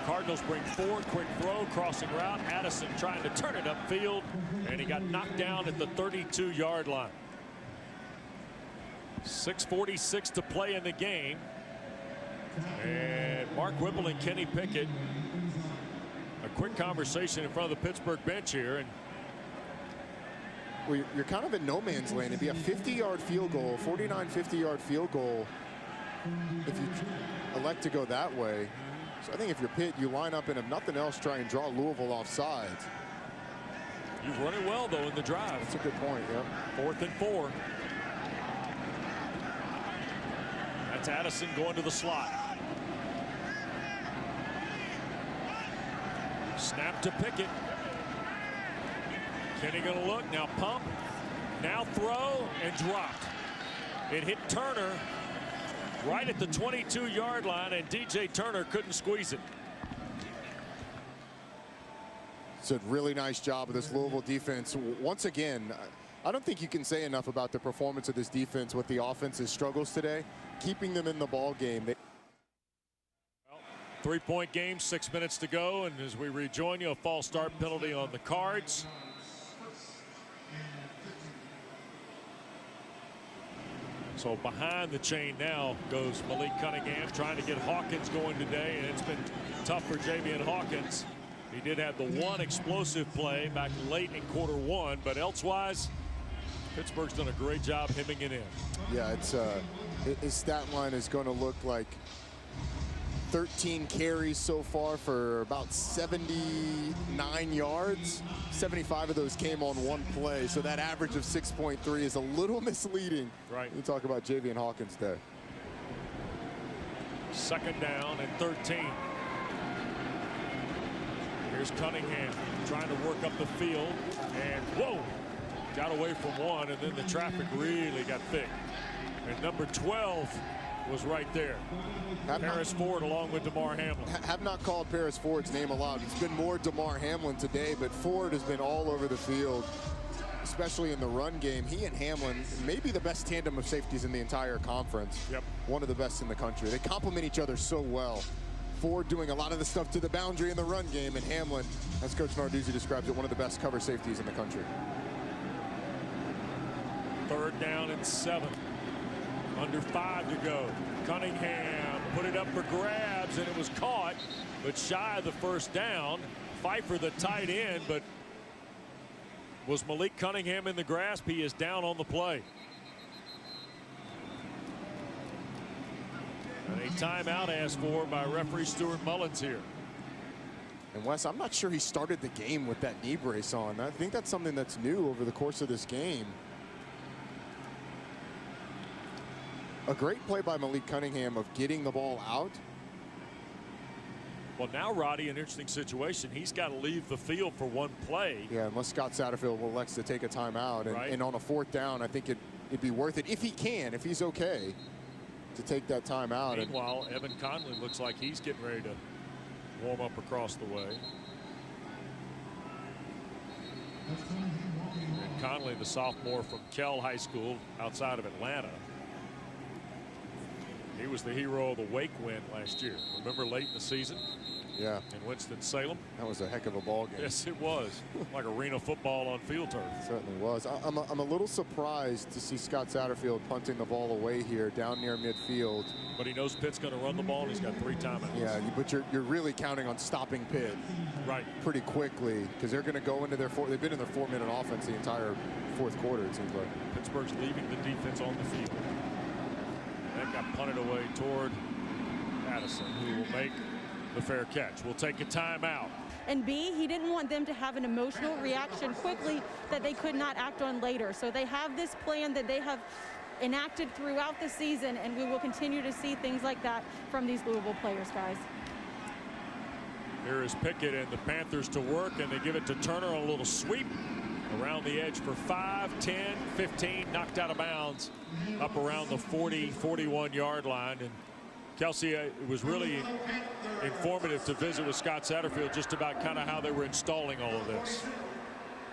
Cardinals bring 4, quick throw, crossing route. Addison trying to turn it upfield, and he got knocked down at the 32-yard line. 6:46 to play in the game. And Mark Whipple and Kenny Pickett, a quick conversation in front of the Pittsburgh bench here. And well, you're kind of in no man's land. It'd be a 50-yard field goal, 49, 50-yard field goal if you elect to go that way. So I think if you're Pitt, you line up and if nothing else, try and draw Louisville off sides. You've run it well, though, in the drive. That's a good point, yeah. 4th and 4. That's Addison going to the slot. Snap to Pickett. Kenny going to look, now pump, now throw, and dropped. It hit Turner right at the 22-yard line, and DJ Turner couldn't squeeze it. It's a really nice job of this Louisville defense. Once again, I don't think you can say enough about the performance of this defense with the offense's struggles today, keeping them in the ball game. 3-point game, 6 minutes to go, and as we rejoin you, a false start penalty on the Cards. So behind the chain now goes Malik Cunningham, trying to get Hawkins going today, and it's been tough for Javian Hawkins. He did have the one explosive play back late in Q1, but elsewise, Pittsburgh's done a great job hemming it in. Yeah, it's his stat line is going to look like 13 carries so far for about 79 yards. 75 of those came on one play, so that average of 6.3 is a little misleading. Right. You talk about Javian Hawkins there. 2nd down and 13. Here's Cunningham trying to work up the field, and whoa, got away from one, and then the traffic really got thick. And number 12 was right there. Paris Ford along with DeMar Hamlin. Have not called Paris Ford's name aloud. It's been more DeMar Hamlin today, but Ford has been all over the field, especially in the run game. He and Hamlin may be the best tandem of safeties in the entire conference. Yep. One of the best in the country. They complement each other so well. Ford doing a lot of the stuff to the boundary in the run game, and Hamlin, as Coach Narduzzi describes it, one of the best cover safeties in the country. 3rd down and 7. Under 5 to go. Cunningham put it up for grabs, and it was caught, but shy of the 1st down. Pfeiffer, the tight end, but was Malik Cunningham in the grasp? He is down on the play. And a timeout asked for by referee Stuart Mullins here. And Wes, I'm not sure he started the game with that knee brace on. I think that's something that's new over the course of this game. A great play by Malik Cunningham of getting the ball out. Well, now, Roddy, an interesting situation. He's got to leave the field for one play. Yeah, unless Scott Satterfield will elect to take a timeout. And, right. And on a 4th down, I think it'd be worth it, if he can, if he's okay, to take that timeout. Meanwhile, Evan Conley looks like he's getting ready to warm up across the way. And Conley, the sophomore from Kell High School outside of Atlanta. He was the hero of the Wake win last year. Remember late in the season? Yeah. in Winston-Salem. That was a heck of a ball game. Yes, it was. Like arena football on field turf. It certainly was. I'm a little surprised to see Scott Satterfield punting the ball away here down near midfield. But he knows Pitt's going to run the ball, and he's got 3 timeouts. Yeah, but you're really counting on stopping Pitt. Right. Pretty quickly, because they're going to go into their they've been in their 4-minute offense the entire fourth quarter, it seems like. Pittsburgh's leaving the defense on the field. That got punted away toward Addison, who will make the fair catch. We'll take a timeout. And B, he didn't want them to have an emotional reaction quickly that they could not act on later. So they have this plan that they have enacted throughout the season, and we will continue to see things like that from these Louisville players, guys. Here is Pickett and the Panthers to work, and they give it to Turner on a little sweep around the edge for 5, 10, 15, knocked out of bounds up around the 40, 41-yard line. And Kelsey, it was really informative to visit with Scott Satterfield just about kind of how they were installing all of this.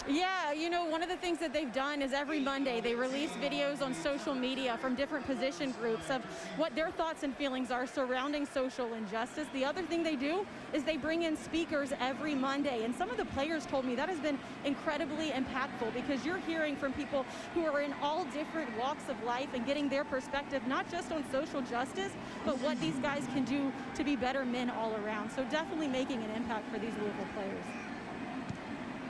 Yeah, you know, one of the things that they've done is every Monday they release videos on social media from different position groups of what their thoughts and feelings are surrounding social injustice. The other thing they do is they bring in speakers every Monday, and some of the players told me that has been incredibly impactful because you're hearing from people who are in all different walks of life and getting their perspective, not just on social justice, but what these guys can do to be better men all around. So definitely making an impact for these Louisville players.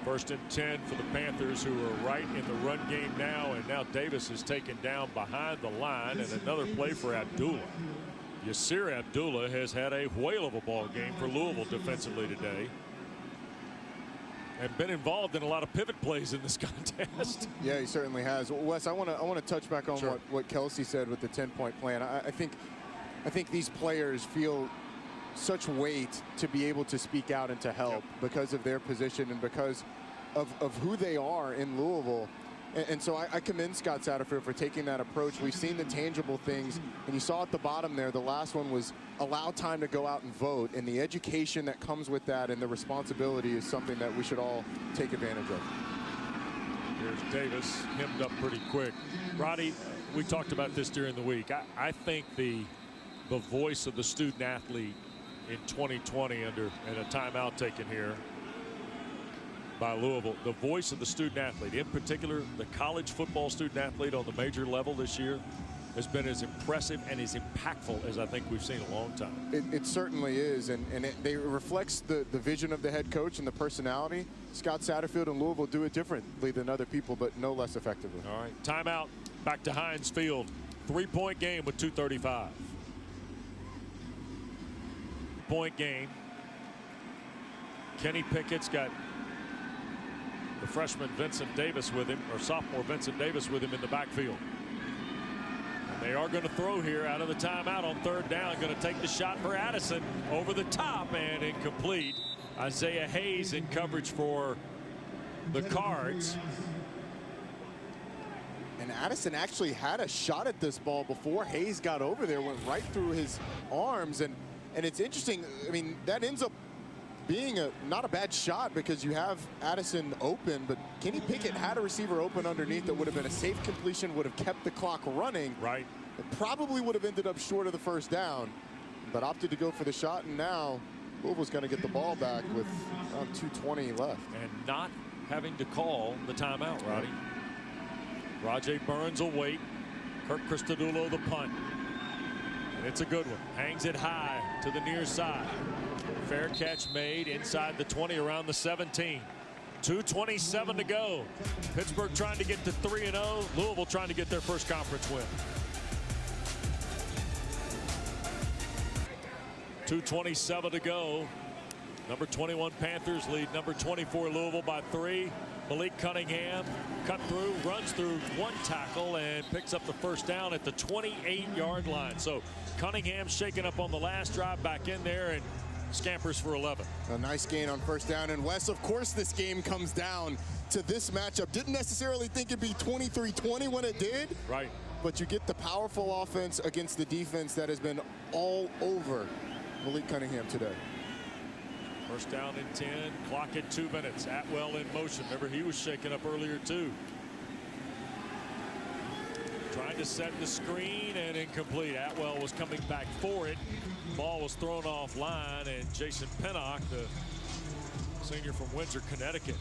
1st and 10 for the Panthers, who are right in the run game now, and now Davis is taken down behind the line, and another play for Abdullah. Yasir Abdullah has had a whale of a ball game for Louisville defensively today, and been involved in a lot of pivot plays in this contest. Yeah, he certainly has. Well, Wes, I want to touch back on Sure. what Kelsey said with the 10-point plan. I think these players feel such weight to be able to speak out and to help because of their position and because of who they are in Louisville. And so I commend Scott Satterfield for taking that approach. We've seen the tangible things, and you saw at the bottom there, the last one was allow time to go out and vote, and the education that comes with that and the responsibility is something that we should all take advantage of. Here's Davis, hemmed up pretty quick. Roddy, we talked about this during the week. I think the voice of the student athlete in 2020 and a timeout taken here by Louisville, the voice of the student athlete, in particular the college football student athlete on the major level this year, has been as impressive and as impactful as I think we've seen in a long time. It certainly is, and it reflects the vision of the head coach and the personality. Scott Satterfield and Louisville do it differently than other people, but no less effectively. All right, timeout, back to Heinz Field. 3-point game with 2:35. Point game. Kenny Pickett's got the freshman Vincent Davis with him, or sophomore Vincent Davis with him in the backfield. And they are going to throw here out of the timeout on 3rd down. Going to take the shot for Addison over the top and incomplete. Isaiah Hayes in coverage for the Cards. And Addison actually had a shot at this ball before Hayes got over there, went right through his arms, and it's interesting. I mean, that ends up being not a bad shot because you have Addison open, but Kenny Pickett had a receiver open underneath that would have been a safe completion, would have kept the clock running. Right. It probably would have ended up short of the 1st down, but opted to go for the shot, and now Louisville's going to get the ball back with around 2:20 left. And not having to call the timeout, Roddy. Rajay Burns will wait. Kirk Christodoulou the punt. And it's a good one. Hangs it high to the near side. Fair catch made inside the 20, around the 17. 2:27 to go. Pittsburgh trying to get to 3-0. Louisville trying to get their first conference win. 2:27 to go. Number 21 Panthers lead number 24 Louisville by 3. Malik Cunningham cut through, runs through one tackle, and picks up the 1st down at the 28-yard line. So Cunningham shaking up on the last drive, back in there, and scampers for 11. A nice gain on 1st down. And Wes, of course this game comes down to this matchup. Didn't necessarily think it'd be 23-20 when it did. Right. But you get the powerful offense against the defense that has been all over Malik Cunningham today. 1st down and 10, clock at 2 minutes. Atwell in motion. Remember, he was shaken up earlier too. Trying to set the screen and incomplete. Atwell was coming back for it. Ball was thrown off line, and Jason Pinnock, the senior from Windsor, Connecticut.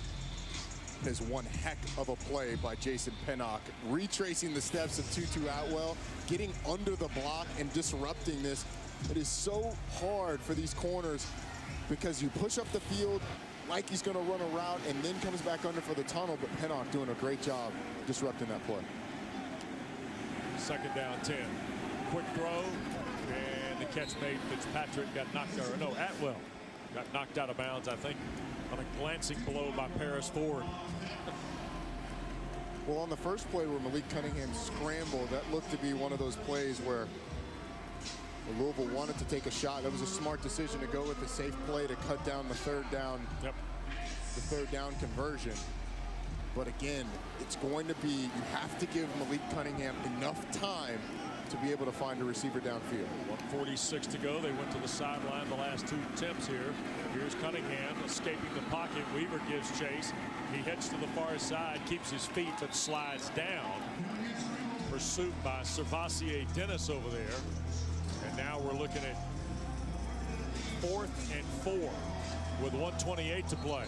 Is one heck of a play by Jason Pinnock, retracing the steps of Tutu Atwell, getting under the block and disrupting this. It is so hard for these corners because you push up the field like he's going to run a route and then comes back under for the tunnel, but Pinnock doing a great job disrupting that play. Second down 10. Quick throw, and the catch made. Fitzpatrick got knocked, or no, Atwell got knocked out of bounds, I think, on a glancing blow by Paris Ford. Well, on the first play where Malik Cunningham scrambled, that looked to be one of those plays where Louisville wanted to take a shot. That was a smart decision to go with the safe play to cut down the third down. Yep. The third down conversion. But again, it's going to be, you have to give Malik Cunningham enough time to be able to find a receiver downfield. 1:46 to go. They went to the sideline the last two attempts here. Here's Cunningham escaping the pocket. Weaver gives chase. He heads to the far side, keeps his feet, but slides down. Pursuit by Servassier Dennis over there. And now we're looking at 4th and 4 with 1:28 to play.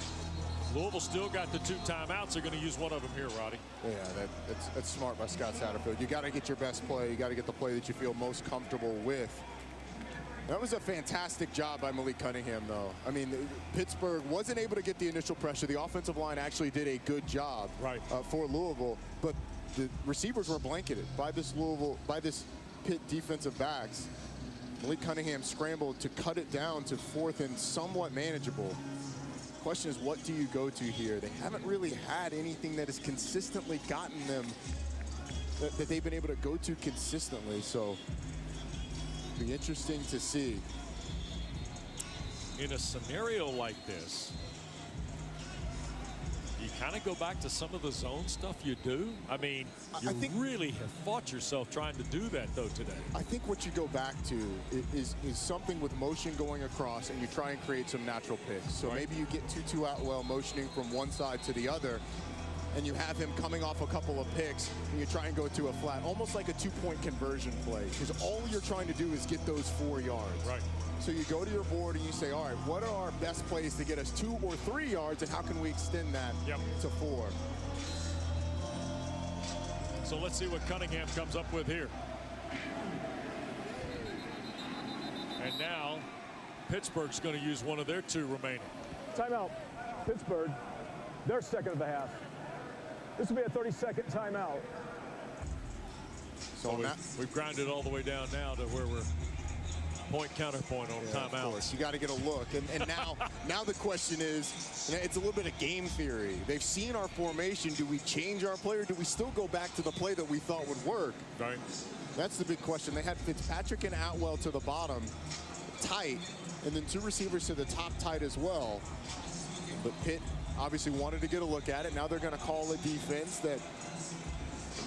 Louisville still got the 2 timeouts. They're going to use one of them here, Roddy. Yeah, that's smart by Scott Satterfield. You got to get your best play. You got to get the play that you feel most comfortable with. That was a fantastic job by Malik Cunningham, though. I mean, Pittsburgh wasn't able to get the initial pressure. The offensive line actually did a good job for Louisville, but the receivers were blanketed by this Pitt defensive backs. Malik Cunningham scrambled to cut it down to 4th and somewhat manageable. Question is, what do you go to here? They haven't really had anything that has consistently gotten them that they've been able to go to consistently. So it'll be interesting to see. In a scenario like this, you kind of go back to some of the zone stuff you do. I mean, you really have fought yourself trying to do that, though, today. I think what you go back to is something with motion going across, and you try and create some natural picks. So maybe you get Tutu Atwell motioning from one side to the other, and you have him coming off a couple of picks, and you try and go to a flat, almost like a 2-point conversion play, because all you're trying to do is get those 4 yards. Right. So you go to your board and you say, all right, what are our best plays to get us 2 or 3 yards, and how can we extend that to 4? So let's see what Cunningham comes up with here. And now Pittsburgh's going to use one of their 2 remaining. Timeout. Pittsburgh, their second of the half. This will be a 30-second timeout. So we've grounded all the way down now to where we're point counterpoint on timeouts. You got to get a look, and now the question is, it's a little bit of game theory. They've seen our formation. Do we change our play, or do we still go back to the play that we thought would work? Right. That's the big question. They had Fitzpatrick and Atwell to the bottom tight, and then 2 receivers to the top tight as well. But Pitt obviously wanted to get a look at it. Now they're going to call a defense that.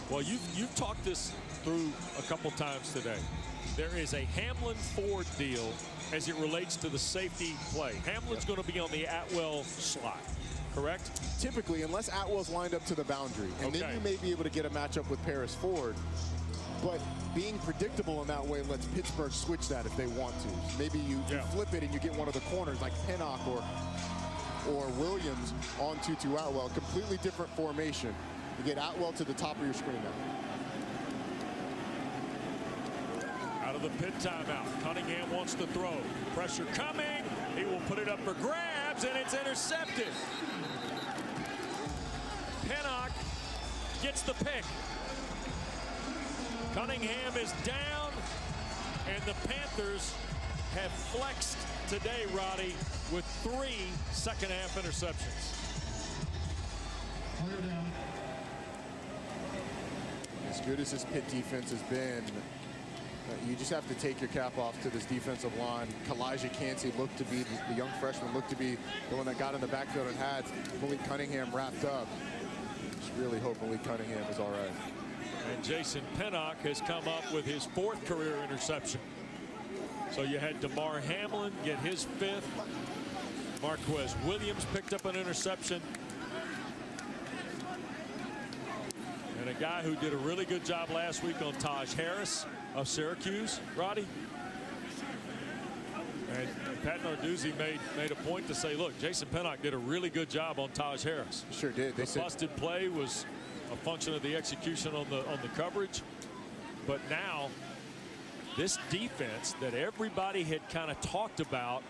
Well, you've talked this through a couple times today. There is a Hamlin-Ford deal as it relates to the safety play. Hamlin's going to be on the Atwell slot, correct? Typically, unless Atwell's lined up to the boundary. And then you may be able to get a matchup with Paris Ford. But being predictable in that way lets Pittsburgh switch that if they want to. Maybe you flip it and you get one of the corners like Pinnock or Williams on Tutu Atwell. Completely different formation. You get Atwell to the top of your screen now. Out of the Pitt timeout. Cunningham wants to throw. Pressure coming. He will put it up for grabs, and it's intercepted. Pinnock gets the pick. Cunningham is down, and the Panthers have flexed today, Roddy, with 3 second-half interceptions. As good as this Pitt defense has been, you just have to take your cap off to this defensive line. Kalijah Cansey looked to be, the young freshman looked to be the one that got in the backfield and had Malik Cunningham wrapped up. Just really hope Malik Cunningham is all right. And Jason Pinnock has come up with his 4th career interception. So you had DeMar Hamlin get his 5th. Marquez Williams picked up an interception. And a guy who did a really good job last week on Taj Harris of Syracuse, Roddy. And Pat Narduzzi made a point to say, look, Jason Pinnock did a really good job on Taj Harris. Sure did. The busted play was a function of the execution on the coverage. But now, this defense that everybody had kind of talked about,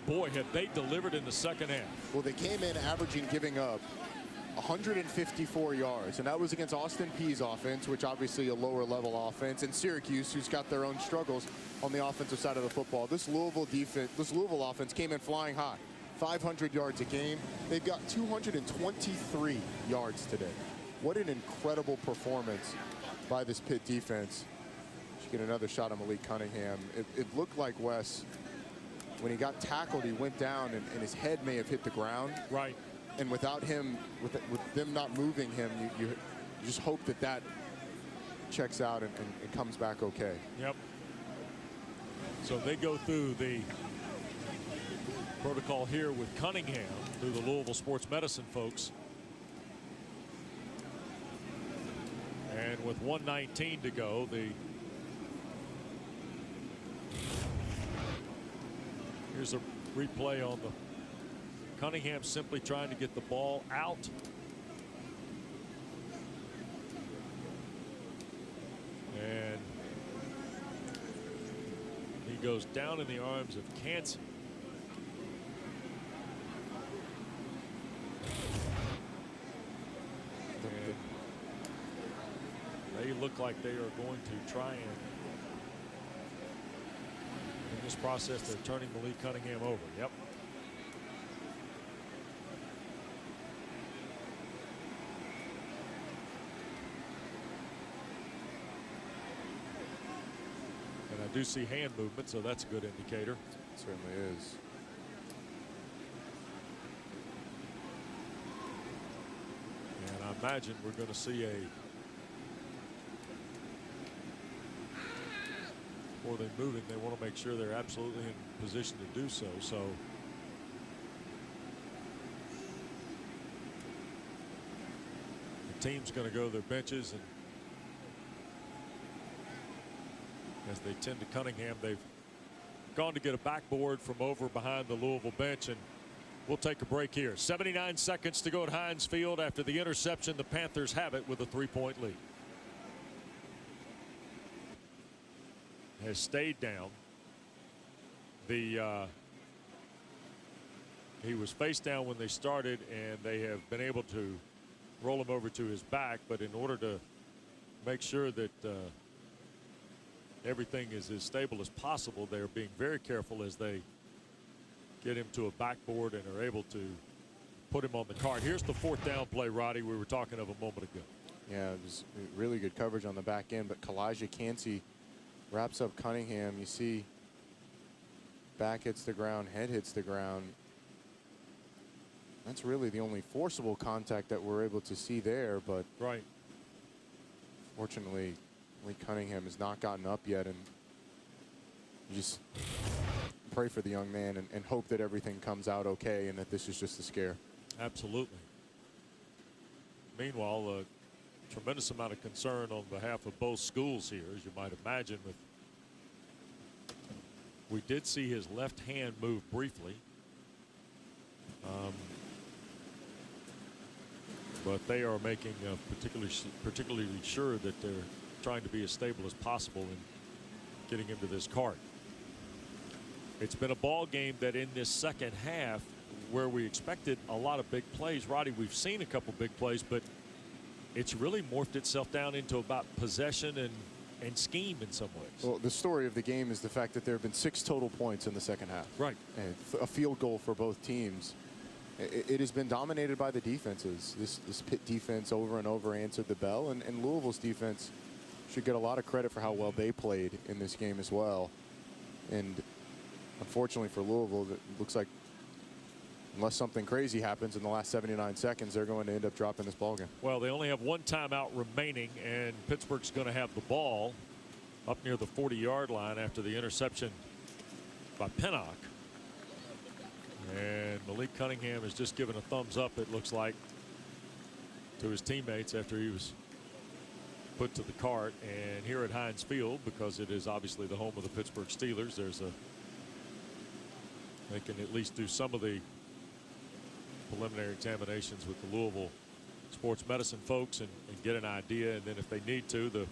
boy, have they delivered in the second half. Well, they came in averaging giving up 154 yards, and that was against Austin Peay's offense, which obviously a lower level offense, and Syracuse, who's got their own struggles on the offensive side of the football. This Louisville offense came in flying high, 500 yards a game. They've got 223 yards today. What an incredible performance by this Pitt defense. Should get another shot on Malik Cunningham. It looked like Wes, when he got tackled, he went down and his head may have hit the ground. Right. And without him, with them not moving him, you just hope that checks out and comes back okay. Yep. So they go through the protocol here with Cunningham through the Louisville Sports Medicine folks. And with 1:19 to go, here's a replay on the Cunningham simply trying to get the ball out. And he goes down in the arms of Cancy. And they look like they are going to try and, in this process, they're turning Malik Cunningham over. Yep. And I do see hand movement, so that's a good indicator. It certainly is. And I imagine we're going to see before they move it, they want to make sure they're absolutely in position to do so. So the team's going to go to their benches, and as they tend to Cunningham, they've gone to get a backboard from over behind the Louisville bench, and we'll take a break here. 79 seconds to go at Heinz Field. After the interception, the Panthers have it with a 3-point lead. Has stayed down. He was face down when they started, and they have been able to roll him over to his back, but in order to make sure that everything is as stable as possible, they're being very careful as they get him to a backboard and are able to put him on the card. Here's the 4th down play, Roddy, we were talking of a moment ago. Yeah, it was really good coverage on the back end, but Kalijah Cansey wraps up Cunningham. You see back hits the ground, head hits the ground. That's really the only forcible contact that we're able to see there, but right. Fortunately, Lee Cunningham has not gotten up yet, and you just pray for the young man and hope that everything comes out okay and that this is just a scare. Absolutely. Meanwhile, a tremendous amount of concern on behalf of both schools here, as you might imagine. We did see his left hand move briefly. But they are making particularly sure that they're trying to be as stable as possible in getting him to this cart. It's been a ball game that in this second half, where we expected a lot of big plays, Roddy, we've seen a couple big plays, but it's really morphed itself down into about possession and scheme in some ways. Well, the story of the game is the fact that there have been 6 total points in the second half. Right. And a field goal for both teams. It has been dominated by the defenses. This Pitt defense over and over answered the bell, and Louisville's defense should get a lot of credit for how well they played in this game as well. And unfortunately for Louisville, it looks like unless something crazy happens in the last 79 seconds, they're going to end up dropping this ball game. Well, they only have 1 timeout remaining, and Pittsburgh's going to have the ball up near the 40-yard line after the interception by Pinnock. And Malik Cunningham has just given a thumbs up, it looks like, to his teammates after he was put to the cart. And here at Heinz Field, because it is obviously the home of the Pittsburgh Steelers, they can at least do some of the preliminary examinations with the Louisville sports medicine folks and get an idea. And then if they need to, of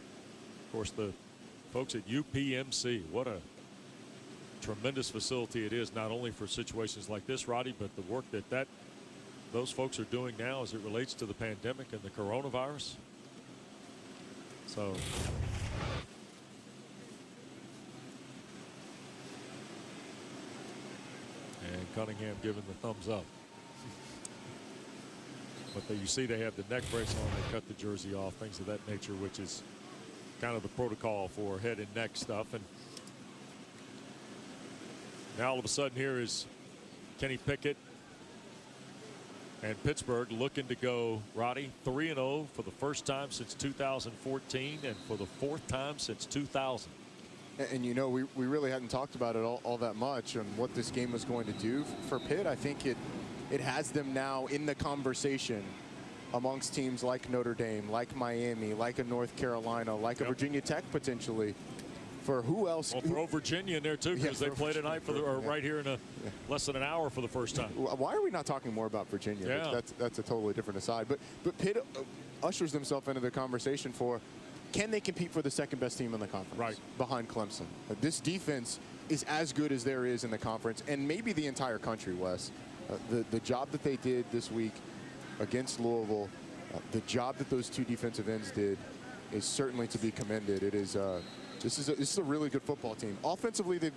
course, the folks at UPMC, what a tremendous facility it is, not only for situations like this, Roddy, but the work that those folks are doing now as it relates to the pandemic and the coronavirus. So and Cunningham giving the thumbs up. But you see they have the neck brace on, they cut the jersey off, things of that nature, which is kind of the protocol for head and neck stuff. And now all of a sudden here is Kenny Pickett and Pittsburgh looking to go, Roddy, 3-0 for the first time since 2014 and for the fourth time since 2000. And you know, we really hadn't talked about it all that much and what this game was going to do for Pitt. I think it has them now in the conversation amongst teams like Notre Dame, like Miami, like a North Carolina, like a Virginia Tech potentially. For who else? Well, throw Virginia in there too, because they play tonight right here in less than an hour for the first time. Why are we not talking more about Virginia? Yeah. That's a totally different aside. But Pitt ushers themselves into the conversation for, can they compete for the second best team in the conference? Right. Behind Clemson. This defense is as good as there is in the conference, and maybe the entire country, Wes. The job that they did this week against Louisville, the job that those two defensive ends did is certainly to be commended. It is this is a really good football team. Offensively, they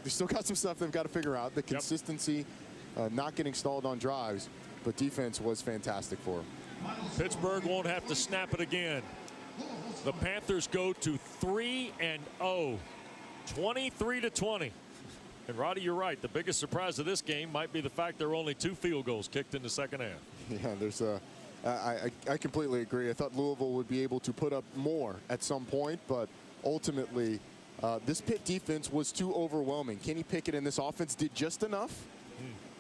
still got some stuff they've got to figure out. The consistency, not getting stalled on drives, but defense was fantastic for them. Pittsburgh won't have to snap it again. The Panthers go to 3-0, 23-20. And Roddy, you're right. The biggest surprise of this game might be the fact there are only 2 field goals kicked in the second half. Yeah, there's I completely agree. I thought Louisville would be able to put up more at some point, but ultimately this Pitt defense was too overwhelming. Kenny Pickett and this offense did just enough.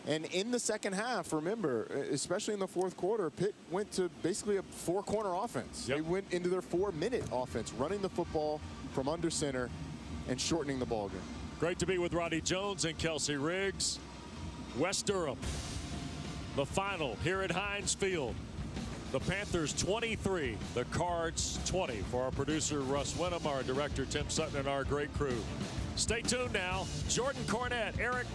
And in the second half, remember, especially in the fourth quarter, Pitt went to basically a 4-corner offense. They went into their 4-minute offense, running the football from under center and shortening the ball game. Great to be with Roddy Jones and Kelsey Riggs. West Durham, the final here at Heinz Field. The Panthers 23, the Cards 20. For our producer Russ Wenham, our director Tim Sutton, and our great crew. Stay tuned now. Jordan Cornette, Eric